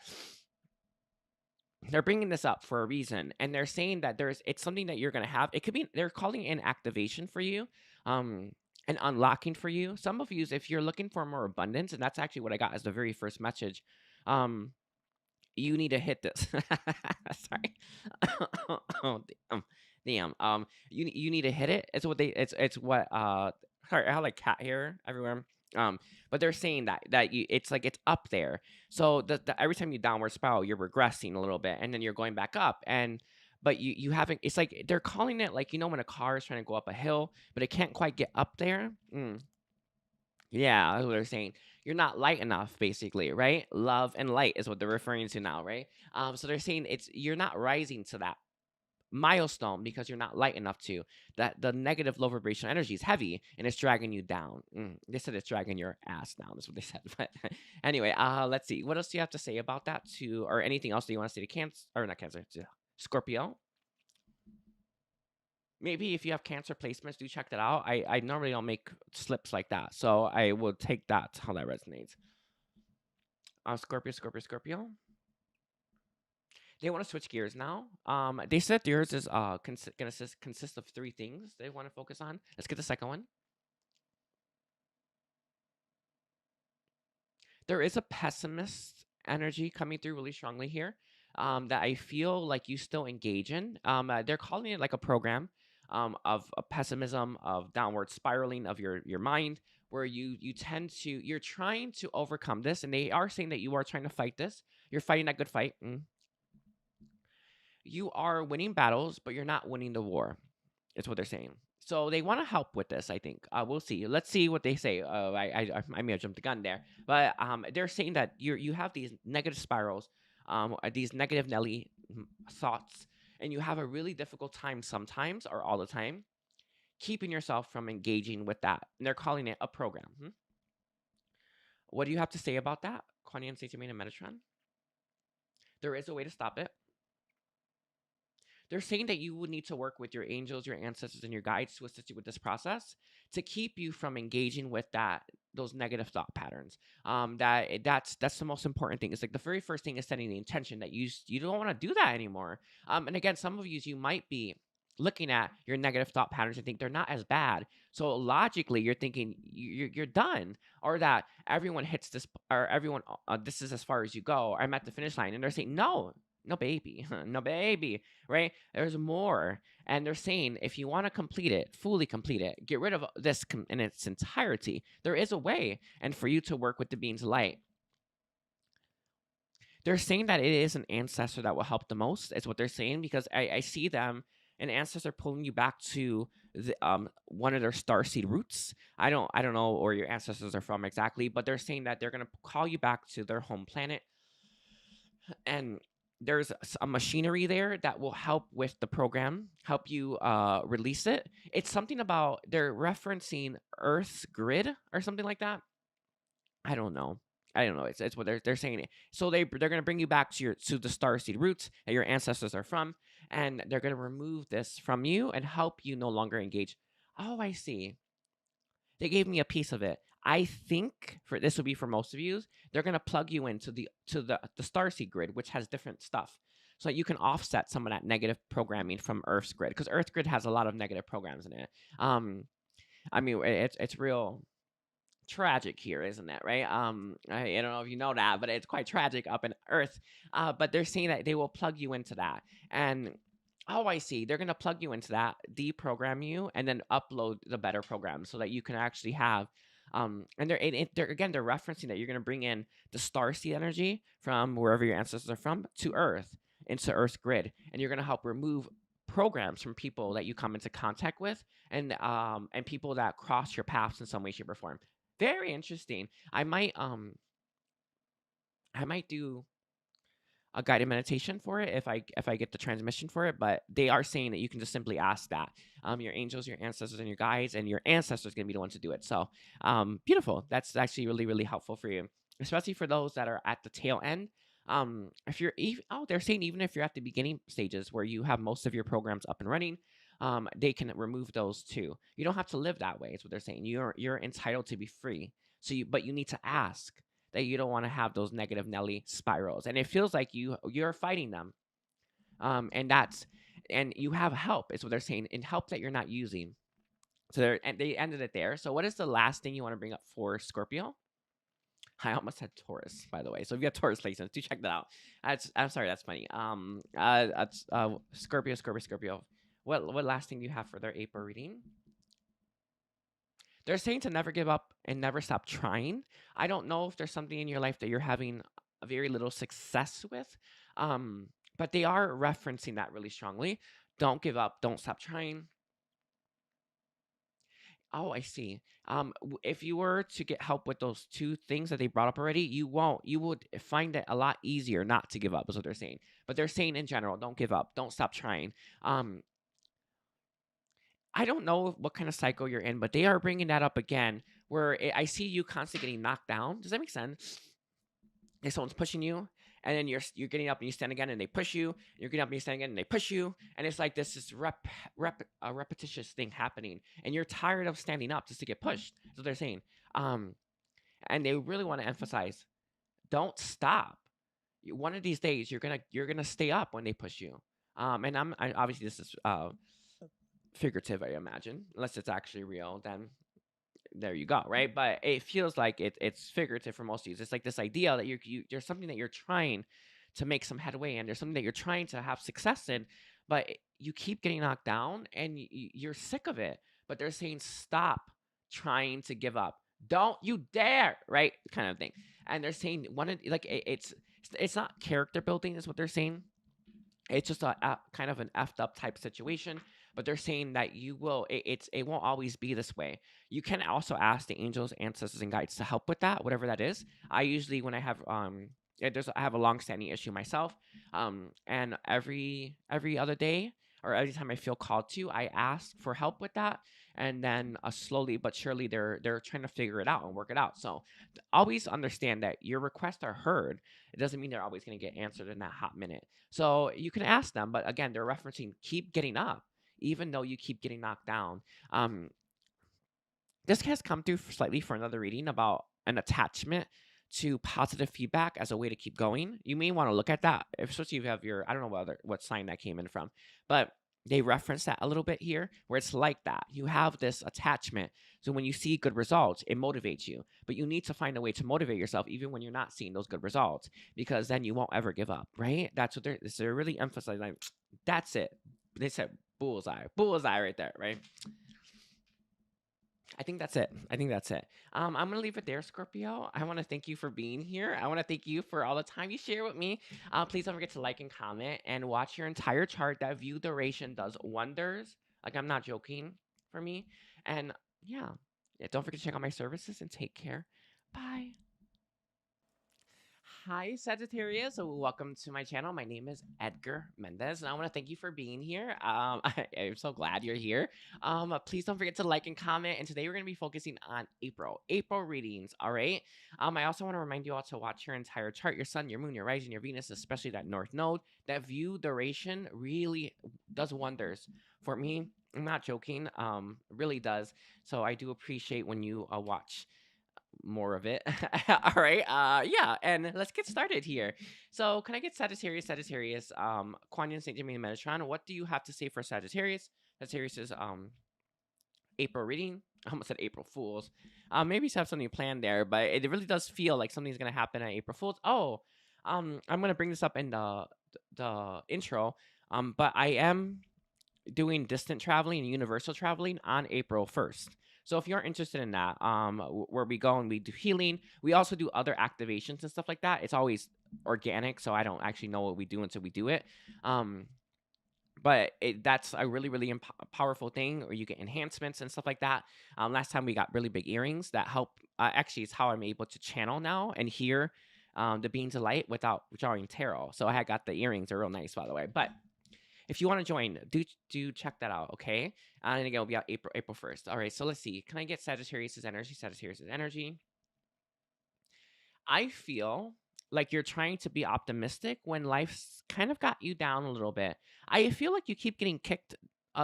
S1: they're bringing this up for a reason, and they're saying that it's something that you're gonna have. It could be, they're calling in activation for you, and unlocking for you. Some of you, if you're looking for more abundance, and that's actually what I got as the very first message, you need to hit this. Sorry. Oh, damn. You need to hit it. It's what it's what sorry, I have like cat hair everywhere. But they're saying that it's like it's up there. So every time you downward spiral, you're regressing a little bit, and then you're going back up, but you haven't. It's like they're calling it like, when a car is trying to go up a hill, but it can't quite get up there. Yeah, that's what they're saying. You're not light enough, basically, right? Love and light is what they're referring to now, right? So they're saying you're not rising to that milestone because you're not light enough to. That the negative low vibration energy is heavy and it's dragging you down. They said it's dragging your ass down. That's what they said. But anyway, let's see. What else do you have to say about that too, or anything else that you want to say to Cancer, or not Cancer, to Scorpio? Maybe if you have Cancer placements, do check that out. I normally don't make slips like that, so I will take that, how that resonates. Scorpio, Scorpio, Scorpio. They want to switch gears now. They said theirs is gonna consist of 3 things they want to focus on. Let's get the second one. there is a pessimist energy coming through really strongly here, that I feel like you still engage in. They're calling it like a program, of pessimism, of downward spiraling of your mind, where you tend to you're trying to overcome this, and they are saying that you are trying to fight this. You're fighting that good fight. You are winning battles, but you're not winning the war. Is what they're saying. So they want to help with this. I think we'll see. Let's see what they say. I may have jumped the gun there, but they're saying that you have these negative spirals, these negative Nelly thoughts, and you have a really difficult time sometimes or all the time keeping yourself from engaging with that. And they're calling it a program. What do you have to say about that, Kuan Yin, Saint Germain, and Metatron? There is a way to stop it. They're saying that you would need to work with your angels, your ancestors, and your guides to assist you with this process to keep you from engaging with those negative thought patterns. That's the most important thing. It's like the very first thing is setting the intention that you don't want to do that anymore. And again, some of you might be looking at your negative thought patterns and think they're not as bad. So logically, you're thinking you're done, or that everyone hits this, or everyone this is as far as you go. Or I'm at the finish line, and they're saying no. No baby, no baby, right? There's more. And they're saying if you want to complete it, fully complete it, get rid of this in its entirety, there is a way. And for you to work with the being's light, they're saying that it is an ancestor that will help the most, is what they're saying, because I see them, an ancestor pulling you back to one of their starseed roots. I don't know where your ancestors are from exactly, but they're saying that they're going to call you back to their home planet. And there's a machinery there that will help with the program, help you release it. It's something about, they're referencing Earth's grid or something like that. I don't know. It's what they're saying. So they're gonna bring you back to the starseed roots that your ancestors are from, and they're gonna remove this from you and help you no longer engage. Oh, I see. They gave me a piece of it. I think for this will be for most of you, they're gonna plug you into the starseed grid, which has different stuff, so that you can offset some of that negative programming from Earth's grid, because Earth grid has a lot of negative programs in it. I mean, it's real tragic here, isn't it? Right? I don't know if you know that, but it's quite tragic up in Earth. But they're saying that they will plug you into that, and oh, I see. They're gonna plug you into that, deprogram you, and then upload the better program so that you can actually have. And they're again, they're referencing that you're gonna bring in the starseed energy from wherever your ancestors are from to Earth, into Earth's grid, and you're gonna help remove programs from people that you come into contact with, and people that cross your paths in some way, shape, or form. Very interesting. I might do a guided meditation for it if I get the transmission for it, but they are saying that you can just simply ask that. Your angels, your ancestors, and your guides, and your ancestors gonna be the ones to do it. So beautiful. That's actually really, really helpful for you, especially for those that are at the tail end. If you're they're saying even if you're at the beginning stages where you have most of your programs up and running, they can remove those too. You don't have to live that way, is what they're saying. You're entitled to be free. But you need to ask that you don't want to have those negative Nelly spirals. And it feels like you're fighting them. And you have help, is what they're saying, and help that you're not using. So they ended it there. So what is the last thing you want to bring up for Scorpio? I almost said Taurus, by the way. So if you have Taurus placements, do check that out. I'm sorry, that's funny. Scorpio. What last thing do you have for their April reading? They're saying to never give up and never stop trying. I don't know if there's something in your life that you're having a very little success with, but they are referencing that really strongly. Don't give up. Don't stop trying. Oh, I see. If you were to get help with those two things that they brought up already, you would find it a lot easier not to give up, is what they're saying. But they're saying in general, don't give up. Don't stop trying. I don't know what kind of cycle you're in, but they are bringing that up again, where I see you constantly getting knocked down. Does that make sense? If someone's pushing you, and then you're getting up and you stand again, and they push you. You're getting up and you stand again, and they push you, and it's like this repetitious thing happening, and you're tired of standing up just to get pushed. That's what they're saying. And they really want to emphasize, don't stop. One of these days, you're gonna stay up when they push you. And obviously this is figurative, I imagine, unless it's actually real. Then there you go, right? But it feels like it's figurative for most of you. It's like this idea that there's something that you're trying to make some headway in. There's something that you're trying to have success in, but you keep getting knocked down and you're sick of it. But they're saying stop trying to give up. Don't you dare, right? Kind of thing. And they're saying it's not character building is what they're saying. It's just a kind of an effed up type situation, but they're saying that it won't always be this way. You can also ask the angels, ancestors, and guides to help with that, whatever that is. I usually, when I have I have a long-standing issue myself, and every other day or every time I feel called to, I ask for help with that, and then slowly but surely they're trying to figure it out and work it out. So always understand that your requests are heard. It doesn't mean they're always going to get answered in that hot minute. So you can ask them, but again, they're referencing keep getting up, even though you keep getting knocked down. This has come through slightly for another reading about an attachment to positive feedback as a way to keep going. You may want to look at that, especially if you have I don't know what sign that came in from, but they reference that a little bit here, where it's like that. You have this attachment. So when you see good results, it motivates you. But you need to find a way to motivate yourself even when you're not seeing those good results, because then you won't ever give up, right? That's what they're really emphasizing. Like, that's it. They said bullseye right there, right? I think that's it. I'm gonna leave it there, Scorpio. I want to thank you for being here. I want to thank you for all the time you share with me. Please don't forget to like and comment and watch your entire chart. That view duration does wonders. Like, I'm not joking for me. And yeah, don't forget to check out my services and take care. Bye. Hi, Sagittarius. Welcome to my channel. My name is Edgar Mendez, and I want to thank you for being here. I'm so glad you're here. Please don't forget to like and comment. And today we're going to be focusing on April readings. All right. I also want to remind you all to watch your entire chart, your sun, your moon, your rising, your Venus, especially that north node. That view duration really does wonders for me. I'm not joking. Really does. So I do appreciate when you watch more of it. All right. Yeah, and let's get started here. So, can I get Sagittarius, Kuan Yin, Saint Gemini, Metatron? What do you have to say for Sagittarius? Sagittarius is April reading. I almost said April Fools. Maybe you have something planned there, but it really does feel like something's gonna happen at April Fools. Oh, I'm gonna bring this up in the intro. But I am doing distant traveling and universal traveling on April 1st. So if you're interested in that, where we go and we do healing, we also do other activations and stuff like that. It's always organic, so I don't actually know what we do until we do it. But that's a really, really powerful thing, or you get enhancements and stuff like that. Last time we got really big earrings that help. Actually, it's how I'm able to channel now and hear the beings of light without drawing tarot. So I got the earrings. They're real nice, by the way. But if you want to join, do check that out, okay? And again, it'll be out April 1st. All right, so let's see. Can I get Sagittarius' energy? I feel like you're trying to be optimistic when life's kind of got you down a little bit. I feel like you keep getting kicked.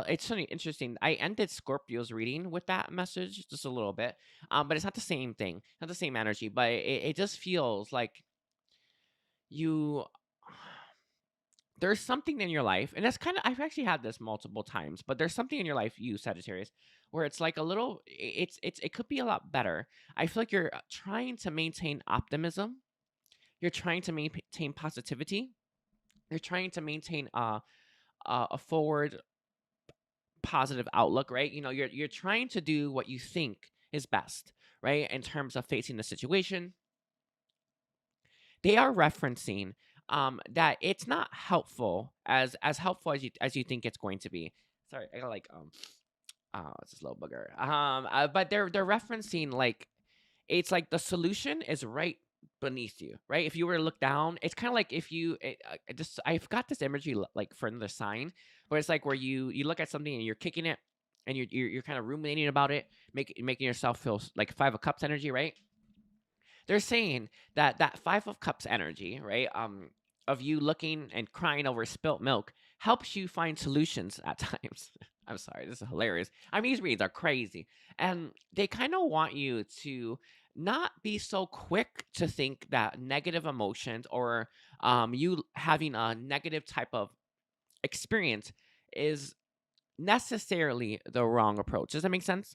S1: It's something interesting. I ended Scorpio's reading with that message just a little bit, but it's not the same thing, not the same energy. But it just feels like you there's something in your life, and that's kind of I've actually had this multiple times, but there's something in your life, you Sagittarius, where it's like a little it could be a lot better. I feel like you're trying to maintain optimism. You're trying to maintain positivity. You're trying to maintain a forward positive outlook, right? You know, you're trying to do what you think is best, right? In terms of facing the situation. They are referencing that it's not helpful as helpful as you think it's going to be. Sorry, I got like it's this little booger. But they're referencing like it's like the solution is right beneath you, right? If you were to look down, it's kind of like if you just I've got this imagery like for another sign, but it's like where you look at something and you're kicking it, and you're kind of ruminating about it, making yourself feel like Five of Cups energy, right? They're saying that that Five of Cups energy, right? Of you looking and crying over spilt milk helps you find solutions at times. I'm sorry, this is hilarious. I mean, these reads are crazy. And they kind of want you to not be so quick to think that negative emotions or you having a negative type of experience is necessarily the wrong approach. Does that make sense?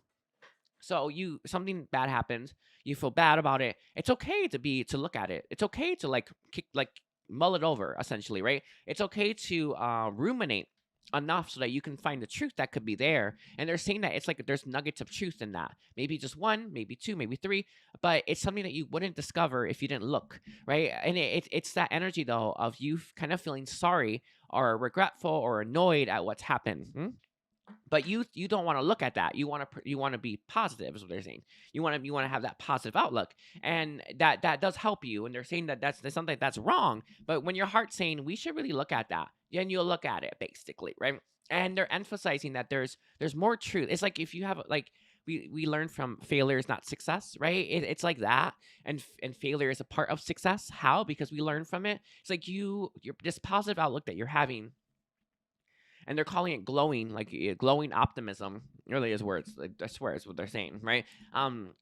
S1: So something bad happens, you feel bad about it. It's okay to look at it. It's okay to mull it over, essentially, right? It's okay to ruminate enough so that you can find the truth that could be there. And they're saying that it's like there's nuggets of truth in that. Maybe just one, maybe two, maybe three, but it's something that you wouldn't discover if you didn't look, right? And it's that energy though of you kind of feeling sorry or regretful or annoyed at what's happened. But you don't want to look at that. You want to be positive, is what they're saying. You want to have that positive outlook, and that does help you. And they're saying that that's something that's wrong. But when your heart's saying we should really look at that, then you'll look at it basically, right? And they're emphasizing that there's more truth. It's like if you have like we learn from failure is not success, right? It's like that, and failure is a part of success. How? Because we learn from it. It's like you're this positive outlook that you're having, and they're calling it glowing, like glowing optimism. Really is words. Like, I swear, is what they're saying, right?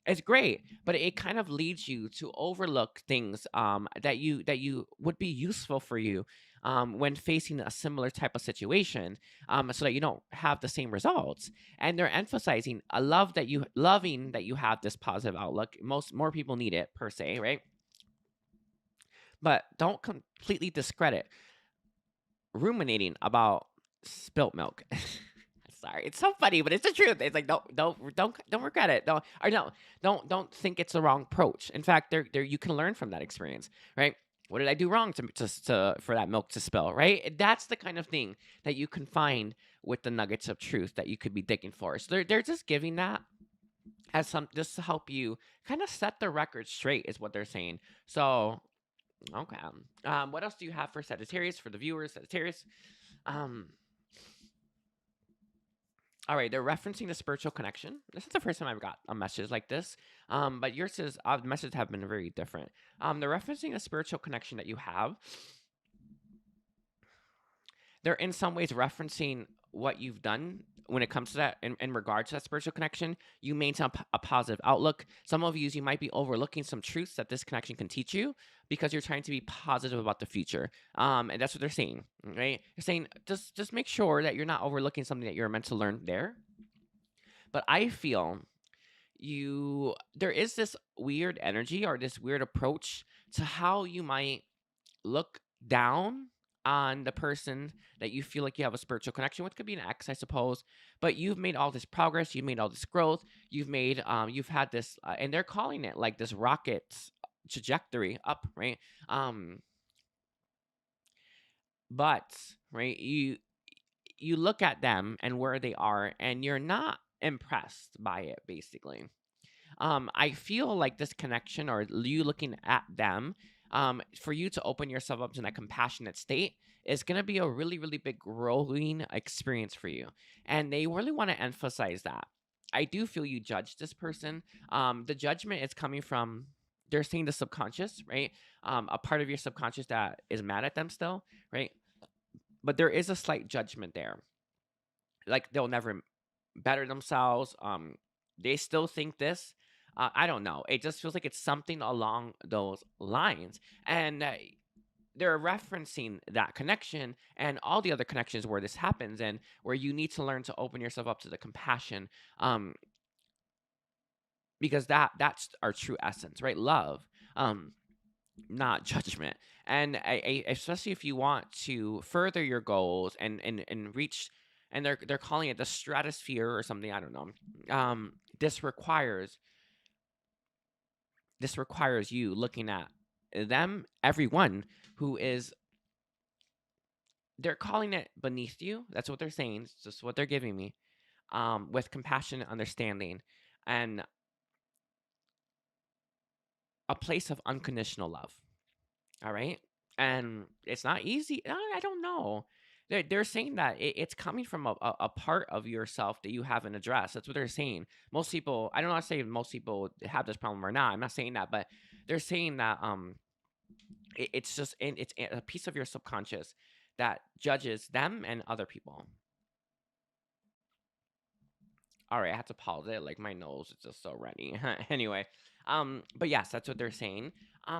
S1: It's great, but it kind of leads you to overlook things that you would be useful for you when facing a similar type of situation, so that you don't have the same results. And they're emphasizing a loving that you have this positive outlook. More people need it per se, right? But don't completely discredit ruminating about spilt milk. Sorry, it's so funny, but it's the truth. It's like don't regret it. Don't think it's the wrong approach. In fact, there you can learn from that experience, right? What did I do wrong to for that milk to spill, right? That's the kind of thing that you can find with the nuggets of truth that you could be digging for. So they're just giving that as some just to help you kind of set the record straight, is what they're saying. So okay, what else do you have for Sagittarius, for the viewers, Sagittarius? Um, all right, they're referencing the spiritual connection. This is the first time I've got a message like this. But yours is the messages have been very different. They're referencing a spiritual connection that you have. They're in some ways referencing what you've done when it comes to that in regards to that spiritual connection. You maintain a positive outlook. Some of you might be overlooking some truths that this connection can teach you because you're trying to be positive about the future. And that's what they're saying, right? They're saying just make sure that you're not overlooking something that you're meant to learn there. But I feel there is this weird energy or this weird approach to how you might look down on the person that you feel like you have a spiritual connection with. Could be an ex, I suppose, but you've made all this progress, you've made all this growth, you've had this, and they're calling it like this rocket trajectory up, right? But right, you look at them and where they are, and you're not impressed by it, basically. I feel like this connection or you looking at them, for you to open yourself up to that compassionate state is going to be a really, really big growing experience for you. And they really want to emphasize that. I do feel you judge this person. The judgment is coming from, they're saying the subconscious, right? A part of your subconscious that is mad at them still, right? But there is a slight judgment there. Like they'll never better themselves. They still think this. I don't know. It just feels like it's something along those lines. And they're referencing that connection and all the other connections where this happens and where you need to learn to open yourself up to the compassion, because that's our true essence, right? Love, not judgment. And especially if you want to further your goals and reach, and they're calling it the stratosphere or something, I don't know. This requires you looking at them, everyone who is, they're calling it beneath you. That's what they're saying. It's just what they're giving me, with compassion and understanding and a place of unconditional love. All right. And it's not easy. I don't know. They're saying that it's coming from a part of yourself that you haven't addressed. That's what they're saying. Most people, I don't know, I say most people have this problem or not. I'm not saying that, but they're saying that it's just it's a piece of your subconscious that judges them and other people. All right, I have to pause it. Like my nose is just so runny. Anyway, but yes, that's what they're saying.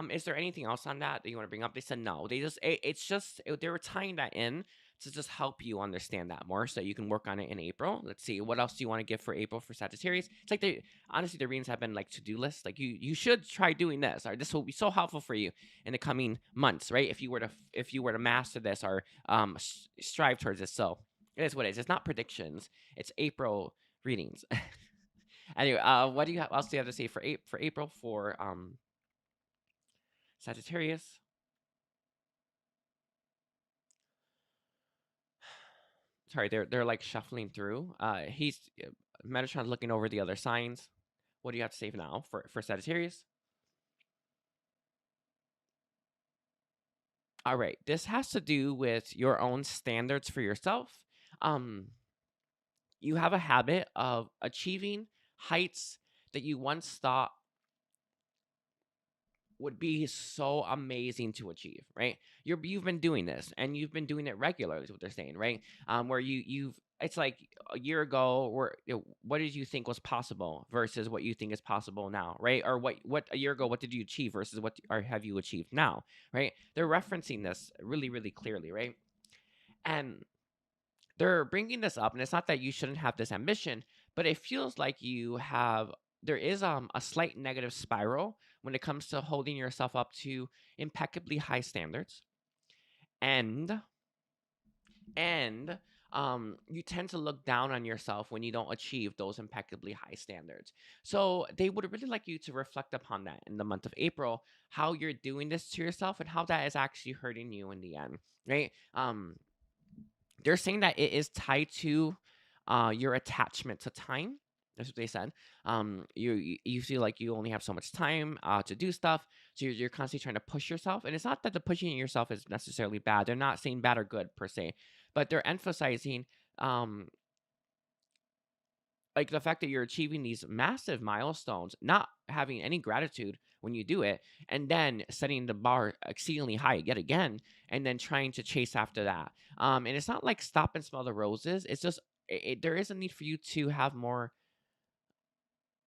S1: Is there anything else on that you want to bring up? They said no. They just it's just they were tying that in to just help you understand that more so you can work on it in April. Let's see, what else do you want to give for April for Sagittarius? It's like honestly, the readings have been like to-do lists. Like you should try doing this, or this will be so helpful for you in the coming months, right? If you were to master this or strive towards this. So it is what it is. It's not predictions. It's April readings. Anyway, what do you else do you have to say for April for Sagittarius? Sorry, they're like shuffling through. He's Metatron's looking over the other signs. What do you have to say now for Sagittarius? All right, this has to do with your own standards for yourself. Um, you have a habit of achieving heights that you once thought would be so amazing to achieve, right? You've been doing this and you've been doing it regularly is what they're saying, right? Where you've it's like a year ago where what did you think was possible versus what you think is possible now, right? Or what a year ago what did you achieve versus what or have you achieved now, right? They're referencing this really clearly, right? And they're bringing this up, and it's not that you shouldn't have this ambition, but it feels like there is a slight negative spiral when it comes to holding yourself up to impeccably high standards, and and you tend to look down on yourself when you don't achieve those impeccably high standards. So they would really like you to reflect upon that in the month of April, how you're doing this to yourself and how that is actually hurting you in the end, right? They're saying that it is tied to your attachment to time. That's what they said. You feel like you only have so much time to do stuff, so you're constantly trying to push yourself. And it's not that the pushing yourself is necessarily bad. They're not saying bad or good per se, but they're emphasizing um, like the fact that you're achieving these massive milestones, not having any gratitude when you do it, and then setting the bar exceedingly high yet again, and then trying to chase after that. And it's not like stop and smell the roses. It's just there is a need for you to have more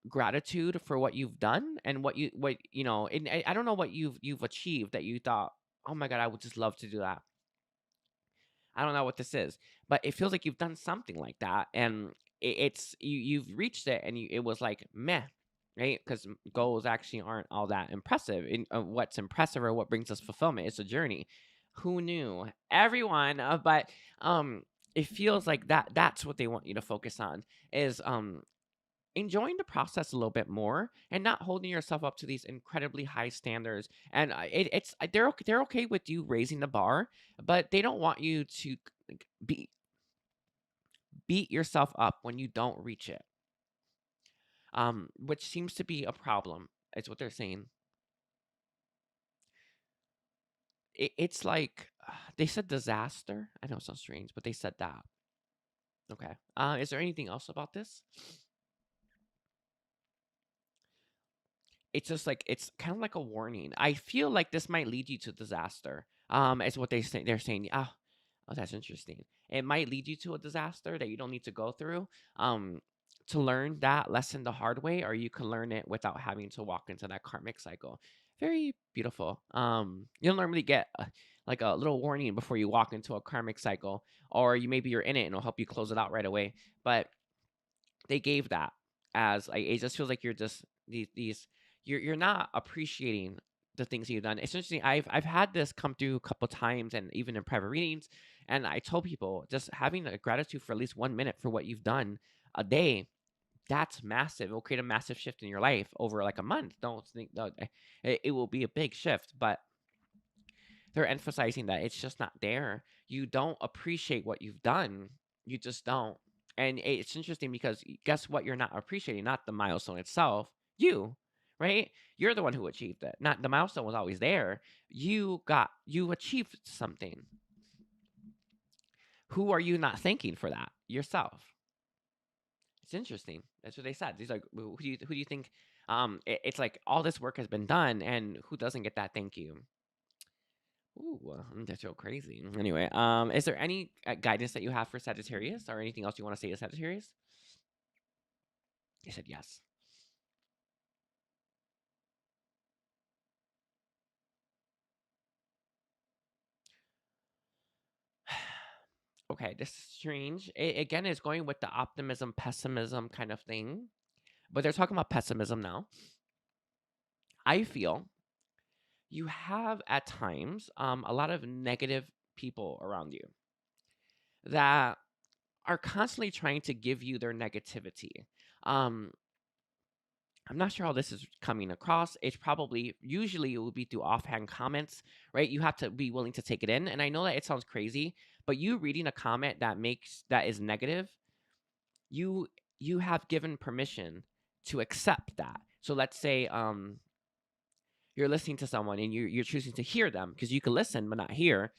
S1: gratitude for what you've done and what you know. And I don't know what you've achieved that you thought, oh my god, I would just love to do that. I don't know what this is, but it feels like you've done something like that, and it's you've reached it, and it was like meh, right? Because goals actually aren't all that impressive. What's impressive or what brings us fulfillment is a journey. Who knew? Everyone, but um, it feels like that's what they want you to focus on is enjoying the process a little bit more and not holding yourself up to these incredibly high standards. And they're okay with you raising the bar, but they don't want you to like, beat yourself up when you don't reach it. Which seems to be a problem. Is what they're saying. It's like they said disaster. I know it sounds strange, but they said that. Okay. Is there anything else about this? It's just like it's kind of like a warning. I feel like this might lead you to disaster. Is what they say. They're saying. Oh, that's interesting. It might lead you to a disaster that you don't need to go through. To learn that lesson the hard way, or you can learn it without having to walk into that karmic cycle. Very beautiful. You don't normally get like a little warning before you walk into a karmic cycle, or maybe you're in it and it'll help you close it out right away. But they gave that as like it just feels like you're just these you're not appreciating the things you've done. It's interesting. I've had this come through a couple times and even in private readings, and I told people just having a gratitude for at least 1 minute for what you've done a day. That's massive. It will create a massive shift in your life over like a month. Don't think it will be a big shift, but they're emphasizing that it's just not there. You don't appreciate what you've done. You just don't. And it's interesting because guess what? You're not appreciating, not the milestone itself. You, right? You're the one who achieved it. Not the milestone was always there. You achieved something. Who are you not thanking for that? Yourself. It's interesting. That's what they said. He's like, who do you think? It's like all this work has been done, and who doesn't get that thank you? Ooh, that's so crazy. Anyway, is there any guidance that you have for Sagittarius, or anything else you want to say to Sagittarius? They said yes. Okay, this is strange. It again is going with the optimism, pessimism kind of thing, but they're talking about pessimism now. I feel you have at times a lot of negative people around you that are constantly trying to give you their negativity. Um, I'm not sure how this is coming across. It's probably usually it will be through offhand comments, right? You have to be willing to take it in. And I know that it sounds crazy, but you reading a comment that is negative, you you have given permission to accept that. So let's say you're listening to someone and you're choosing to hear them because you can listen but not hear.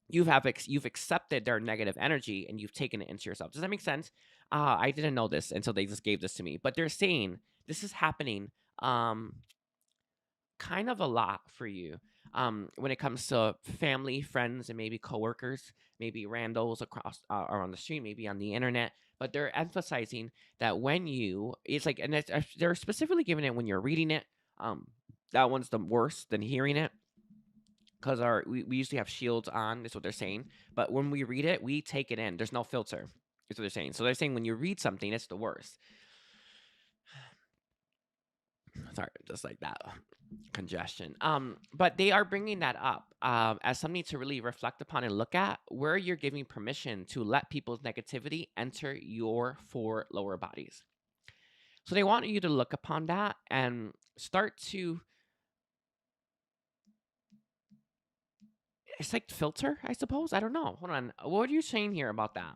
S1: You've accepted their negative energy and you've taken it into yourself. Does that make sense? I didn't know this until they just gave this to me. But they're saying this is happening um, kind of a lot for you when it comes to family, friends, and maybe coworkers, maybe randos across or on the street, maybe on the internet. But they're emphasizing that when it's like, and they're specifically giving it when you're reading it. That one's the worst than hearing it because we usually have shields on. Is what they're saying. But when we read it, we take it in. There's no filter. Is what they're saying. So they're saying when you read something, it's the worst. Sorry, just like that congestion. But they are bringing that up as something to really reflect upon and look at, where you're giving permission to let people's negativity enter your four lower bodies. So they want you to look upon that and start to, it's like filter, I suppose. I don't know. Hold on. What are you saying here about that?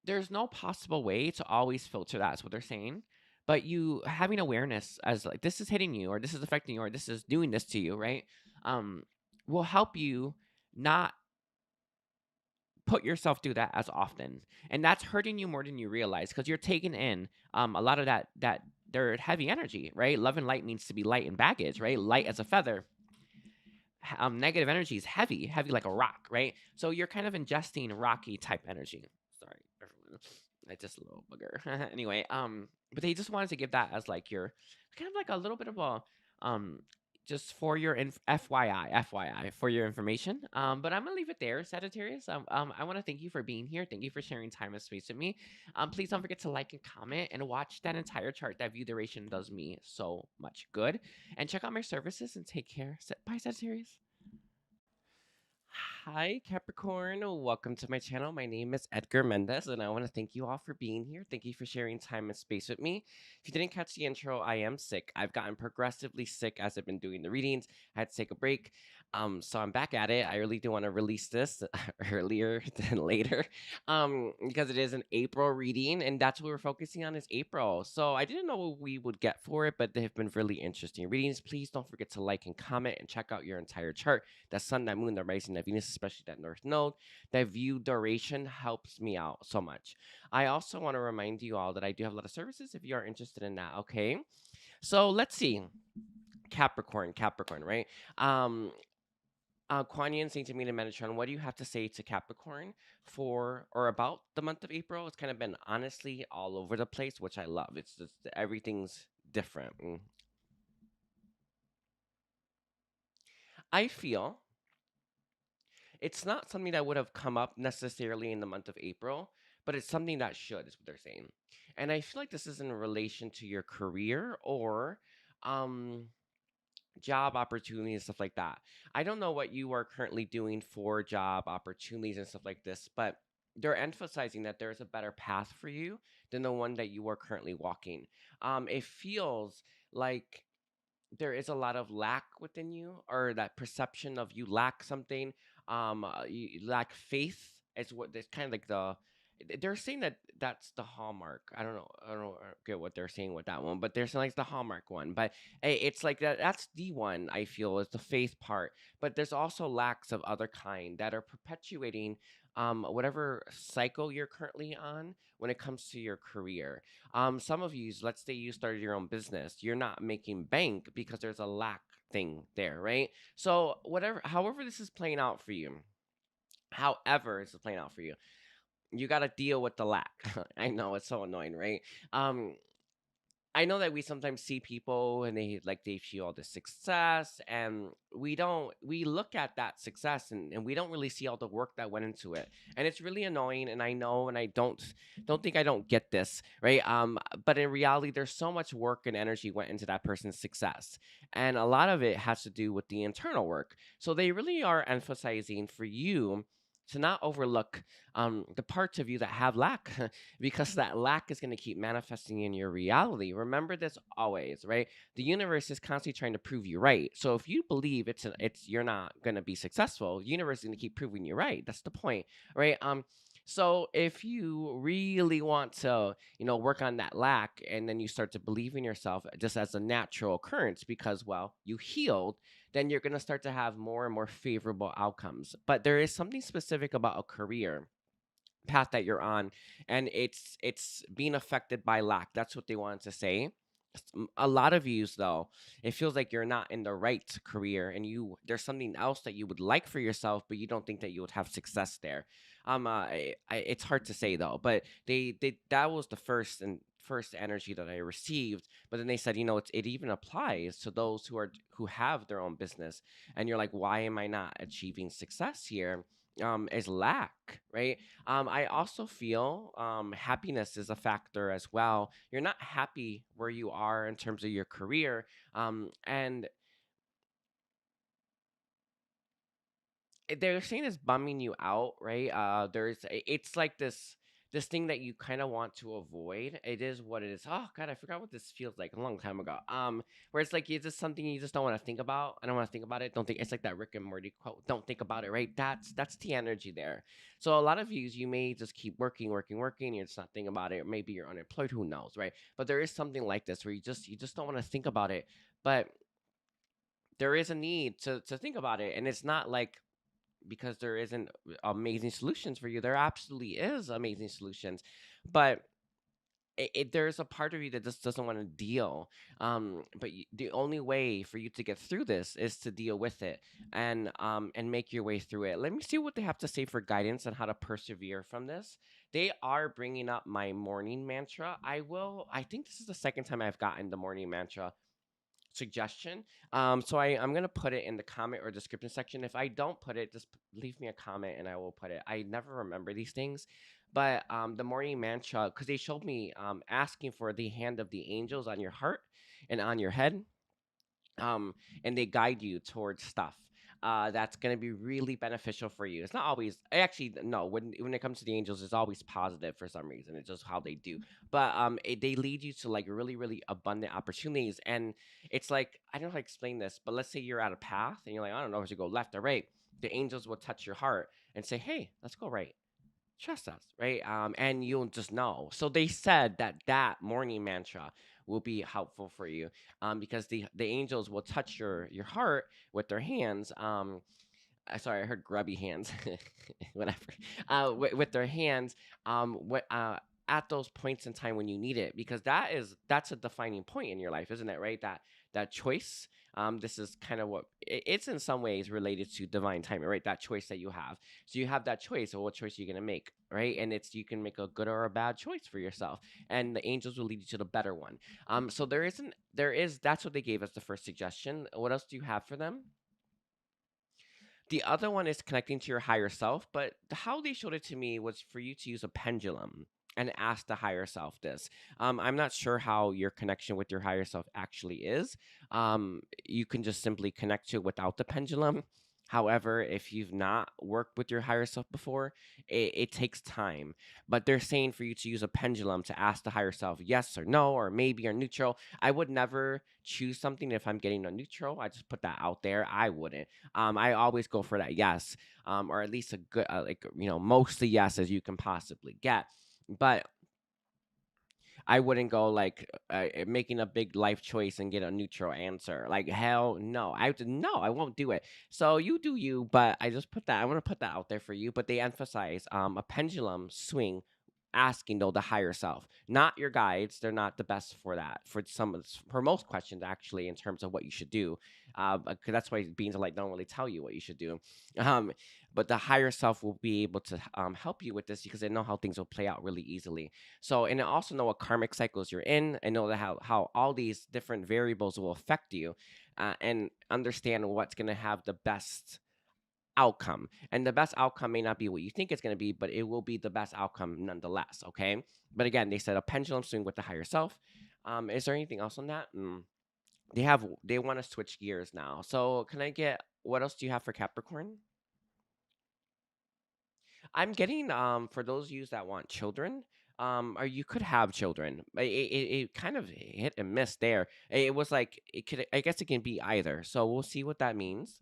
S1: There's no possible way to always filter that, is what they're saying. But you having awareness as like this is hitting you or this is affecting you or this is doing this to you, right? Um, will help you not put yourself through that as often. And that's hurting you more than you realize because you're taking in a lot of that they're heavy energy, right? Love and light means to be light in baggage, right? Light as a feather. Negative energy is heavy, heavy like a rock, right? So you're kind of ingesting rocky type energy. Sorry, everyone. It's just a little booger. Anyway, but they just wanted to give that as like your kind of like a little bit of a just for your FYI for your information. But I'm gonna leave it there, Sagittarius. I want to thank you for being here. Thank you for sharing time and space with me. Please don't forget to like and comment and watch that entire chart. That view duration does me so much good. And check out my services and take care. Bye, Sagittarius. Hi, Capricorn. Welcome to my channel. My name is Edgar Mendez, and I want to thank you all for being here. Thank you for sharing time and space with me. If you didn't catch the intro, I am sick. I've gotten progressively sick as I've been doing the readings. I had to take a break. So I'm back at it. I really do want to release this earlier than later, because it is an April reading, and that's what we're focusing on is April. So I didn't know what we would get for it, but they have been really interesting readings. Please don't forget to like and comment and check out your entire chart. That sun, that moon, that rising, that Venus, especially that North Node. That view duration helps me out so much. I also want to remind you all that I do have a lot of services if you are interested in that. Okay, so let's see. Capricorn, right? Kuan Yin, Saint Amina, Metatron, what do you have to say to Capricorn for or about the month of April? It's kind of been honestly all over the place, which I love. It's just everything's different. I feel it's not something that would have come up necessarily in the month of April, but it's something that should, is what they're saying. And I feel like this is in relation to your career or um job opportunities and stuff like that. I don't know what you are currently doing for job opportunities and stuff like this, but they're emphasizing that there's a better path for you than the one that you are currently walking. It feels like there is a lot of lack within you or that perception of you lack something, you lack faith. It's what it's kind of like they're saying that that's the hallmark. I don't get what they're saying with that one, but they're saying like the hallmark one. But it's like that's the one I feel is the faith part. But there's also lacks of other kind that are perpetuating whatever cycle you're currently on when it comes to your career. Some of you, let's say you started your own business, you're not making bank because there's a lack thing there, right? So however this is playing out for you, however this is playing out for you, you got to deal with the lack. I know it's so annoying, right? Um, I know that we sometimes see people and they feel all the success, and we look at that success, and we don't really see all the work that went into it. And it's really annoying, and I know, and I don't think I don't get this, right? But in reality there's so much work and energy went into that person's success. And a lot of it has to do with the internal work. So they really are emphasizing for you to not overlook the parts of you that have lack, because that lack is going to keep manifesting in your reality. Remember this always, right? The universe is constantly trying to prove you right. So if you believe it's you're not going to be successful, the universe is going to keep proving you right. That's the point, right? So if you really want to, work on that lack, and then you start to believe in yourself just as a natural occurrence because, well, you healed, then you're going to start to have more and more favorable outcomes. But there is something specific about a career path that you're on, and it's being affected by lack. That's what they wanted to say. A lot of yous, though, it feels like you're not in the right career, and there's something else that you would like for yourself, but you don't think that you would have success there. It's hard to say though, but they that was the first energy that I received. But then they said, it even applies to those who have their own business, and you're like, why am I not achieving success here? Is lack, right? I also feel happiness is a factor as well. You're not happy where you are in terms of your career, and they're saying it's bumming you out, right? It's like this thing that you kind of want to avoid. It is what it is. Oh God, I forgot what this feels like a long time ago. Where it's like, is this something you just don't want to think about? I don't want to think about it. Don't think. It's like that Rick and Morty quote. Don't think about it, right? That's the energy there. So a lot of you may just keep working, working, working. You're just not thinking about it. Or maybe you're unemployed. Who knows, right? But there is something like this where you just don't want to think about it. But there is a need to think about it, and it's not like because there isn't amazing solutions for you. There absolutely is amazing solutions, but there's a part of you that just doesn't want to deal. The only way for you to get through this is to deal with it, and make your way through it. Let me see what they have to say for guidance on how to persevere from this. They are bringing up my morning mantra. I think this is the second time I've gotten the morning mantra suggestion. So I'm gonna put it in the comment or description section. If I don't put it, just leave me a comment and I will put it. I never remember these things, but the morning mantra, because they showed me asking for the hand of the angels on your heart and on your head, um, and they guide you towards stuff. That's going to be really beneficial for you. It's not always, actually, no. When it comes to the angels, it's always positive for some reason. It's just how they do. But they lead you to like really, really abundant opportunities. And it's like, I don't know how to explain this, but let's say you're at a path and you're like, I don't know if to go left or right. The angels will touch your heart and say, hey, let's go right, trust us, right? And you'll just know. So they said that morning mantra will be helpful for you, because the angels will touch your heart with their hands. Sorry, I heard grubby hands, whatever. With their hands, at those points in time when you need it, because that's a defining point in your life, isn't it? Right? That choice. This is kind of what it's in some ways related to divine timing, right? That choice that you have. So you have that choice. So what choice are you gonna make, right? And you can make a good or a bad choice for yourself, and the angels will lead you to the better one. So there is that's what they gave us the first suggestion. What else do you have for them? The other one is connecting to your higher self, but how they showed it to me was for you to use a pendulum and ask the higher self this. I'm not sure how your connection with your higher self actually is. You can just simply connect to it without the pendulum. However, if you've not worked with your higher self before, it takes time. But they're saying for you to use a pendulum to ask the higher self yes or no, or maybe or neutral. I would never choose something if I'm getting a neutral. I just put that out there. I wouldn't. I always go for that yes, or at least a good, like mostly yes as you can possibly get. But I wouldn't go like making a big life choice and get a neutral answer. Like hell no, no, I won't do it. So you do you, but I just put that. I want to put that out there for you. But they emphasize a pendulum swing. Asking though the higher self, not your guides. They're not the best for that. For most questions, actually, in terms of what you should do, because that's why beings of light don't really tell you what you should do. Um, but the higher self will be able to help you with this because they know how things will play out really easily. So, and I also know what karmic cycles you're in. I know that how all these different variables will affect you, and understand what's going to have the best outcome. And the best outcome may not be what you think it's going to be, but it will be the best outcome nonetheless. Okay. But again, they said a pendulum swing with the higher self. Is there anything else on that? They want to switch gears now. So can I get what else do you have for Capricorn? I'm getting for those of you that want children, or you could have children. It kind of hit and miss there. It was like it could, I guess it can be either. So we'll see what that means.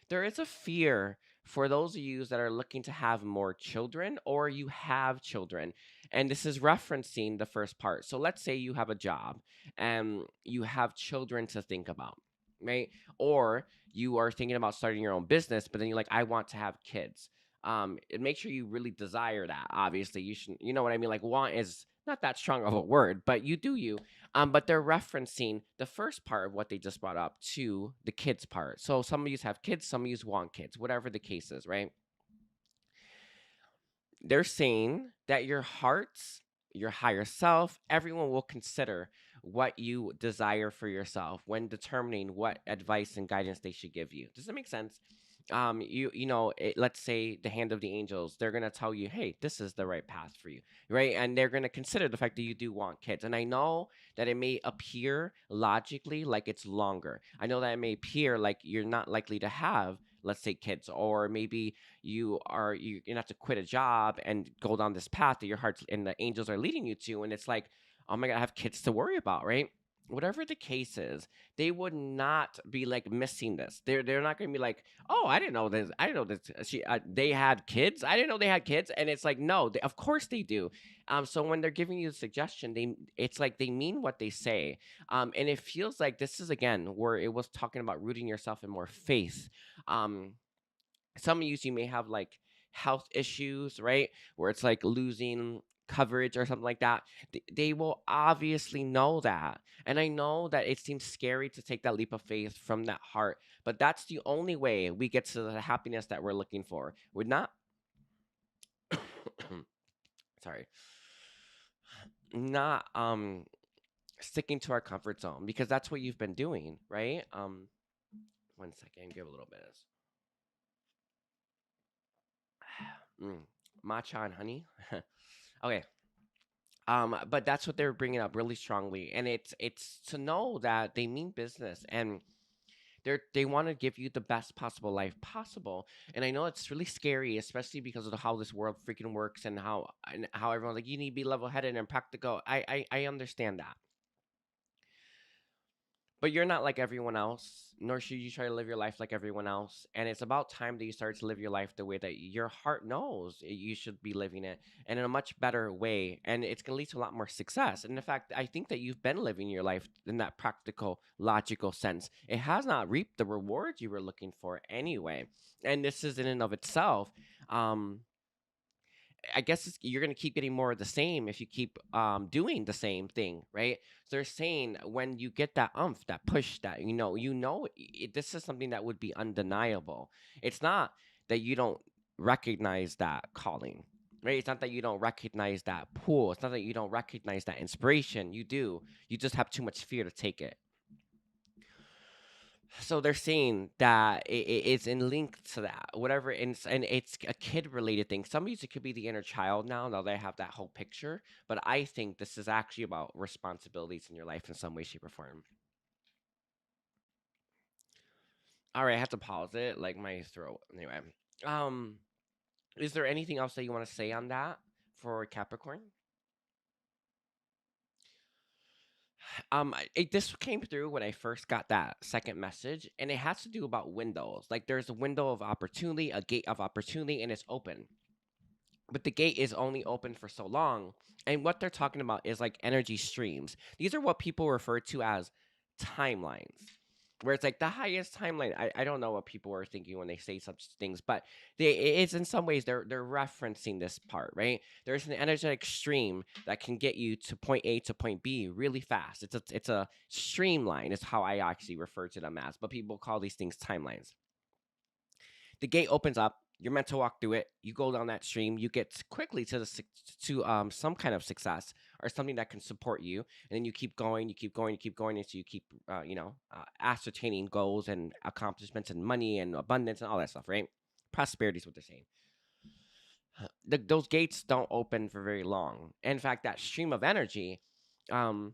S1: There is a fear for those of you that are looking to have more children or you have children. And this is referencing the first part. So let's say you have a job and you have children to think about, right? Or you are thinking about starting your own business, but then you're like, I want to have kids. Make sure you really desire that. Obviously, you should, you know what I mean? Like, want is not that strong of a word, but you do you. But they're referencing the first part of what they just brought up to the kids part. So some of you have kids, some of you want kids, whatever the case is, right? They're saying that your hearts, your higher self, everyone will consider what you desire for yourself when determining what advice and guidance they should give you. Does that make sense? Let's say the hand of the angels, they're gonna tell you, hey, this is the right path for you, right? And they're gonna consider the fact that you do want kids. And I know that it may appear logically like it's longer. I know that it may appear like you're not likely to have, let's say, kids, or maybe you're gonna have to quit a job and go down this path that your heart and the angels are leading you to, and it's like, oh my god, I have kids to worry about, right? Whatever the case is, they would not be like missing this. They're not gonna be like, oh, I didn't know this. I didn't know this. They had kids. I didn't know they had kids. And it's like, no, of course they do. So when they're giving you the suggestion, it's like they mean what they say. And it feels like this is again where it was talking about rooting yourself in more faith. Um, some of you may have like health issues, right? Where it's like losing coverage or something like that. They will obviously know that. And I know that it seems scary to take that leap of faith from that heart, but that's the only way we get to the happiness that we're looking for. We're not, sorry, not sticking to our comfort zone because that's what you've been doing, right? One second, give a little bit of this. Matcha and honey. Okay. But that's what they're bringing up really strongly, and it's to know that they mean business, and they want to give you the best possible life possible. And I know it's really scary, especially because of how this world freaking works and how everyone's like, you need to be level headed and practical. I understand that. But you're not like everyone else, nor should you try to live your life like everyone else. And it's about time that you start to live your life the way that your heart knows you should be living it, and in a much better way. And it's going to lead to a lot more success. And in fact, I think that you've been living your life in that practical, logical sense. It has not reaped the rewards you were looking for anyway. And this is in and of itself. I guess you're going to keep getting more of the same if you keep doing the same thing, right? So they're saying when you get that that push, that this is something that would be undeniable. It's not that you don't recognize that calling, right? It's not that you don't recognize that pull. It's not that you don't recognize that inspiration. You do. You just have too much fear to take it. So they're saying that it's in link to that, whatever, and it's a kid related thing. Some of it could be the inner child now they have that whole picture, but I think this is actually about responsibilities in your life in some way, shape, or form. All right, I have to pause it, like my throat. Anyway, um, is there anything else that you want to say on that for Capricorn? This came through when I first got that second message, and it has to do about windows. Like there's a window of opportunity, a gate of opportunity, and it's open. But the gate is only open for so long. And what they're talking about is like energy streams. These are what people refer to as timelines. Where it's like the highest timeline. I don't know what people are thinking when they say such things, but it's in some ways they're referencing this part, right? There's an energetic stream that can get you to point A to point B really fast. It's a streamline is how I actually refer to them as, but people call these things timelines. The gate opens up. You're meant to walk through it. You go down that stream. You get quickly to some kind of success or something that can support you, and then you keep going. You keep going. You keep going until you keep ascertaining goals and accomplishments and money and abundance and all that stuff. Right? Prosperity is what they're saying. Those gates don't open for very long. In fact, that stream of energy, um,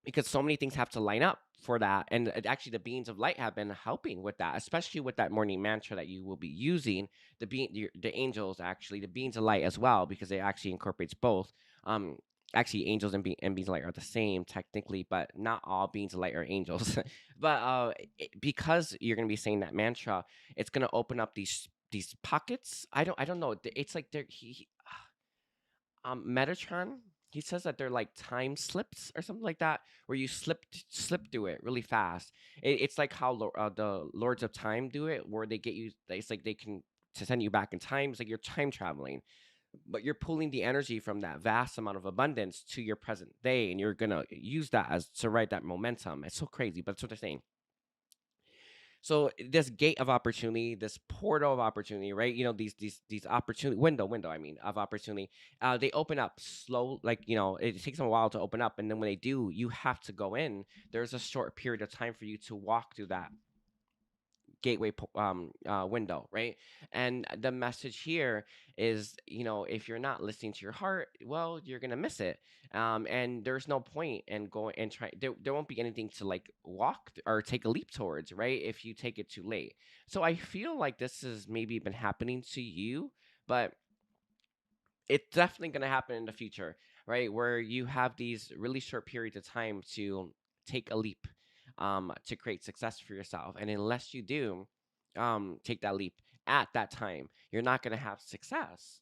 S1: because so many things have to line up for that, and actually the beings of light have been helping with that, especially with that morning mantra that you will be using. The angels, actually the beings of light as well, because it actually incorporates both. um Actually, angels and beings of light are the same technically, but not all beings of light are angels. But because you're going to be saying that mantra, it's going to open up these pockets. I don't know, it's like they're Metatron, he says that they're like time slips or something like that, where you slip through it really fast. It's like how the Lords of Time do it, where they get you. It's like they can to send you back in time. It's like you're time traveling, but you're pulling the energy from that vast amount of abundance to your present day, and you're gonna use that as to ride that momentum. It's so crazy, but that's what they're saying. So this gate of opportunity, this portal of opportunity, right? These opportunity window, I mean, of opportunity. They open up slow, like it takes them a while to open up, and then when they do, you have to go in. There's a short period of time for you to walk through that window, right? And the message here is, if you're not listening to your heart, well, you're gonna miss it. And there's no point in going and try. There won't be anything to like or take a leap towards, right? If you take it too late. So I feel like this has maybe been happening to you, but it's definitely going to happen in the future, right? Where you have these really short periods of time to take a leap, to create success for yourself. And unless you do take that leap at that time, you're not going to have success.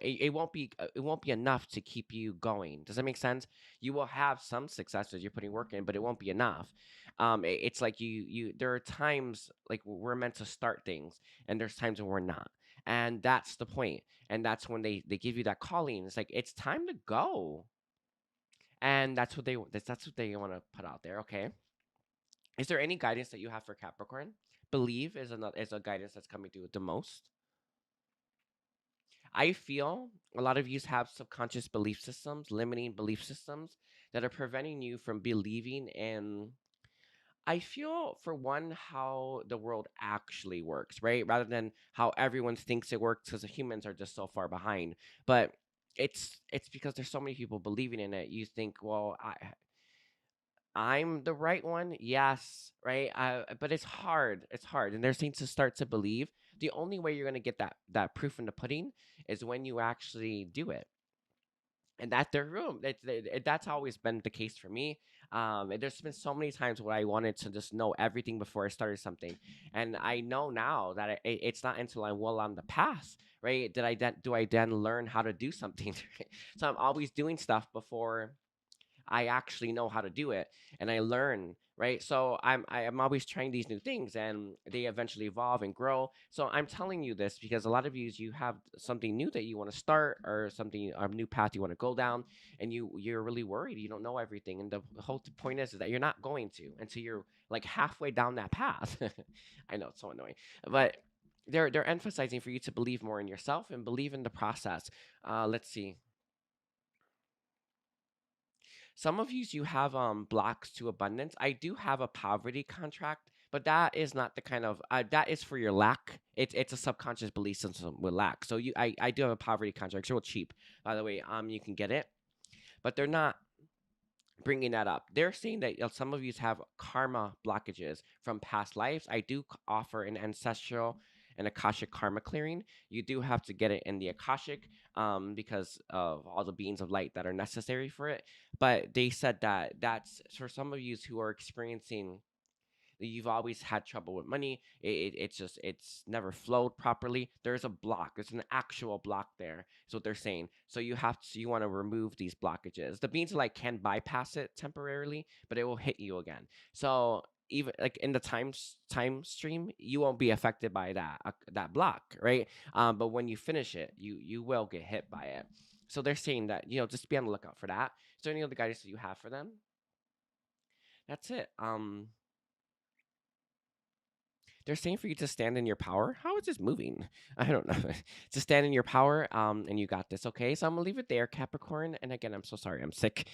S1: It won't be enough to keep you going. Does that make sense? You will have some success as you're putting work in, but it won't be enough. It's like there are times like we're meant to start things, and there's times when we're not, and that's the point. And that's when they give you that calling. It's like it's time to go, and that's what they want to put out there. Okay, is there any guidance that you have for Capricorn? Believe is a guidance that's coming through the most. I feel a lot of you have subconscious belief systems, limiting belief systems, that are preventing you from believing in, I feel, for one, how the world actually works, right? Rather than how everyone thinks it works, because the humans are just so far behind. But it's because there's so many people believing in it. You think, well, I'm the right one, yes, right? But it's hard. It's hard, and there's things to start to believe. The only way you're gonna get that proof in the pudding is when you actually do it, and that their room. That's always been the case for me. And there's been so many times where I wanted to just know everything before I started something, and I know now that it's not until I'm well on the path, right? Do I then learn how to do something? So I'm always doing stuff before I actually know how to do it, and I learn, right? So I'm always trying these new things, and they eventually evolve and grow. So I'm telling you this because a lot of you have something new that you want to start, or something, a new path you want to go down, and you're really worried you don't know everything. And the whole point is that you're not going to until you're like halfway down that path. I know it's so annoying, but they're emphasizing for you to believe more in yourself and believe in the process. Let's see. Some of you have blocks to abundance. I do have a poverty contract, but that is not the kind of that is for your lack. It's a subconscious belief system with lack. So I do have a poverty contract. It's real cheap, by the way. You can get it, but they're not bringing that up. They're saying that some of you have karma blockages from past lives. I do offer an ancestral and Akashic karma clearing. You do have to get it in the Akashic, because of all the beings of light that are necessary for it. But they said that that's for some of you who are experiencing, you've always had trouble with money. It's never flowed properly. There's a block. There's an actual block there. Is what they're saying. So you want to remove these blockages. The beings like can bypass it temporarily, but it will hit you again. So even like in the time stream, you won't be affected by that block, right? But when you finish it, you will get hit by it. So they're saying that, just be on the lookout for that. Is there any other guidance that you have for them? That's it. they're saying for you to stand in your power. How is this moving? I don't know. To stand in your power, and you got this. Okay, so I'm gonna leave it there, Capricorn. And again, I'm so sorry, I'm sick.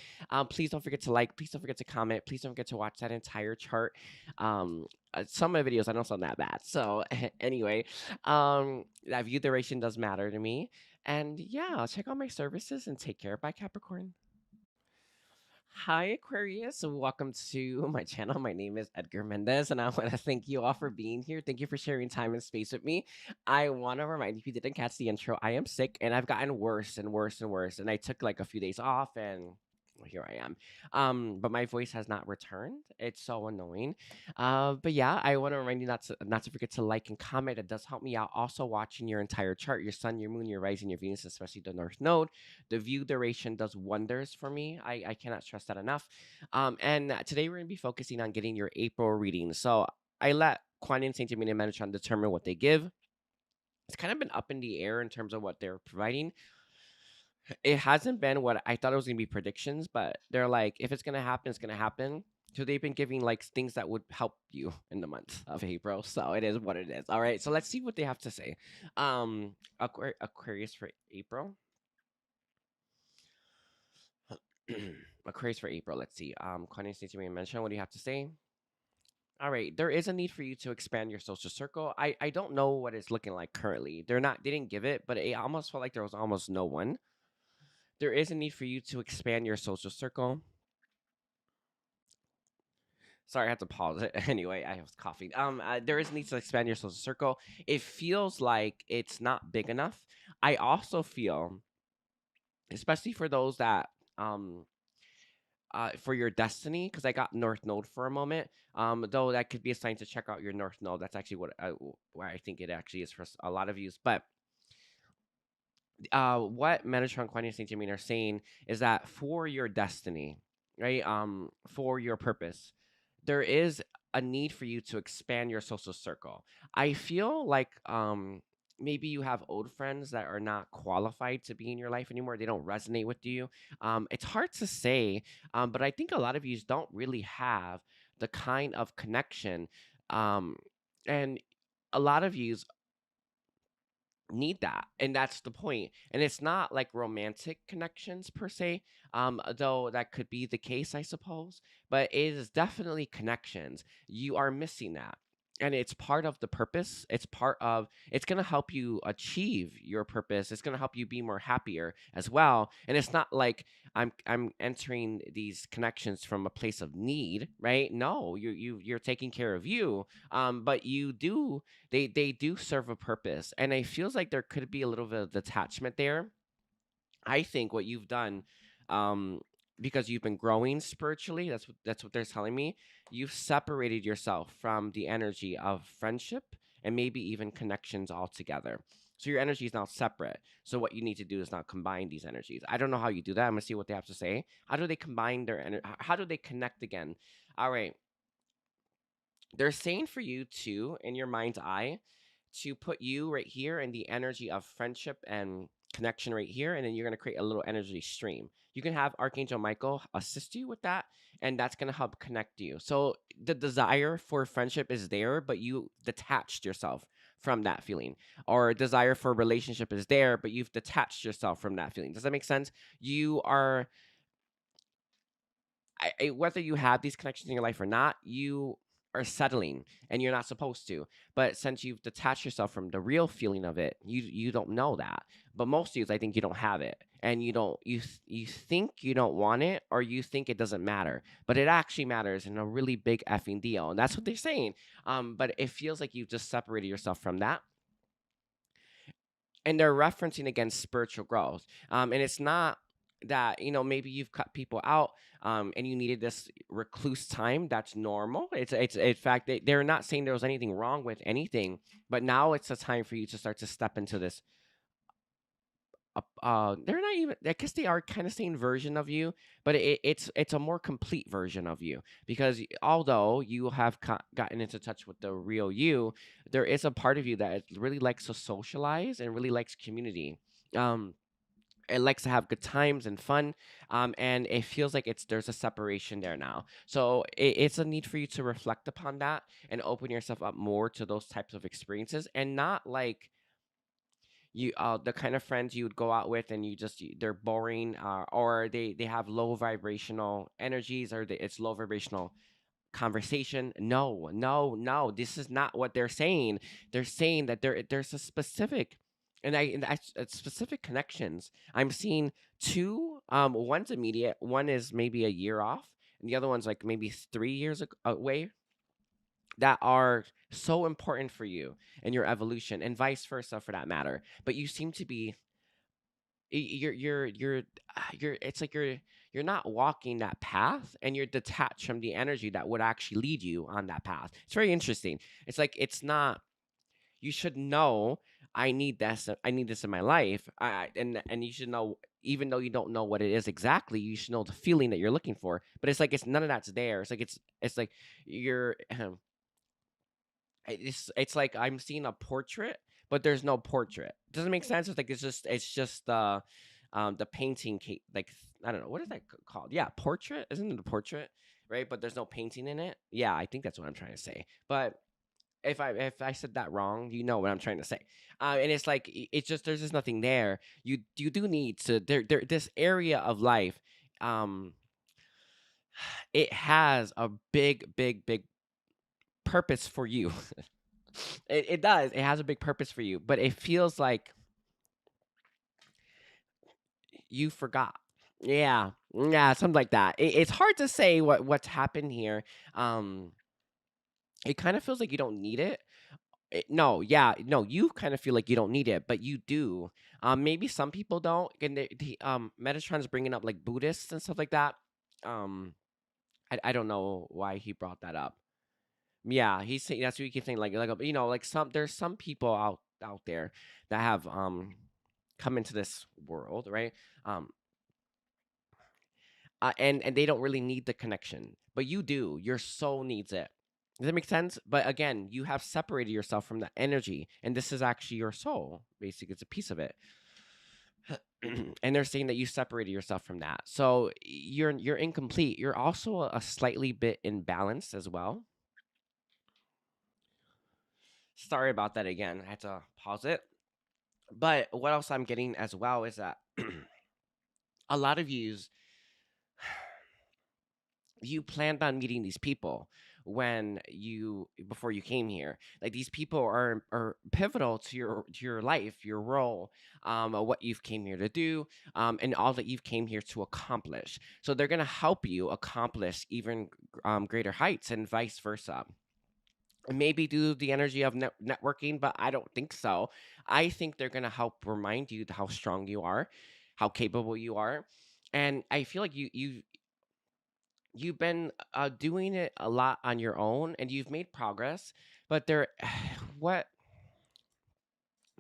S1: Please don't forget to like. Please don't forget to comment. Please don't forget to watch that entire chart. Some of my videos I don't sound that bad. So anyway, that view duration does matter to me. And yeah, check out my services and take care. Bye, Capricorn. Hi, Aquarius. Welcome to my channel. My name is Edgar Mendez, and I want to thank you all for being here. Thank you for sharing time and space with me. I want to remind you, if you didn't catch the intro, I am sick, and I've gotten worse and worse and worse. And I took like a few days off, and here I am. But my voice has not returned. It's so annoying. But yeah, I want to remind you not to forget to like and comment. It does help me out. Also, watching your entire chart, your sun, your moon, your rising, your Venus, especially the North Node. The view duration does wonders for me. I cannot stress that enough. And today we're going to be focusing on getting your April reading. So I let Kuan Yin, Saint Gemini, and Metatron determine what they give. It's kind of been up in the air in terms of what they're providing. It hasn't been what I thought it was going to be predictions, but they're like, if it's going to happen, it's going to happen. So they've been giving like things that would help you in the month of April. So it is what it is. All right. So let's see what they have to say. Aquarius for April. Aquarius for April. Let's see. Connie Stacy mentioned. What do you have to say? All right. There is a need for you to expand your social circle. I don't know what it's looking like currently. They didn't give it, but it almost felt like there was almost no one. There is a need for you to expand your social circle. Sorry, I had to pause it. Anyway, I was coughing. There is a need to expand your social circle. It feels like it's not big enough. I also feel, especially for those that for your destiny, because I got North Node for a moment. Though that could be a sign to check out your North Node. That's actually where I think it actually is for a lot of yous. But what Metatron, Quantity, Saint Germain are saying is that for your destiny, right? For your purpose, there is a need for you to expand your social circle. I feel like maybe you have old friends that are not qualified to be in your life anymore. They don't resonate with you. It's hard to say, but I think a lot of you don't really have the kind of connection, and a lot of you need that, and that's the point. And it's not like romantic connections per se, though that could be the case, I suppose, but it is definitely connections. You are missing that, and it's part of the purpose. It's going to help you achieve your purpose. It's going to help you be more happier as well. And it's not like I'm entering these connections from a place of need, right? No, you're taking care of you. But you do they do serve a purpose, and it feels like there could be a little bit of detachment there. I think what you've done, um, because you've been growing spiritually, that's what they're telling me. You've separated yourself from the energy of friendship and maybe even connections altogether. So your energy is now separate. So what you need to do is now combine these energies. I don't know how you do that. I'm gonna see what they have to say. How do they combine their energy? How do they connect again? All right. They're saying for you to, in your mind's eye, to put you right here in the energy of friendship and connection right here, and then you're going to create a little energy stream. You can have Archangel Michael assist you with that, and that's going to help connect you. So the desire for friendship is there, but you detached yourself from that feeling. Or desire for a relationship is there, but you've detached yourself from that feeling. Does that make sense? You are, whether you have these connections in your life or not, you are settling, and you're not supposed to. But since you've detached yourself from the real feeling of it, you don't know that. But most of you, I think you don't have it, and you think you don't want it, or you think it doesn't matter, but it actually matters in a really big effing deal, and that's what they're saying. But it feels like you've just separated yourself from that, and they're referencing against spiritual growth. And it's not that, maybe you've cut people out, and you needed this recluse time. That's normal. It's in fact, they're not saying there was anything wrong with anything, but now it's a time for you to start to step into this. They're not even, I guess they are kind of saying version of you, but it's a more complete version of you, because although you have gotten into touch with the real you, there is a part of you that really likes to socialize and really likes community. Um, it likes to have good times and fun, and it feels like there's a separation there now. So it's a need for you to reflect upon that and open yourself up more to those types of experiences, and not like you the kind of friends you would go out with and they're boring, or they have low vibrational energies, or it's low vibrational conversation. No, no, no. This is not what they're saying. They're saying that there's a specific, specific connections. I'm seeing two. One's immediate. One is maybe a year off, and the other one's like maybe 3 years away. That are so important for you and your evolution, and vice versa for that matter. But you seem to be you're it's like you're not walking that path, and you're detached from the energy that would actually lead you on that path. It's very interesting. It's like it's not, you should know, I need this in my life. And you should know, even though you don't know what it is exactly, you should know the feeling that you're looking for. But it's like it's none of that's there. It's like it's like you're it's like I'm seeing a portrait, but there's no portrait. Doesn't make sense. It's like it's just the painting like I don't know what is that called. Yeah, portrait. Isn't it a portrait? Right, but there's no painting in it. Yeah, I think that's what I'm trying to say. But if I said that wrong, you know what I'm trying to say. And it's like it's just there's just nothing there. You do need to there this area of life. Um, it has a big purpose for you. It does. It has a big purpose for you, but it feels like you forgot. Yeah, yeah, something like that. It's hard to say what's happened here. Um, it kind of feels like you don't need it. No, yeah, no, you kind of feel like you don't need it, but you do. Maybe some people don't. And Metatron's bringing up like Buddhists and stuff like that. Um, I don't know why he brought that up. Yeah, he's saying that's what he keeps saying. Like like there's some people out there that have come into this world, right? Um, and they don't really need the connection, but you do. Your soul needs it. Does that make sense? But again, you have separated yourself from that energy, and this is actually your soul. Basically, it's a piece of it. And they're saying that you separated yourself from that, so you're incomplete. You're also a slightly bit imbalanced as well. Sorry about that again. I had to pause it. But what else I'm getting as well is that a lot of you planned on meeting these people when you before you came here. Like these people are pivotal to your life, your role, what you've came here to do, and all that you've came here to accomplish. So they're gonna help you accomplish even greater heights, and vice versa. Maybe do the energy of networking, but I don't think so. I think they're gonna help remind you how strong you are, how capable you are, and I feel like you've been doing it a lot on your own, and you've made progress. But what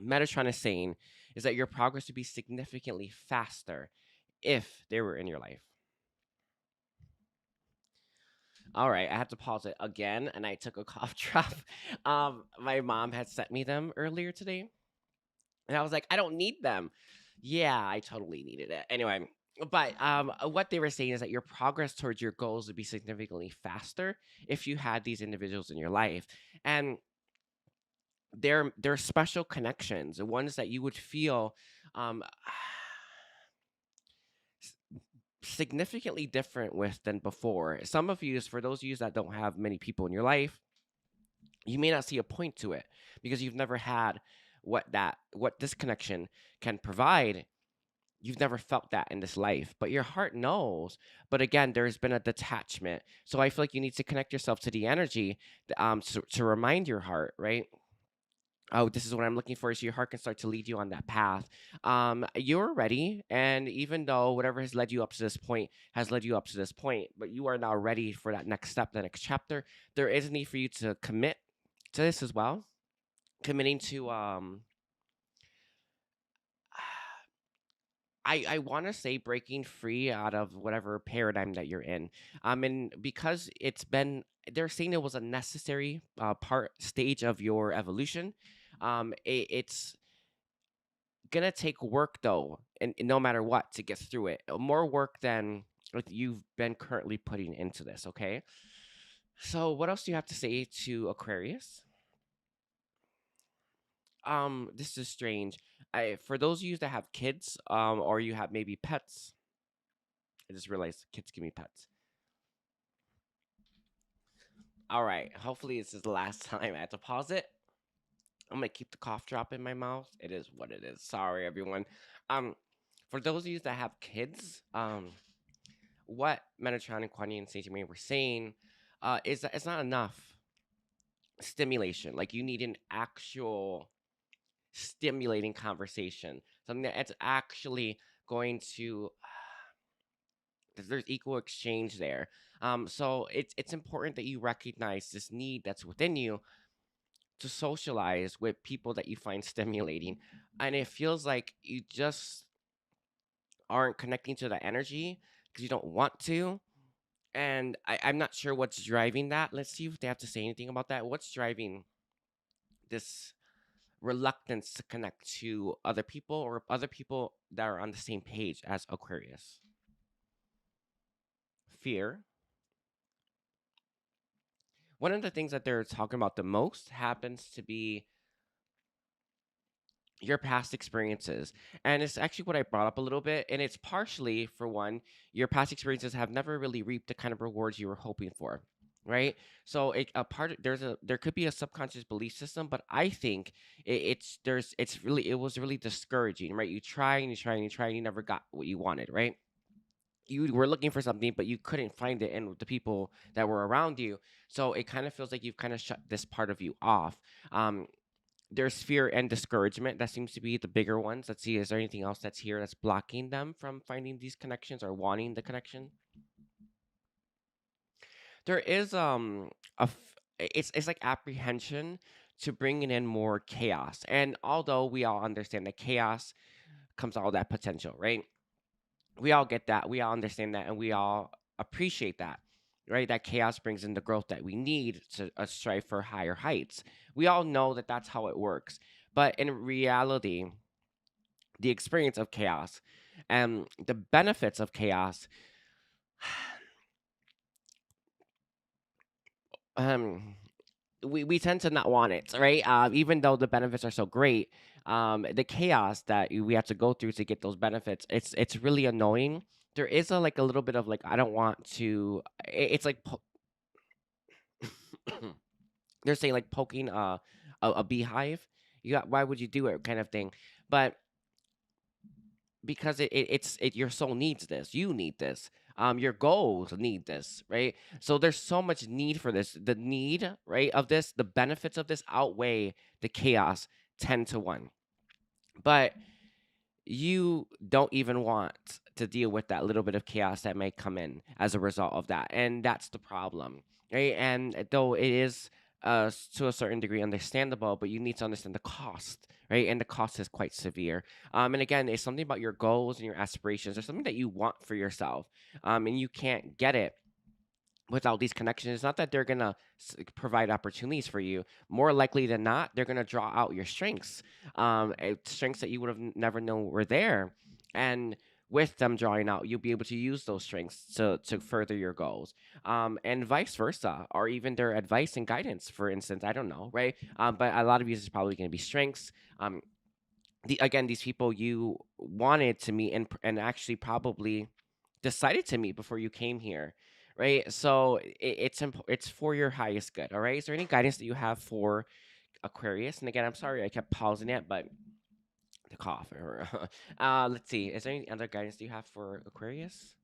S1: Metatron is saying is that your progress would be significantly faster if they were in your life. All right, I have to pause it again, and I took a cough drop. My mom had sent me them earlier today, and I was like, I don't need them. Yeah, I totally needed it. Anyway, but what they were saying is that your progress towards your goals would be significantly faster if you had these individuals in your life. And they're special connections, the ones that you would feel um significantly different with than before. Some of you, for those of you that don't have many people in your life, you may not see a point to it because you've never had what this connection can provide. You've never felt that in this life, but your heart knows. But again, there's been a detachment. So I feel like you need to connect yourself to the energy, to remind your heart, right? Oh, this is what I'm looking for. So your heart can start to lead you on that path. You're ready. And even though whatever has led you up to this point has led you up to this point, but you are now ready for that next step, the next chapter, there is a need for you to commit to this as well. Committing to I want to say breaking free out of whatever paradigm that you're in. And because they're saying it was a necessary stage of your evolution. It's gonna take work though, and no matter what, to get through it. More work than what you've been currently putting into this. Okay. So what else do you have to say to Aquarius? This is strange. For those of you that have kids, or you have maybe pets, I just realized kids give me pets. All right. Hopefully, this is the last time I have to pause it. I'm gonna keep the cough drop in my mouth. It is what it is. Sorry, everyone. Um, for those of you that have kids, what Metatron and Kuan Yin and Saint Germain were saying, is that it's not enough stimulation. Like you need an actual stimulating conversation, something that's actually going to there's equal exchange there. So it's important that you recognize this need that's within you to socialize with people that you find stimulating, and it feels like you just aren't connecting to the energy because you don't want to. And I'm not sure what's driving that. Let's see if they have to say anything about that. What's driving this reluctance to connect to other people or other people that are on the same page as Aquarius? Fear. One of the things that they're talking about the most happens to be your past experiences. And it's actually what I brought up a little bit. And it's partially, for one, your past experiences have never really reaped the kind of rewards you were hoping for. Right. So a part there could be a subconscious belief system, but I think it was really discouraging, right? You try and you try and you try and you never got what you wanted, right? You were looking for something, but you couldn't find it in the people that were around you. So it kind of feels like you've kind of shut this part of you off. Um, there's fear and discouragement. That seems to be the bigger ones. Let's see, is there anything else that's here that's blocking them from finding these connections or wanting the connection? There is it's like apprehension to bringing in more chaos. And although we all understand that chaos comes all that potential, right? We all get that. We all understand that, and we all appreciate that, right? That chaos brings in the growth that we need to strive for higher heights. We all know that that's how it works. But in reality, the experience of chaos and the benefits of chaos, um, we tend to not want it, right? Even though the benefits are so great, the chaos that we have to go through to get those benefits, it's really annoying. There is a little bit of like I don't want to. It's like they're saying like poking a beehive. You got why would you do it kind of thing, but because your soul needs this, you need this, your goals need this, right? So there's so much need for this. The need, right, of this, the benefits of this outweigh the chaos 10 to 1. But you don't even want to deal with that little bit of chaos that may come in as a result of that. And that's the problem, right? And though it is to a certain degree understandable, but you need to understand the cost, right? And the cost is quite severe. And again, it's something about your goals and your aspirations. There's something that you want for yourself, and you can't get it without these connections. It's not that they're gonna provide opportunities for you. More likely than not, they're gonna draw out your strengths, strengths that you would have never known were there. And with them drawing out, you'll be able to use those strengths to further your goals, and vice versa, or even their advice and guidance. For instance, I don't know, right? But a lot of you is probably going to be strengths. Again, these people you wanted to meet and actually probably decided to meet before you came here, right? So it's for your highest good. All right. Is there any guidance that you have for Aquarius? And again, I'm sorry I kept pausing it, but the cough. Let's see. Is there any other guidance that you have for Aquarius?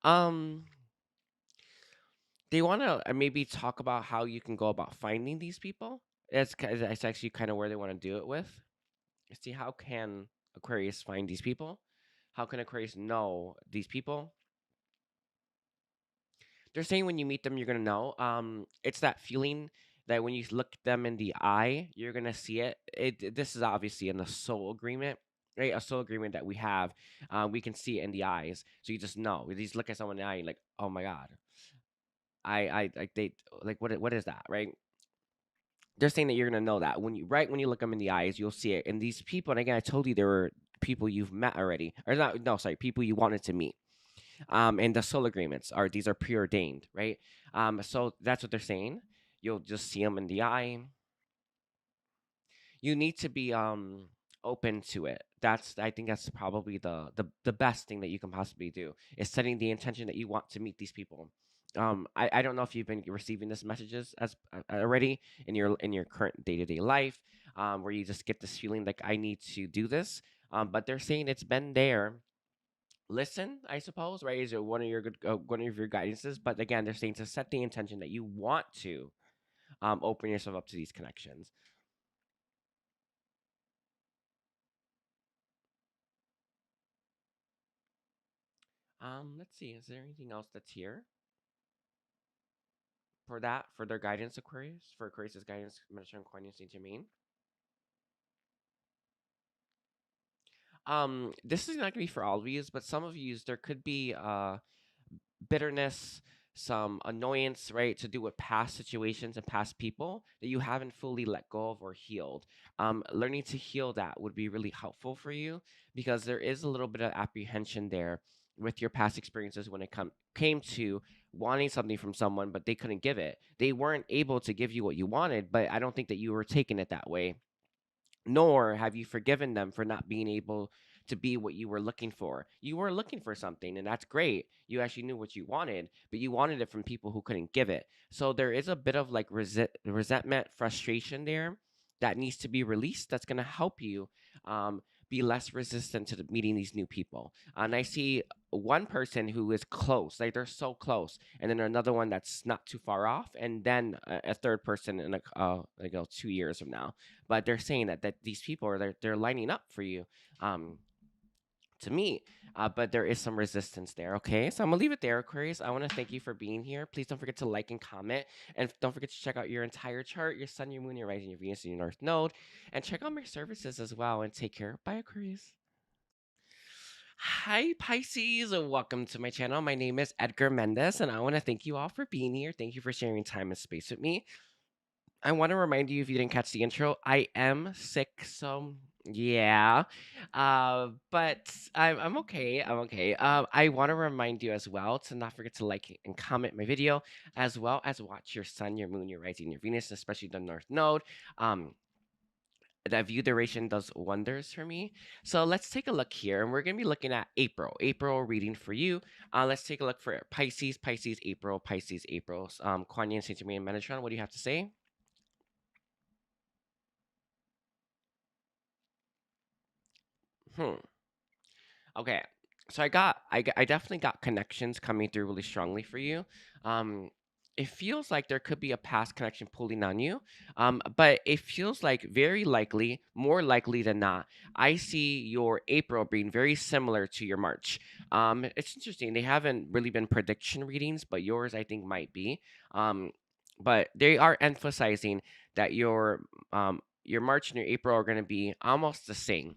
S1: Um, they want to maybe talk about how you can go about finding these people. That's actually kind of where they want to do it with. See, how can Aquarius find these people? How can Aquarius know these people? They're saying when you meet them, you're gonna know. It's that feeling that when you look them in the eye, you're gonna see it. This is obviously in the soul agreement, right? A soul agreement that we have. We can see it in the eyes, so you just know. You just look at someone in the eye, and like, oh my god, I like they like what is that, right? They're saying that you're gonna know that when you right when you look them in the eyes, you'll see it. And these people, and again, I told you there were people you've met already, or not? No, sorry, people you wanted to meet. And the soul agreements are these are preordained, right? So that's what they're saying. You'll just see them in the eye. You need to be open to it. That's I think that's probably the best thing that you can possibly do is setting the intention that you want to meet these people. I don't know if you've been receiving this messages as already in your current day-to-day life, where you just get this feeling like I need to do this. But they're saying it's been there. Listen, I suppose, right? Is it one of your good one of your guidances? But again, they're saying to set the intention that you want to open yourself up to these connections. Let's see. Is there anything else that's here for that for their guidance, Aquarius? For Aquarius's guidance, Minister Aquarius Saint Germain. This is not gonna be for all of you, but some of you there could be bitterness, some annoyance, right, to do with past situations and past people that you haven't fully let go of or healed. Learning to heal that would be really helpful for you because there is a little bit of apprehension there with your past experiences when it came to wanting something from someone, but they couldn't give it. They weren't able to give you what you wanted, but I don't think that you were taking it that way, nor have you forgiven them for not being able to be what you were looking for. You were looking for something, and that's great. You actually knew what you wanted, but you wanted it from people who couldn't give it. So there is a bit of like resentment, frustration there that needs to be released. That's going to help you be less resistant to meeting these new people. And I see one person who is close, like they're so close, and then another one that's not too far off, and then a third person in 2 years from now. But they're saying that these people are they're lining up for you um to meet, but there is some resistance there. Okay, so I'm gonna leave it there, Aquarius. I want to thank you for being here. Please don't forget to like and comment, and don't forget to check out your entire chart, your sun, your moon, your rising, your Venus, and your north node, and check out my services as well. And take care. Bye, Aquarius. Hi, Pisces, and welcome to my channel. My name is Edgar Mendez, and I want to thank you all for being here. Thank you for sharing time and space with me. I want to remind you, if you didn't catch the intro, I am sick, so yeah. But I'm okay. I'm okay. I want to remind you as well to not forget to like and comment my video, as well as watch your sun, your moon, your rising, your Venus, especially the North Node. Um, that view duration does wonders for me. So let's take a look here, and we're gonna be looking at April reading for you. Let's take a look for Pisces, April. Kuan Yin, Saint Germain, Metatron. What do you have to say? Hmm. Okay. So I definitely got connections coming through really strongly for you. Um it feels like there could be a past connection pulling on you. But it feels like very likely, more likely than not, I see your April being very similar to your March. It's interesting. They haven't really been prediction readings, but yours I think might be. Um but they are emphasizing that your March and your April are going to be almost the same.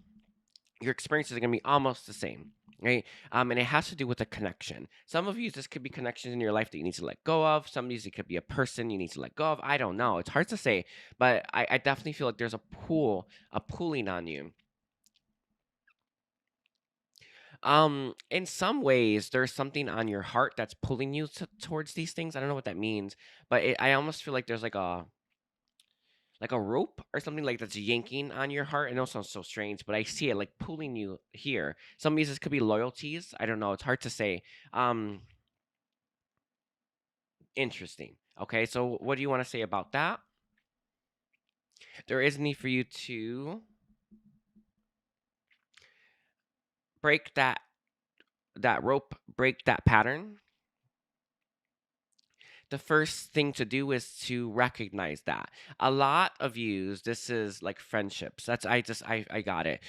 S1: Your experiences are going to be almost the same, right? And it has to do with a connection. Some of you, this could be connections in your life that you need to let go of. Some of these, it could be a person you need to let go of. I don't know. It's hard to say, but I definitely feel like there's a pulling on you. In some ways, there's something on your heart that's pulling you towards these things. I don't know what that means, but I almost feel like there's like a rope or something like that's yanking on your heart. I know it sounds so strange, but I see it like pulling you here. Some of these could be loyalties. I don't know. It's hard to say. Um, Interesting. Okay, so what do you want to say about that? There is a need for you to break that rope, break that pattern. The first thing to do is to recognize that. A lot of yous, this is like friendships. That's I got it.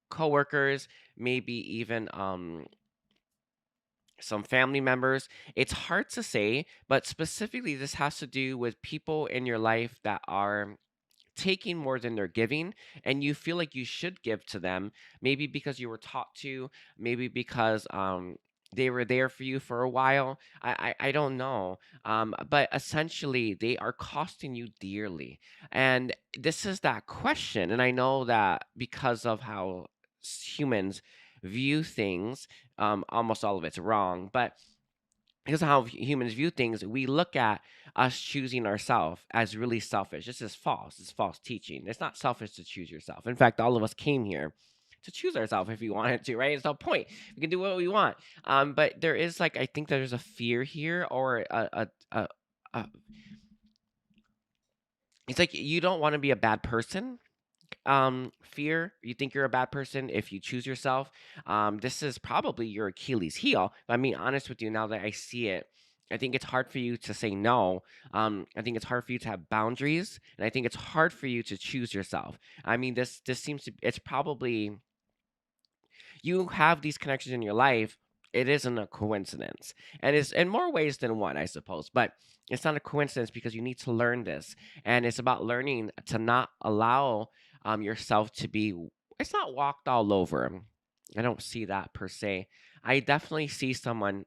S1: Coworkers, maybe even some family members. It's hard to say, but specifically, this has to do with people in your life that are taking more than they're giving, and you feel like you should give to them, maybe because you were taught to, maybe because they were there for you for a while. I don't know. But essentially, they are costing you dearly. And this is that question. And I know that because of how humans view things, almost all of it's wrong. But because of how humans view things, we look at us choosing ourselves as really selfish. This is false. It's false teaching. It's not selfish to choose yourself. In fact, all of us came here to choose ourselves if we wanted to, right? It's no point. We can do what we want. But there is like I think there's a fear here, or a it's like you don't want to be a bad person. Fear, you think you're a bad person if you choose yourself. This is probably your Achilles heel. But I mean, honest with you, now that I see it, I think it's hard for you to say no. I think it's hard for you to have boundaries, and I think it's hard for you to choose yourself. I mean, this seems to it's probably you have these connections in your life. It isn't a coincidence, and it's in more ways than one, I suppose. But it's not a coincidence because you need to learn this, and it's about learning to not allow yourself to be. It's not walked all over. I don't see that per se. I definitely see someone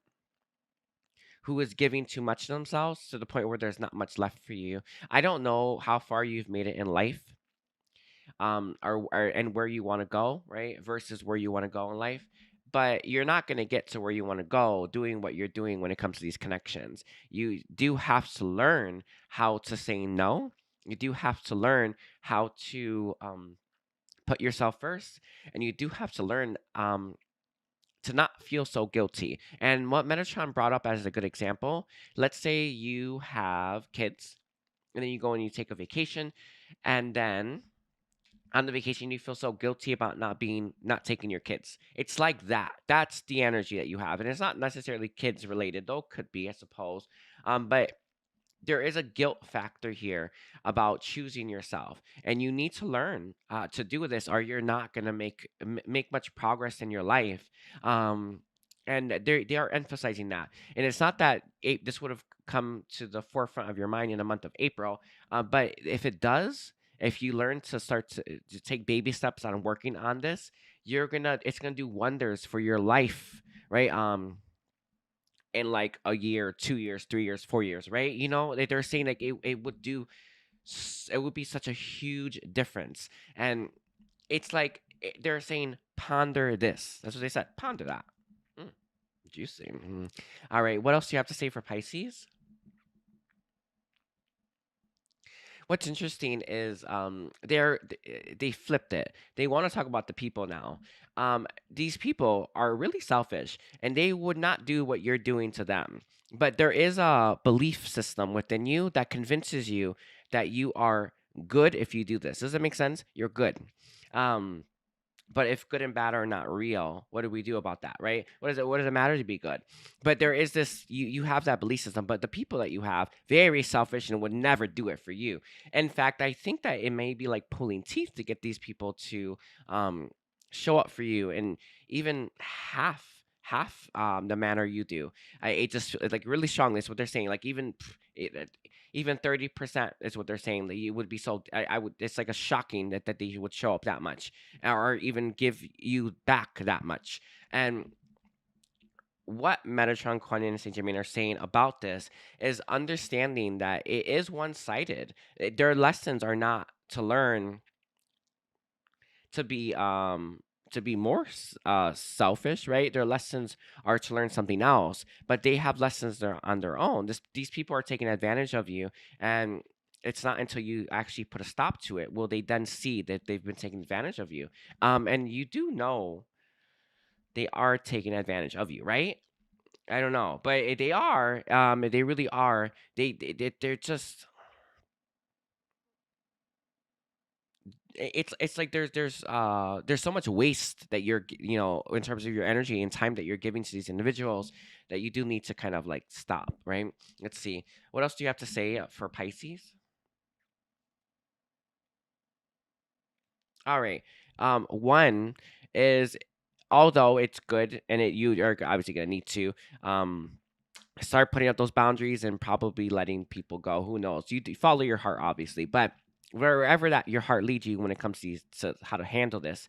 S1: who is giving too much to themselves to the point where there's not much left for you. I don't know how far you've made it in life, or and where you want to go, right? Versus where you want to go in life. But you're not going to get to where you want to go doing what you're doing when it comes to these connections. You do have to learn how to say no. You do have to learn how to put yourself first, and you do have to learn to not feel so guilty. And what Metatron brought up as a good example, let's say you have kids, and then you go and you take a vacation, and then on the vacation you feel so guilty about not taking your kids. It's like that. That's the energy that you have, and it's not necessarily kids related, though could be, I suppose. But there is a guilt factor here about choosing yourself, and you need to learn to do this, or you're not going to make much progress in your life. And they are emphasizing that, and it's not that this would have come to the forefront of your mind in the month of April, but if it does, if you learn to start to take baby steps on working on this, it's gonna do wonders for your life, right? In like a year, 2 years, 3 years, 4 years, right? You know, they're saying like it would do, it would be such a huge difference. And it's like they're saying, ponder this. That's what they said. Ponder that. Mm, juicy. All right. What else do you have to say for Pisces? What's interesting is they flipped it. They want to talk about the people now. These people are really selfish, and they would not do what you're doing to them. But there is a belief system within you that convinces you that you are good if you do this. Does that make sense? You're good. Um, but if good and bad are not real, what do we do about that, right? What does it matter to be good? But there is this, you have that belief system, but the people that you have, very selfish and would never do it for you. In fact, I think that it may be like pulling teeth to get these people to show up for you, and even the manner you do. It just like really strongly is what they're saying. Like even 30% is what they're saying, that you would be so, I would, it's like a shocking that they would show up that much, or even give you back that much. And what Metatron, Quanian, and Saint Germain are saying about this is understanding that it is one-sided. Their lessons are not to learn to be more selfish, right? Their lessons are to learn something else, but they have lessons there on their own. These people are taking advantage of you, and it's not until you actually put a stop to it will they then see that they've been taking advantage of you. And you do know they are taking advantage of you, right? I don't know, but they are. They really are. They're just, it's like there's so much waste that in terms of your energy and time that you're giving to these individuals, that you do need to kind of like stop, right? Let's see, what else do you have to say for Pisces? All right. One is, although it's good, and you are obviously gonna need to um start putting up those boundaries and probably letting people go. Who knows? You follow your heart, obviously, but wherever that your heart leads you when it comes to how to handle this,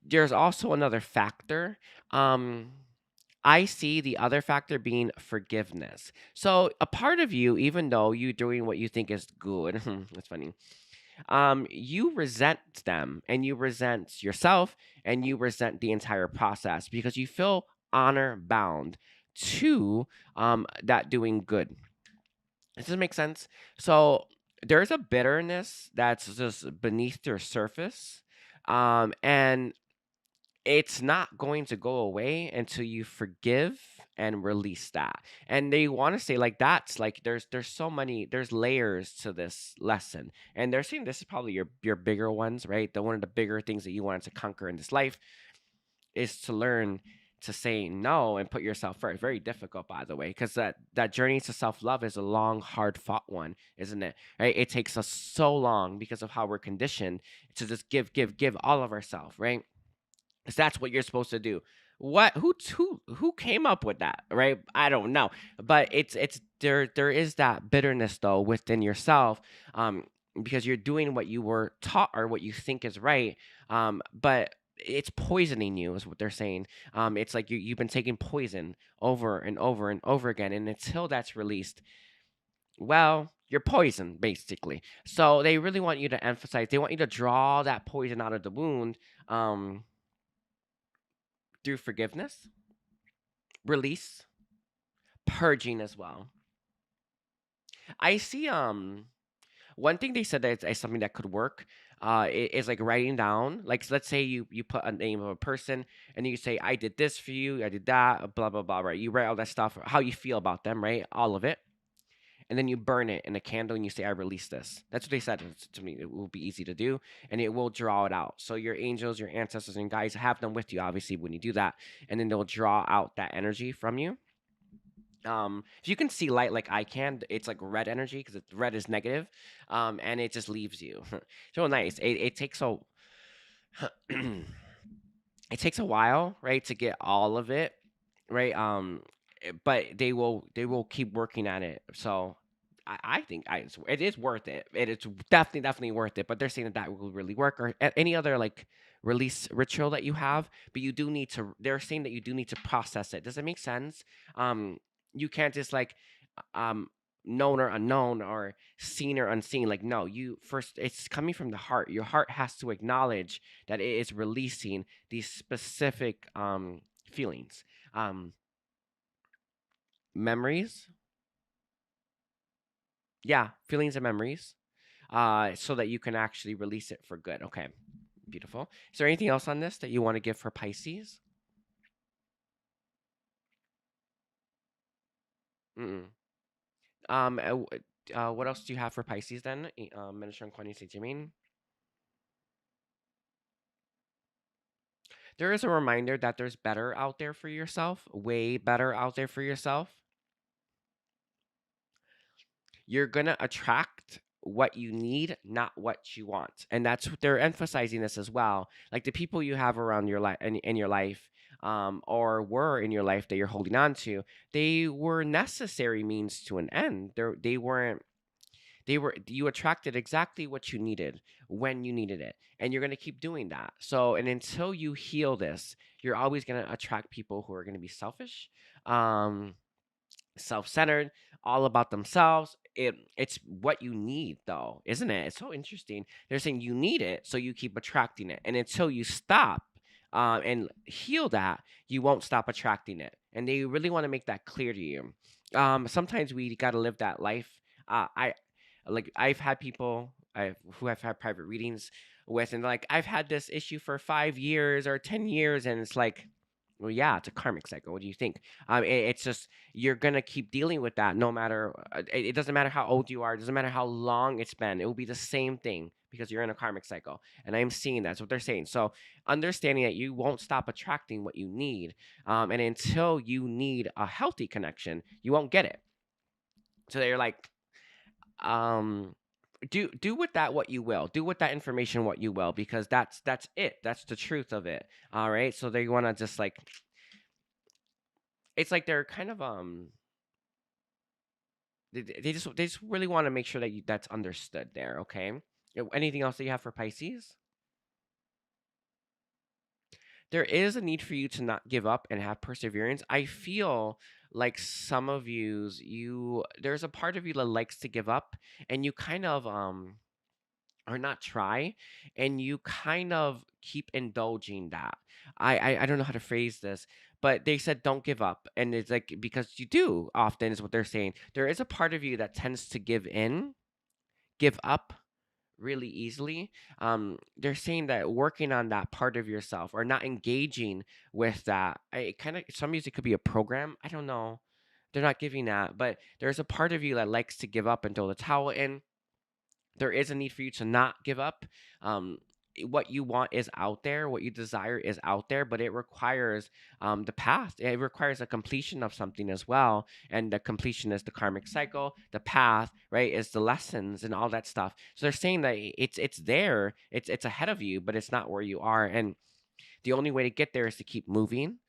S1: there's also another factor. Um, I see the other factor being forgiveness. So a part of you, even though you're doing what you think is good, that's funny. You resent them, and you resent yourself, and you resent the entire process because you feel honor bound to that doing good. Does this make sense? So there's a bitterness that's just beneath your surface, and it's not going to go away until you forgive and release that. And they want to say like that's like there's so many there's layers to this lesson. And they're saying this is probably your bigger ones, right? The one of the bigger things that you wanted to conquer in this life is to learn to say no and put yourself first. Very difficult, by the way, because that journey to self-love is a long, hard fought one, isn't it? Right? It takes us so long because of how we're conditioned to just give all of ourselves, right? Because that's what you're supposed to do. What who came up with that, right? I don't know, but it's there is that bitterness though within yourself, um, because you're doing what you were taught or what you think is right, but it's poisoning you, is what they're saying. It's like you've been taking poison over and over and over again, and until that's released, well, you're poisoned basically. So they really want you to emphasize. They want you to draw that poison out of the wound. Um, through forgiveness, release, purging as well. I see one thing they said that is something that could work is like writing down, like, so let's say you put a name of a person and you say I did this for you, I did that, blah blah blah, right? You write all that stuff, how you feel about them, right? All of it. And then you burn it in a candle and you say I release this. That's what they said to me. It will be easy to do and it will draw it out. So your angels, your ancestors and guides have them with you obviously when you do that, and then they'll draw out that energy from you. If you can see light like I can, it's like red energy because red is negative, and it just leaves you. So nice. It takes a it takes a while, right, to get all of it, right? But they will keep working at it. So I think it is worth it. It is definitely worth it. But they're saying that that will really work, or any other like release ritual that you have. But you do need to. They're saying that you do need to process it. Does it make sense? Um, you can't just like um known or unknown or seen or unseen. Like no, you first. It's coming from the heart. Your heart has to acknowledge that it is releasing these specific feelings, um memories. Yeah, feelings and memories, so that you can actually release it for good. Okay, beautiful. Is there anything else on this that you want to give for Pisces? Mm-mm. What else do you have for Pisces then? Mention Quani Jimin. There is a reminder that there's better out there for yourself, way better out there for yourself. You're gonna attract what you need, not what you want, and that's they're emphasizing this as well. Like the people you have around your life in your life, or were in your life that you're holding on to, they were necessary means to an end. They weren't. They were you attracted exactly what you needed when you needed it, and you're gonna keep doing that. So, and until you heal this, you're always gonna attract people who are gonna be selfish. Um, Self-centered, all about themselves. It's what you need though, isn't it? It's so interesting. They're saying you need it, so you keep attracting it, and until you stop and heal that, you won't stop attracting it. And they really want to make that clear to you. Sometimes we got to live that life. I like I've had people who I've had private readings with, and like I've had this issue for 5 years or 10 years, and it's like, well, yeah, it's a karmic cycle. What do you think? It's just you're gonna keep dealing with that no matter. It doesn't matter how old you are. It doesn't matter how long it's been. It will be the same thing because you're in a karmic cycle. And I'm seeing that's what they're saying. So understanding that you won't stop attracting what you need, and until you need a healthy connection, you won't get it. So they're like, um, do with that what you will. Do with that information what you will, because that's it. That's the truth of it. All right. So they want to just like it's like they're kind of they just really want to make sure that that's understood there. Okay. Anything else that you have for Pisces? there is a need for you to not give up and have perseverance. I feel like some of you there's a part of you that likes to give up, and you kind of or not try, and you kind of keep indulging that. I don't know how to phrase this, but they said don't give up, and it's like because you do often is what they're saying. There is a part of you that tends to give up really easily. They're saying that working on that part of yourself or not engaging with that, I kind of some music could be a program. I don't know. They're not giving that, but there's a part of you that likes to give up and throw the towel in. There is a need for you to not give up. Um, what you want is out there, what you desire is out there, but it requires the path. It requires a completion of something as well. And the completion is the karmic cycle. The path, right, is the lessons and all that stuff. So they're saying that it's there, it's ahead of you, but it's not where you are. And the only way to get there is to keep moving.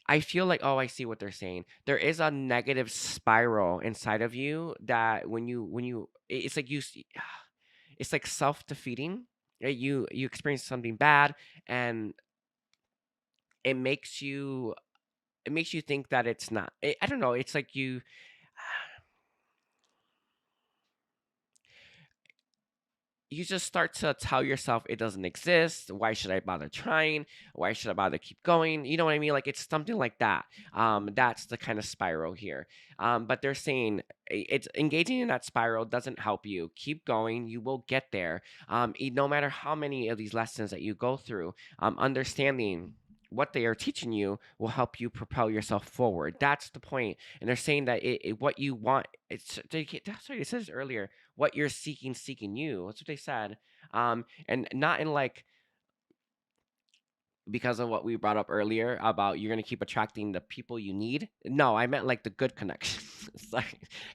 S1: I feel like, oh, I see what they're saying. There is a negative spiral inside of you that it's like it's like self-defeating. You experience something bad, and it makes you think that it's not. I don't know. It's like you just start to tell yourself it doesn't exist. Why should I bother trying? Why should I bother keep going? You know what I mean? Like it's something like that. That's the kind of spiral here. But they're saying it's engaging in that spiral doesn't help you. Keep going. You will get there. No matter how many of these lessons that you go through, understanding what they are teaching you will help you propel yourself forward. That's the point. And they're saying that what you want, that's what it says earlier. What you're seeking you. That's what they said. And not in like because of what we brought up earlier about you're gonna keep attracting the people you need. No, I meant like the good connections. Sorry,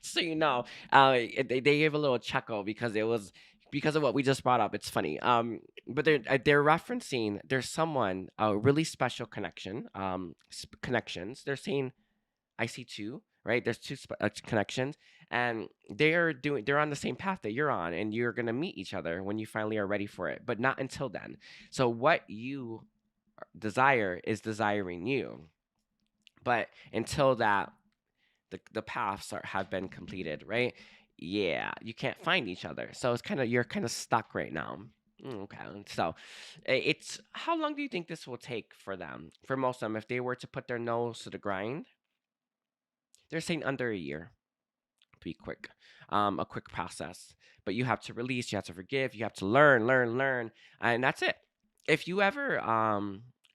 S1: so you know, they gave a little chuckle because it was because of what we just brought up. It's funny. But they're referencing there's someone a really special connection. Connections. They're saying I see two, right? There's two connections, and they're on the same path that you're on, and you're gonna meet each other when you finally are ready for it, but not until then. So what you desire is desiring you, but until that, the paths have been completed, right? Yeah, you can't find each other, so it's kind of you're kind of stuck right now. Okay, so it's how long do you think this will take for them? For most of them, if they were to put their nose to the grind, they're saying under a year. Be quick, a quick process. But you have to release, you have to forgive, you have to learn, and that's it. If you ever,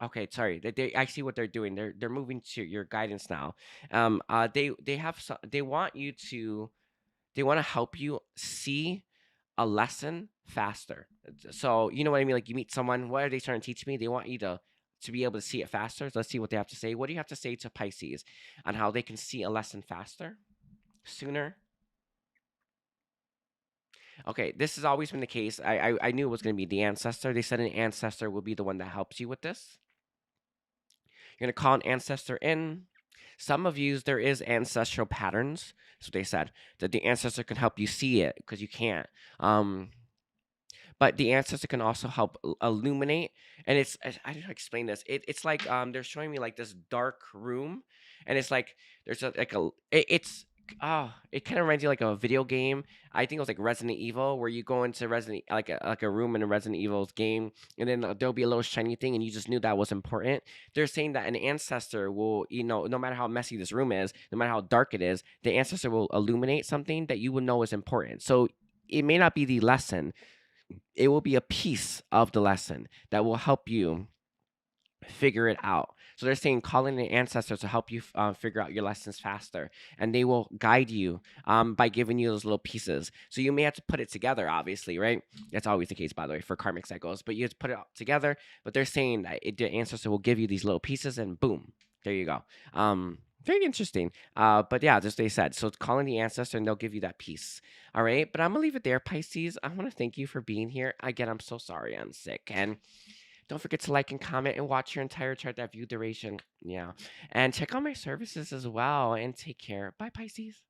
S1: okay, sorry, I see what they're doing. They're moving to your guidance now. They have they want you to they want to help you see a lesson faster. So you know what I mean? Like you meet someone, what are they trying to teach me? They want you to be able to see it faster. So let's see what they have to say. What do you have to say to Pisces on how they can see a lesson faster, sooner? Okay, this has always been the case. I knew it was going to be the ancestor. They said an ancestor will be the one that helps you with this. You're going to call an ancestor in. Some of you, there is ancestral patterns. That's what they said. That the ancestor can help you see it because you can't. But the ancestor can also help illuminate. And I don't know how to explain this. It's like they're showing me like this dark room, and it's like there's it's it kind of reminds you like a video game. I think it was like Resident Evil, where you go into Resident like a room in a Resident Evil's game, and then there'll be a little shiny thing, and you just knew that was important. They're saying that an ancestor will, no matter how messy this room is, no matter how dark it is, the ancestor will illuminate something that you will know is important. So it may not be the lesson, it will be a piece of the lesson that will help you figure it out. So they're saying calling an ancestor to help you figure out your lessons faster, and they will guide you by giving you those little pieces. So you may have to put it together, obviously, right? That's always the case, by the way, for karmic cycles. But you have to put it all together. But they're saying that the ancestor will give you these little pieces, and boom, there you go. Very interesting. But yeah, just they said. So calling the ancestor, and they'll give you that piece. All right. But I'm gonna leave it there, Pisces. I want to thank you for being here. Again, I'm so sorry I'm sick, and don't forget to like and comment and watch your entire chart, that view duration. Yeah. And check out my services as well. And take care. Bye, Pisces.